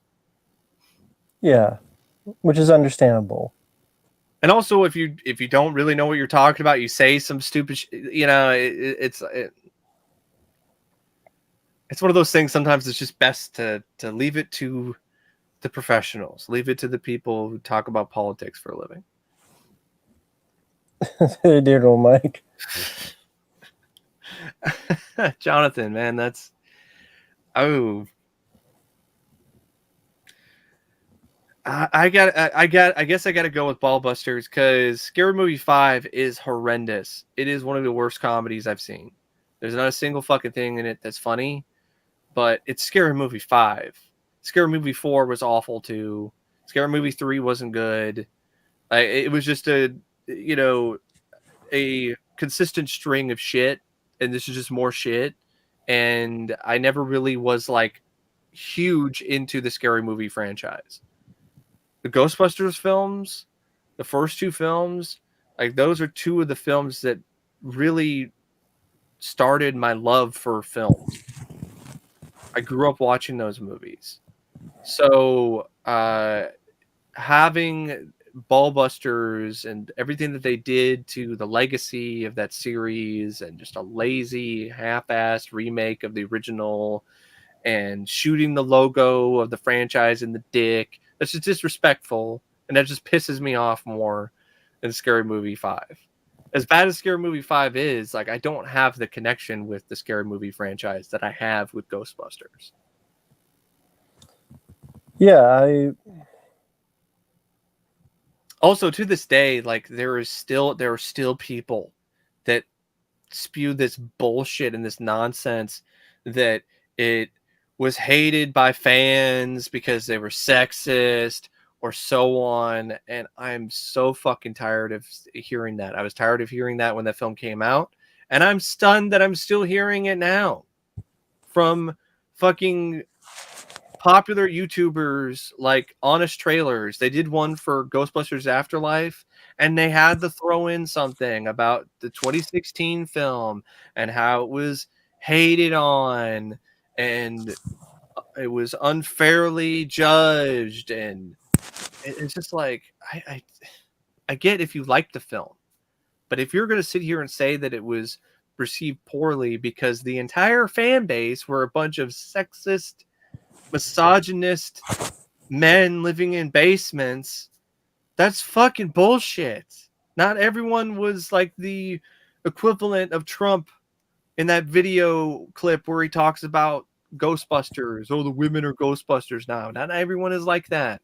Yeah, which is understandable. And also, if you don't really know what you're talking about, you say some stupid, it's one of those things. Sometimes it's just best to leave it to the professionals, leave it to the people who talk about politics for a living. Dear old Mike. Jonathan, man, that's oh. I guess I got to go with Ballbusters because Scary Movie 5 is horrendous. It is one of the worst comedies I've seen. There's not a single fucking thing in it that's funny, but it's Scary Movie 5. Scary Movie 4 was awful too. Scary Movie 3 wasn't good. It was just you know, a consistent string of shit, and this is just more shit. And I never really was like huge into the Scary Movie franchise. The Ghostbusters films, the first two films, like those are two of the films that really started my love for films. I grew up watching those movies. So having Ballbusters and everything that they did to the legacy of that series and just a lazy half-assed remake of the original and shooting the logo of the franchise in the dick, that's just disrespectful, and that just pisses me off more than Scary Movie 5. As bad as Scary Movie 5 is, like I don't have the connection with the Scary Movie franchise that I have with Ghostbusters. Yeah, I Also, to this day, like there are still people that spew this bullshit and this nonsense that it was hated by fans because they were sexist or so on, and I'm so fucking tired of hearing that. I was tired of hearing that when that film came out, and I'm stunned that I'm still hearing it now from fucking popular YouTubers like Honest Trailers. They did one for Ghostbusters Afterlife, and they had to throw in something about the 2016 film and how it was hated on and it was unfairly judged. And it's just like I get if you like the film, but if you're going to sit here and say that it was received poorly because the entire fan base were a bunch of sexist, misogynist men living in basements, that's fucking bullshit. Not everyone was like the equivalent of Trump in that video clip where he talks about Ghostbusters. Oh, the women are Ghostbusters now. Not everyone is like that.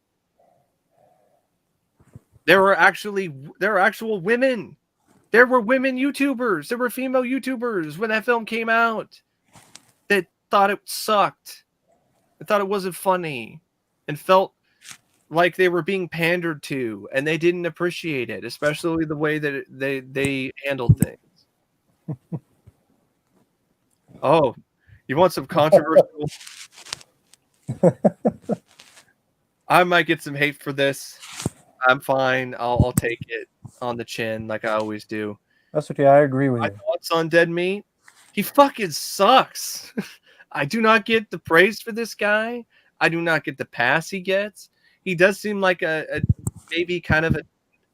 There were actual women. There were women YouTubers. There were female YouTubers when that film came out that thought it sucked. I thought it wasn't funny and felt like they were being pandered to, and they didn't appreciate it, especially the way that they handled things. Oh, you want some controversial? I might get some hate for this. I'm fine. I'll take it on the chin like I always do. that's okay. I agree with My you. thoughts on Dead Meat? He fucking sucks. I do not get the praise for this guy. I do not get the pass he gets. He does seem like a maybe kind of an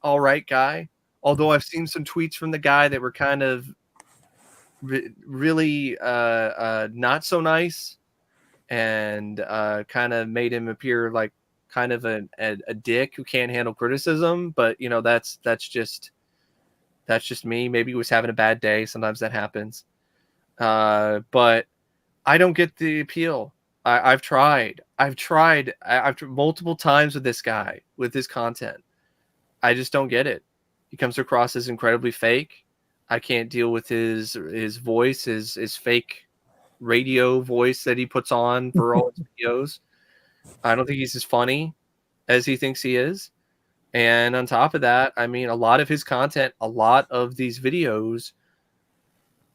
all right guy. Although I've seen some tweets from the guy that were kind of really not so nice and kind of made him appear like kind of a dick who can't handle criticism. But that's just That's just me. Maybe he was having a bad day. Sometimes that happens. But I don't get the appeal. I've tried. I've tried multiple times with this guy, with his content. I just don't get it. He comes across as incredibly fake. I can't deal with his voice, his fake radio voice that he puts on for all his videos. I don't think he's as funny as he thinks he is. And on top of that, I mean, a lot of his content, a lot of these videos,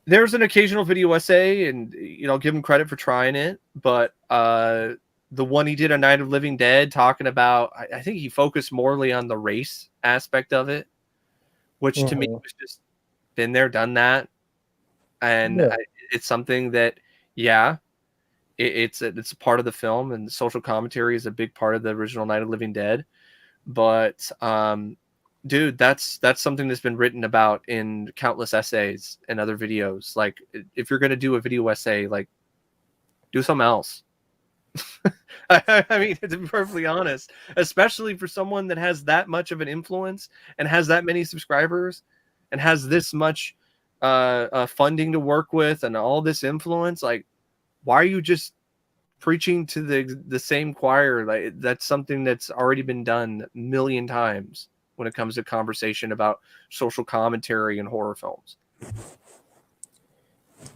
there's an occasional video essay, and I'll give him credit for trying it. But the one he did on Night of Living Dead, talking about, I think he focused morely on the race aspect of it, which to me was just been there, done that, and it's something that, it's a part of the film, and the social commentary is a big part of the original Night of Living Dead. But dude, that's something that's been written about in countless essays and other videos. Like, if you're gonna do a video essay, like, do something else. I mean, to be perfectly honest, especially for someone that has that much of an influence and has that many subscribers and has this much funding to work with and all this influence, like, why are you just preaching to the same choir? Like, that's something that's already been done a million times when it comes to conversation about social commentary and horror films.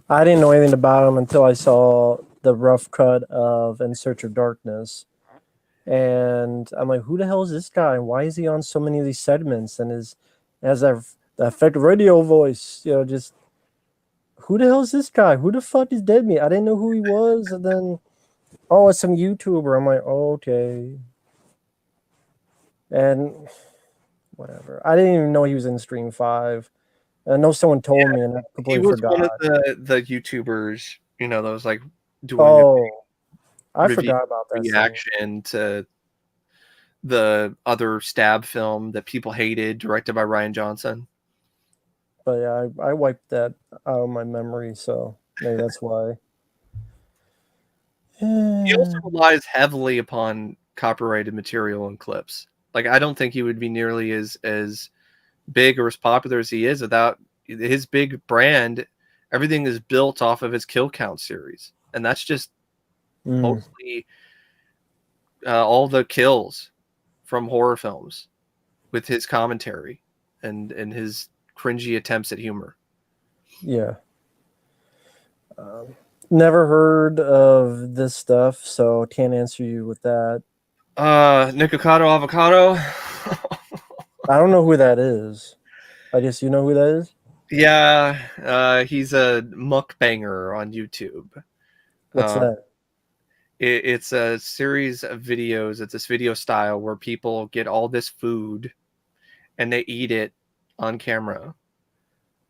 I didn't know anything about him until I saw the rough cut of In Search of Darkness. And I'm like, who the hell is this guy? Why is he on so many of these segments? And has that effective radio voice, just, who the hell is this guy? Who the fuck is Dead Meat? I didn't know who he was. And then, oh, it's some YouTuber. I'm like, oh, okay. And whatever. I didn't even know he was in Stream 5. I know someone told me, and I completely forgot. One of the YouTubers, that was like doing I forgot about that reaction to the other Stab film that people hated, directed by Rian Johnson. But yeah, I wiped that out of my memory, so maybe that's why. He also relies heavily upon copyrighted material and clips. Like, I don't think he would be nearly as big or as popular as he is without his big brand. Everything is built off of his Kill Count series, and that's just mostly all the kills from horror films with his commentary and his cringy attempts at humor. Yeah. Never heard of this stuff, so can't answer you with that. Nikocado Avocado. I don't know who that is. I guess you know who that is? Yeah, he's a mukbanger on YouTube. What's that? It's a series of videos. It's this video style where people get all this food and they eat it on camera.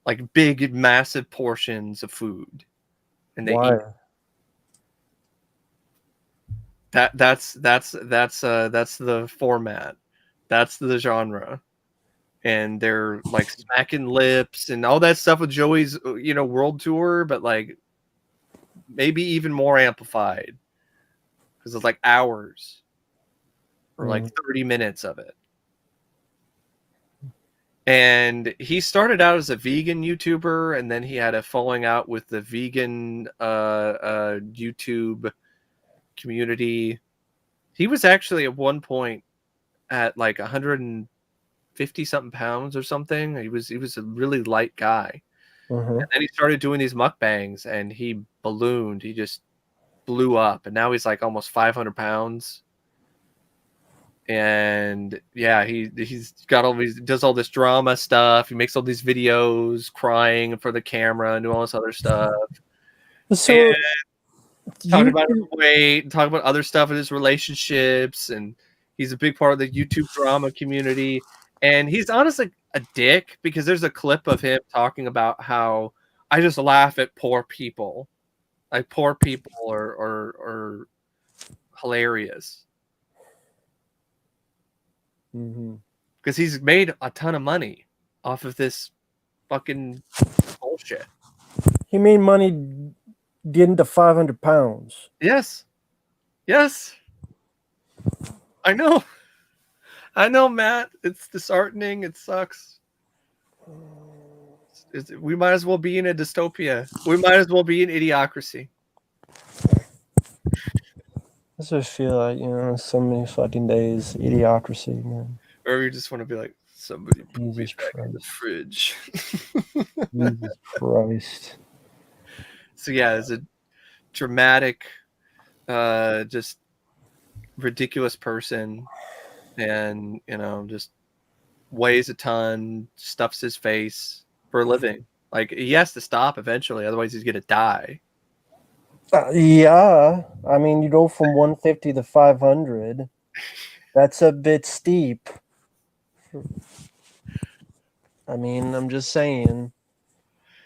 Like big, massive portions of food. And they eat. That's the format. That's the genre. And they're like smacking lips and all that stuff with Joey's, world tour, but like maybe even more amplified because it's like hours or like 30 minutes of it. And he started out as a vegan YouTuber, and then he had a falling out with the vegan YouTube community. He was actually at one point at like 150 something pounds or something. He was a really light guy. And then he started doing these mukbangs, and he ballooned. He just blew up, and now he's like almost 500 pounds. And yeah, he's got does all this drama stuff. He makes all these videos crying for the camera and do all this other stuff. So talking about his weight, talking about other stuff in his relationships, and he's a big part of the YouTube drama community. And he's honestly a dick because there's a clip of him talking about how I just laugh at poor people. Like, poor people are hilarious. Because he's made a ton of money off of this fucking bullshit. He made money getting to 500 pounds. Yes. I know, Matt. It's disheartening. It sucks. We might as well be in a dystopia. We might as well be in idiocracy. I just feel like, so many fucking days, idiocracy, man. Or we just want to be like, somebody put me Jesus back in the Christ. fridge. Jesus Christ. So yeah, it's a dramatic, just ridiculous person, and just weighs a ton, stuffs his face for a living. Like, he has to stop eventually, otherwise he's gonna die. Yeah. I mean, you go from 150 to 500. That's a bit steep. I mean, I'm just saying.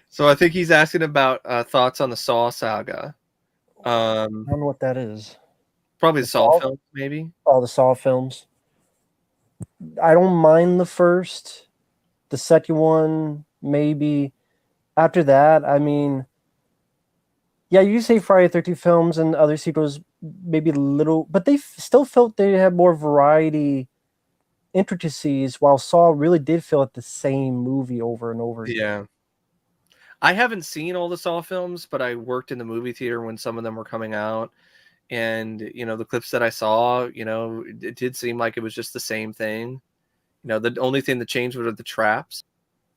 So I think he's asking about thoughts on the Saw saga. I don't know what that is. Probably The the Saw Saw, films, maybe. the Saw films. I don't mind the first. The second one, maybe. After that, I mean, yeah, you say Friday the 13th films and other sequels, maybe a little, but they still felt they had more variety, intricacies, while Saw really did feel like the same movie over and over again. Yeah. I haven't seen all the Saw films, but I worked in the movie theater when some of them were coming out. And, the clips that I saw, it did seem like it was just the same thing. The only thing that changed were the traps.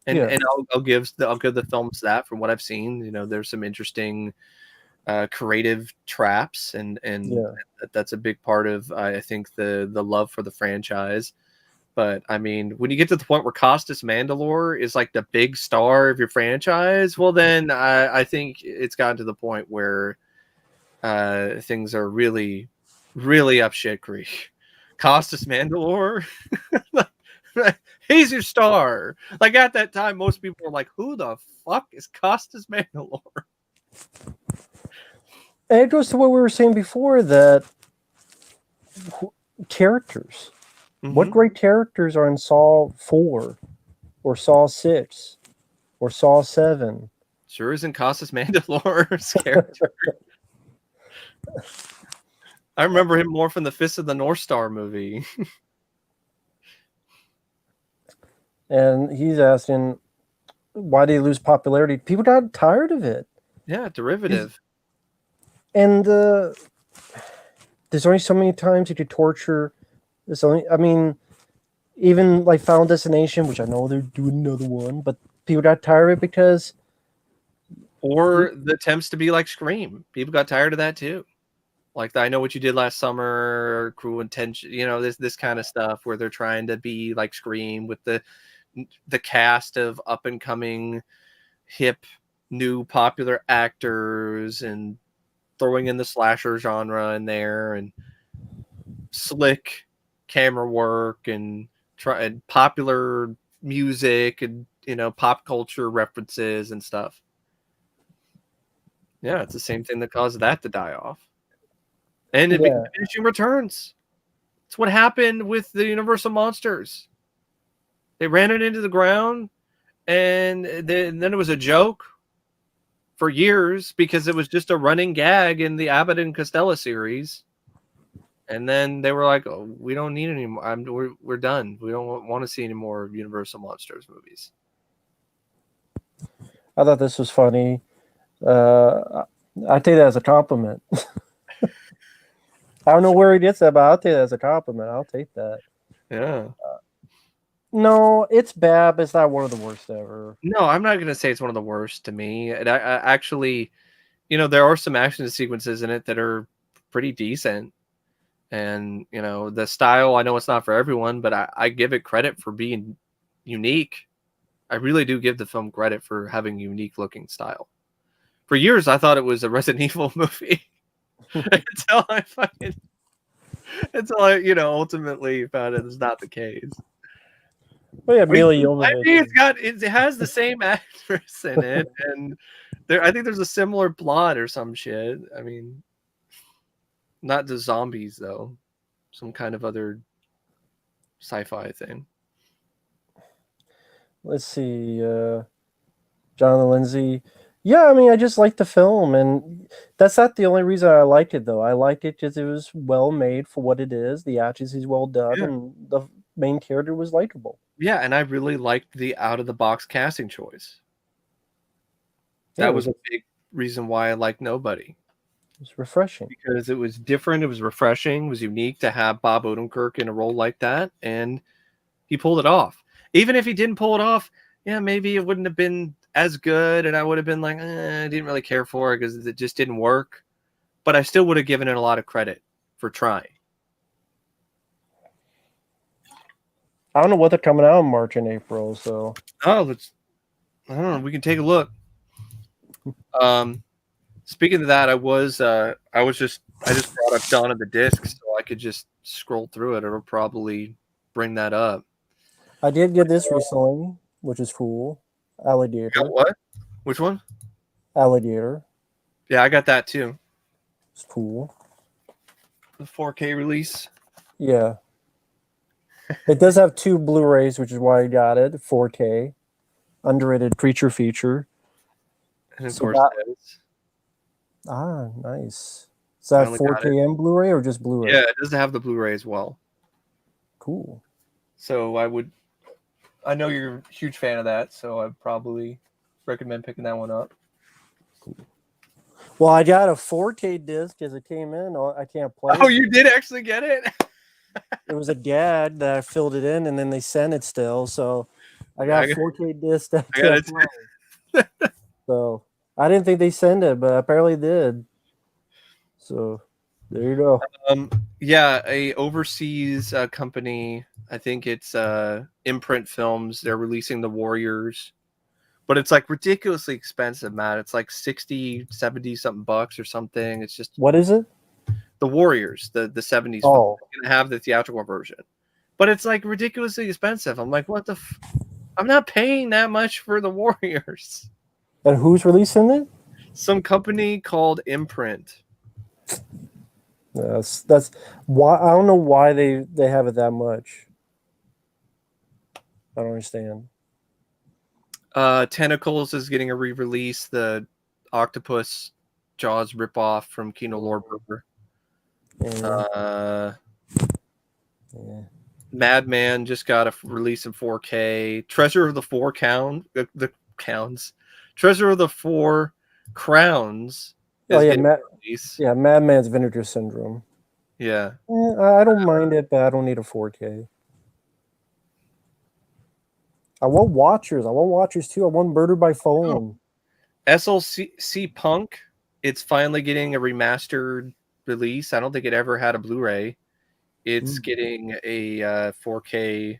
And Yeah, and I'll give the films that from what I've seen. There's some interesting creative traps, and yeah. that's a big part of, I think, the love for the franchise. But I mean, when you get to the point where Costas Mandalore is like the big star of your franchise, well, then I think it's gotten to the point where things are really, really up shit creek. Costas Mandalore, he's your star. Like, at that time, most people were like, "Who the fuck is Costas Mandalore?" And it goes to what we were saying before, that characters. What Mm-hmm. great characters are in Saw 4 or Saw 6 or Saw 7? Sure isn't Costas Mandalore's character. I remember him more from the Fist of the North Star movie. And he's asking, why did he lose popularity? People got tired of it. Yeah, derivative. And there's only so many times you could torture. There's only, I mean, even like Final Destination, which I know they're doing another one, but people got tired of it because. Or the attempts to be like Scream. People got tired of that too. Like, I Know What You Did Last Summer, Cruel Intention, this kind of stuff where they're trying to be like Scream with the cast of up and coming, hip, new popular actors, and throwing in the slasher genre in there, and slick camera work, and popular music, and pop culture references and stuff. Yeah, it's the same thing that caused that to die off. And it became Yeah. diminishing returns. It's what happened with the Universal Monsters. They ran it into the ground, and then it was a joke for years because it was just a running gag in the Abbott and Costello series. And then they were like, "Oh, we don't need any more. We're done. We don't want to see any more Universal Monsters movies." I thought this was funny. I take that as a compliment. I don't know where he gets that, but I'll take that as a compliment. I'll take that. Yeah. No, it's bad, but it's not one of the worst ever. No, I'm not gonna say it's one of the worst to me. And I actually, there are some action sequences in it that are pretty decent. And the style, I know it's not for everyone, but I give it credit for being unique. I really do give the film credit for having unique looking style. For years, I thought it was a Resident Evil movie until ultimately found it's not the case. Well, yeah, Mila I Jovovich. think it has the same actress in it, and I think there's a similar plot or some shit. I mean, not the zombies though, some kind of other sci-fi thing. Let's see, Jonathan Lindsay. Yeah, I mean, I just liked the film, and that's not the only reason I liked it, though. I liked it because it was well made for what it is. The action is well done, Yeah. and the main character was likable. Yeah, and I really liked the out of the box casting choice. Yeah, That was a big reason why I liked Nobody. it's refreshing. Because it was different, it was refreshing, it was unique to have Bob Odenkirk in a role like that, and he pulled it off. Even if he didn't pull it off, yeah, maybe it wouldn't have been as good, and I would have been like, I didn't really care for it because it just didn't work. But I still would have given it a lot of credit for trying. I don't know what they're coming out in March and April, so I don't know. We can take a look. Speaking of that, I just brought up Dawn of the Disc, so I could just scroll through it. It'll probably bring that up. I did get this recently, which is cool. Alligator. You got what? Which one? Alligator. Yeah, I got that too. It's cool. The 4K release. Yeah. It does have 2 Blu-rays, which is why I got it. 4K. Underrated creature feature. And of So course, nice. Is that 4K and Blu-ray or just Blu-ray? Yeah, it does have the Blu-ray as well. Cool. So I know you're a huge fan of that, so I'd probably recommend picking that one up. Cool. Well, I got a 4K disc as it came in. I can't play. Oh, you did actually get it? It was a dad that I filled it in, and then they sent it still. So I got a 4K disc that I can't play. So I didn't think they sent it, but apparently did. So there you go. Yeah, a overseas company. I think it's Imprint Films. They're releasing The Warriors, but it's like ridiculously expensive, Matt. It's like 60, 70 something bucks or something. It's just, what is it? The Warriors, the 70s. Oh, film. Gonna have the theatrical version, but it's like ridiculously expensive. I'm like, what the? I'm not paying that much for The Warriors. and who's releasing it? Some company called Imprint. That's why I don't know why they have it that much. I don't understand. Tentacles is getting a re-release. The Octopus Jaws ripoff from Kino Lorber. Yeah. Madman just got a release in 4K. Treasure of the Four Treasure of the Four Crowns. Oh yeah, Madman's Vinegar Syndrome. Yeah. I don't mind it, but I don't need a 4K. I want Watchers too. I want Murder by Phone. SLC Punk, it's finally getting a remastered release. I don't think it ever had a Blu-ray. It's getting a 4K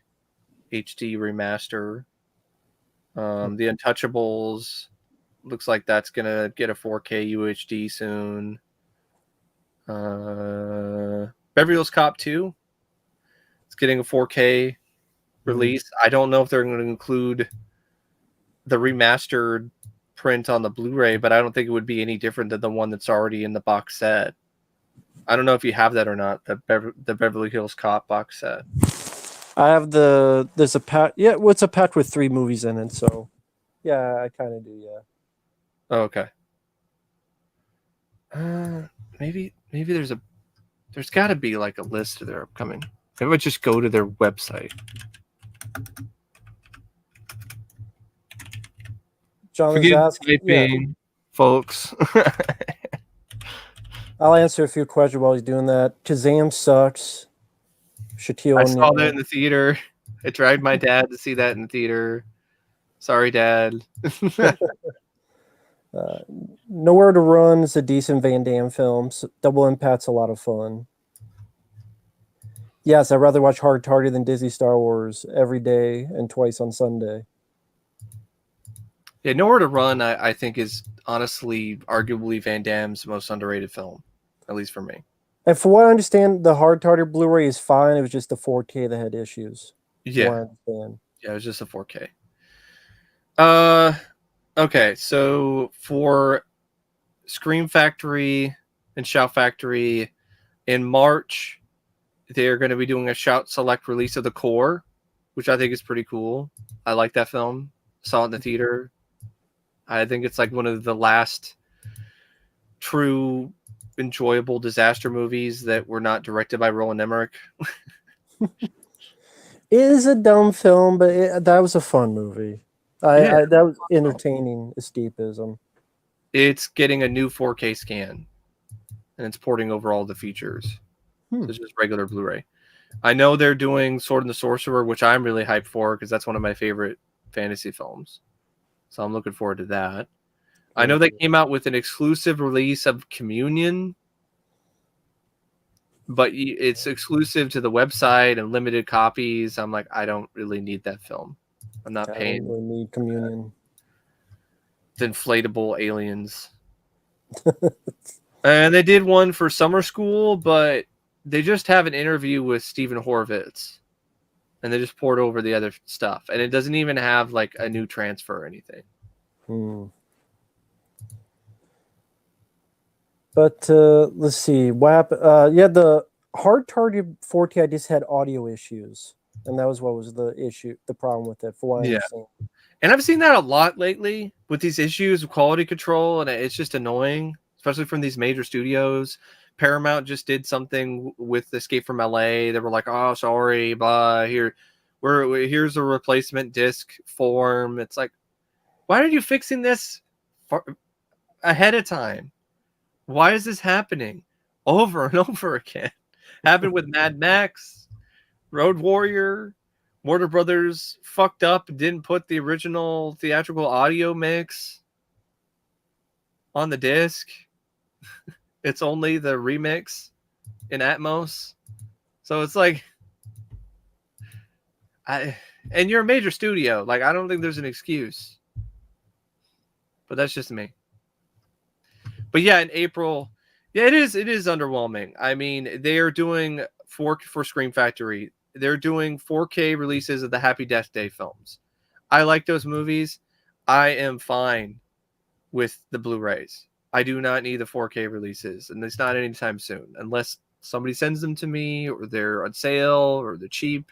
HD remaster. The Untouchables looks like that's gonna get a 4K UHD soon. Beverly Hills Cop 2, it's getting a 4K release. I don't know if they're going to include the remastered print on the Blu-ray, but I don't think it would be any different than the one that's already in the box set. I don't know if you have that or not, the Beverly Hills Cop box set. I have there's a pack. Yeah, what's a pack with 3 movies in it? So, yeah, I kind of do. Yeah. Oh, okay. Maybe there's got to be like a list of their upcoming. Maybe I just go to their website. John is asking, typing, folks. I'll answer a few questions while he's doing that. Kazam sucks. Shaquille I saw that in the theater. I dragged my dad to see that in the theater. Sorry, Dad. Nowhere to Run is a decent Van Damme film. So Double Impact's a lot of fun. Yes, I'd rather watch Hard Target than Disney Star Wars every day and twice on Sunday. Yeah, Nowhere to Run, I think, is honestly arguably Van Damme's most underrated film, at least for me. And for what I understand, the Hard Target Blu-ray is fine. It was just the 4K that had issues. Yeah. Yeah, it was just a 4K. Okay, so for Scream Factory and Shout Factory, in March, they're going to be doing a Shout Select release of The Core, which I think is pretty cool. I like that film. Saw it in the theater. I think it's like one of the last true enjoyable disaster movies that were not directed by Roland Emmerich. It is a dumb film, but that was a fun movie. Yeah. That was entertaining escapism. It's getting a new 4K scan, and it's porting over all the features. So it's just regular Blu-ray. I know they're doing Sword and the Sorcerer, which I'm really hyped for because that's one of my favorite fantasy films. So I'm looking forward to that. I know they came out with an exclusive release of Communion, but it's exclusive to the website and limited copies. I'm like, I don't really need that film. I'm not I paying don't really need Communion. the inflatable aliens. And they did one for summer school, but they just have an interview with Stephen Horvitz. And they just poured over the other stuff. And it doesn't even have like a new transfer or anything. But let's see. Yeah, the hard target 4K I just had audio issues. And that was what was the issue, the problem with it, for what I understand. And I've seen that a lot lately with these issues of quality control, and it's just annoying, especially from these major studios. Paramount just did something with Escape from LA. They were like, "Oh, sorry, blah. Here's a replacement disc form." It's like, why are you fixing this ahead of time? Why is this happening over and over again? Happened with Mad Max, Road Warrior. Warner Brothers fucked up and didn't put the original theatrical audio mix on the disc. It's only the remix in Atmos. So it's like, and you're a major studio. Like, I don't think there's an excuse. But that's just me. But yeah, in April, yeah, it is underwhelming. I mean, they are doing for Scream Factory. They're doing 4K releases of the Happy Death Day films. I like those movies. I am fine with the Blu-rays. I do not need the 4K releases, and it's not anytime soon, unless somebody sends them to me or they're on sale or they're cheap.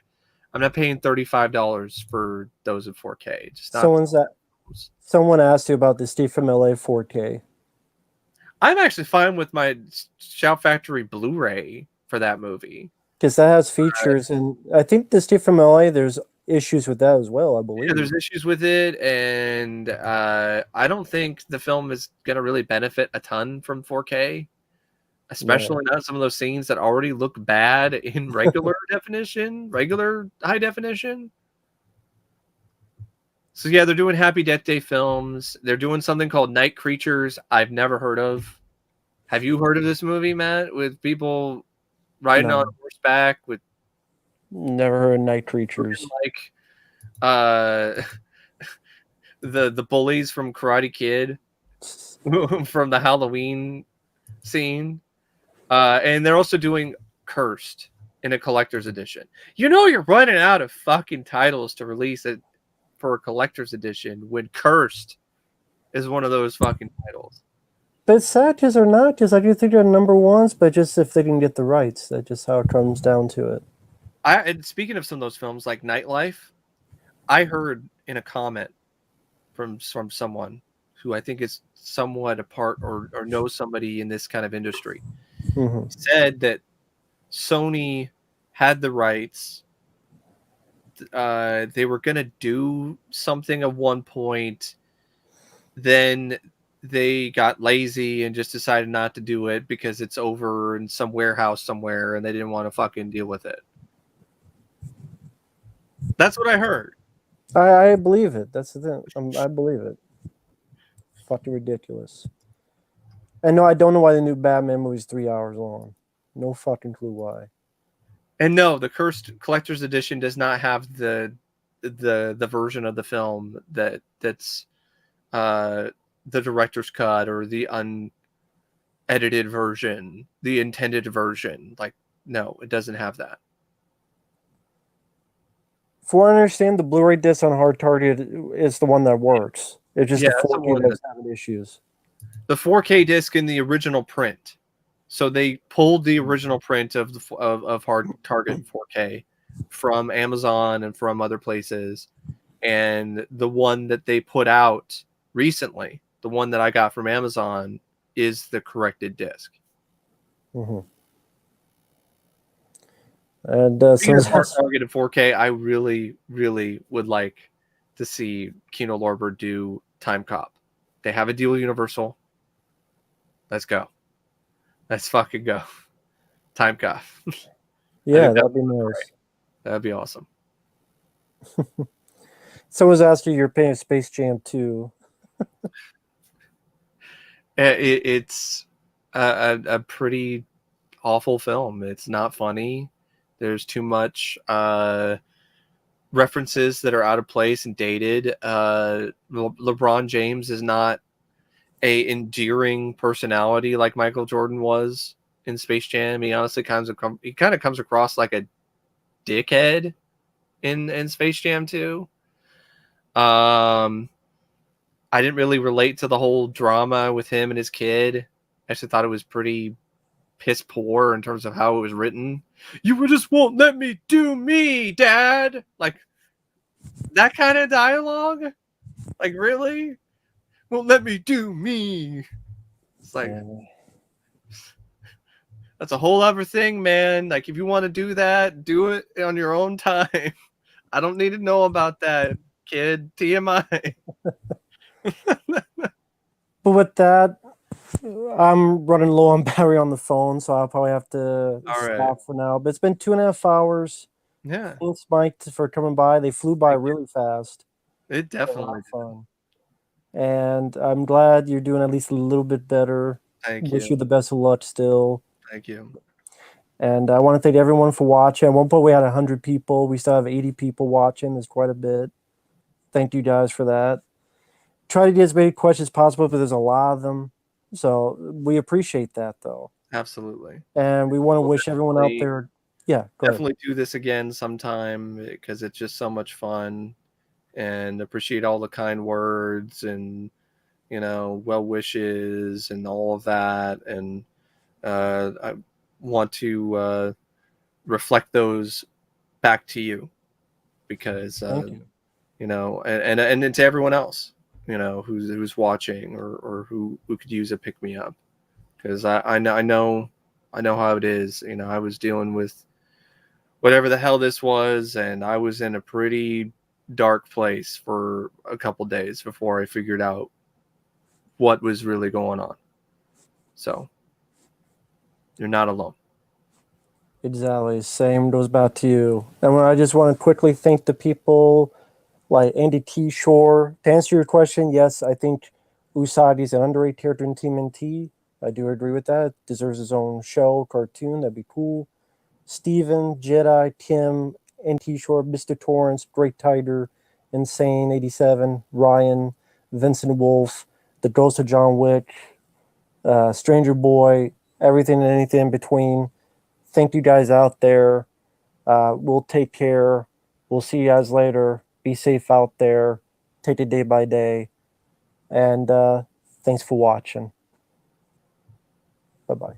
I'm not paying $35 for those in 4K. Just not. Someone asked you about the Steve from LA 4K. I'm actually fine with my Shout Factory Blu-ray for that movie. Because that has features, and I think the Steve from LA, there's issues with that as well, I believe. Yeah, there's issues with it, and I don't think the film is going to really benefit a ton from 4K, especially not some of those scenes that already look bad in regular definition, regular high definition. So yeah, they're doing Happy Death Day films. They're doing something called Night Creatures I've never heard of. Have you heard of this movie, Matt, with people riding on horseback with never heard of Night Creatures, like the bullies from Karate Kid from the Halloween scene, and they're also doing Cursed in a collector's edition. You know, you're running out of fucking titles to release it for a collector's edition when Cursed is one of those fucking titles. But Satches are not just, I do think they're number ones, but just if they can get the rights, that's just how it comes down to it. And speaking of some of those films like Nightlife, I heard in a comment from someone who I think is somewhat a part or knows somebody in this kind of industry, said that Sony had the rights. They were going to do something at one point. Then they got lazy and just decided not to do it because it's over in some warehouse somewhere and they didn't want to fucking deal with it. That's what I heard. I believe it. That's the thing. I believe it. Fucking ridiculous. And no, I don't know why the new Batman movie is 3 hours long. No fucking clue why. And no, the Cursed Collector's Edition does not have the version of the film that's the director's cut or the unedited version, the intended version. Like, no, it doesn't have that. For what I understand, the Blu-ray disc on Hard Target is the one that works. It's just the 4K that's having issues. The 4K disc in the original print. So they pulled the original print of Hard Target 4K from Amazon and from other places, and the one that they put out recently, the one that I got from Amazon, is the corrected disc. And Speaking of Smart Target in 4K, I really, really would like to see Kino Lorber do Time Cop. They have a deal with Universal. Let's go. Let's fucking go. Time Cop. yeah, that'd be nice. That'd be awesome. Someone's asking you're paying Space Jam 2. It's a pretty awful film. It's not funny. There's too much references that are out of place and dated. LeBron James is not a endearing personality like Michael Jordan was in Space Jam. He honestly kind of comes across like a dickhead in Space Jam 2. I didn't really relate to the whole drama with him and his kid. I actually thought it was pretty piss poor in terms of how it was written. You just won't let me do me, Dad. Like that kind of dialogue. Like really, won't let me do me. It's like that's a whole other thing, man. Like if you want to do that, do it on your own time. I don't need to know about that, kid. TMI. But with that, I'm running low on battery on the phone, so I'll probably have to stop for now. But it's been 2.5 hours. Yeah. Thanks, Mike, for coming by. They flew by really fast. It definitely fun. And I'm glad you're doing at least a little bit better. Wish you the best of luck still. Thank you. And I want to thank everyone for watching. At one point, we had 100 people. We still have 80 people watching. There's quite a bit. Thank you guys for that. Try to get as many questions as possible, but there's a lot of them. So we appreciate that, though. Absolutely. And we want to wish everyone out there. Yeah, definitely do this again sometime because it's just so much fun, and appreciate all the kind words and well wishes and all of that. And I want to reflect those back to you because Thank you. And to everyone else who's watching or who could use a pick me up, because I know how it is. I was dealing with whatever the hell this was, and I was in a pretty dark place for a couple days before I figured out what was really going on. So you're not alone. Exactly. Same goes back to you. And I just want to quickly thank the people like Andy T. Shore. To answer your question, yes, I think Usagi is an underrated character in TMNT. I do agree with that. Deserves his own show, cartoon. That'd be cool. Steven, Jedi, Tim, NT Shore, Mr. Torrance, Great Tiger, Insane 87, Ryan, Vincent Wolf, The Ghost of John Wick, Stranger Boy, everything and anything in between. Thank you guys out there. We'll take care. We'll see you guys later. Be safe out there. Take it day by day. And thanks for watching. Bye-bye.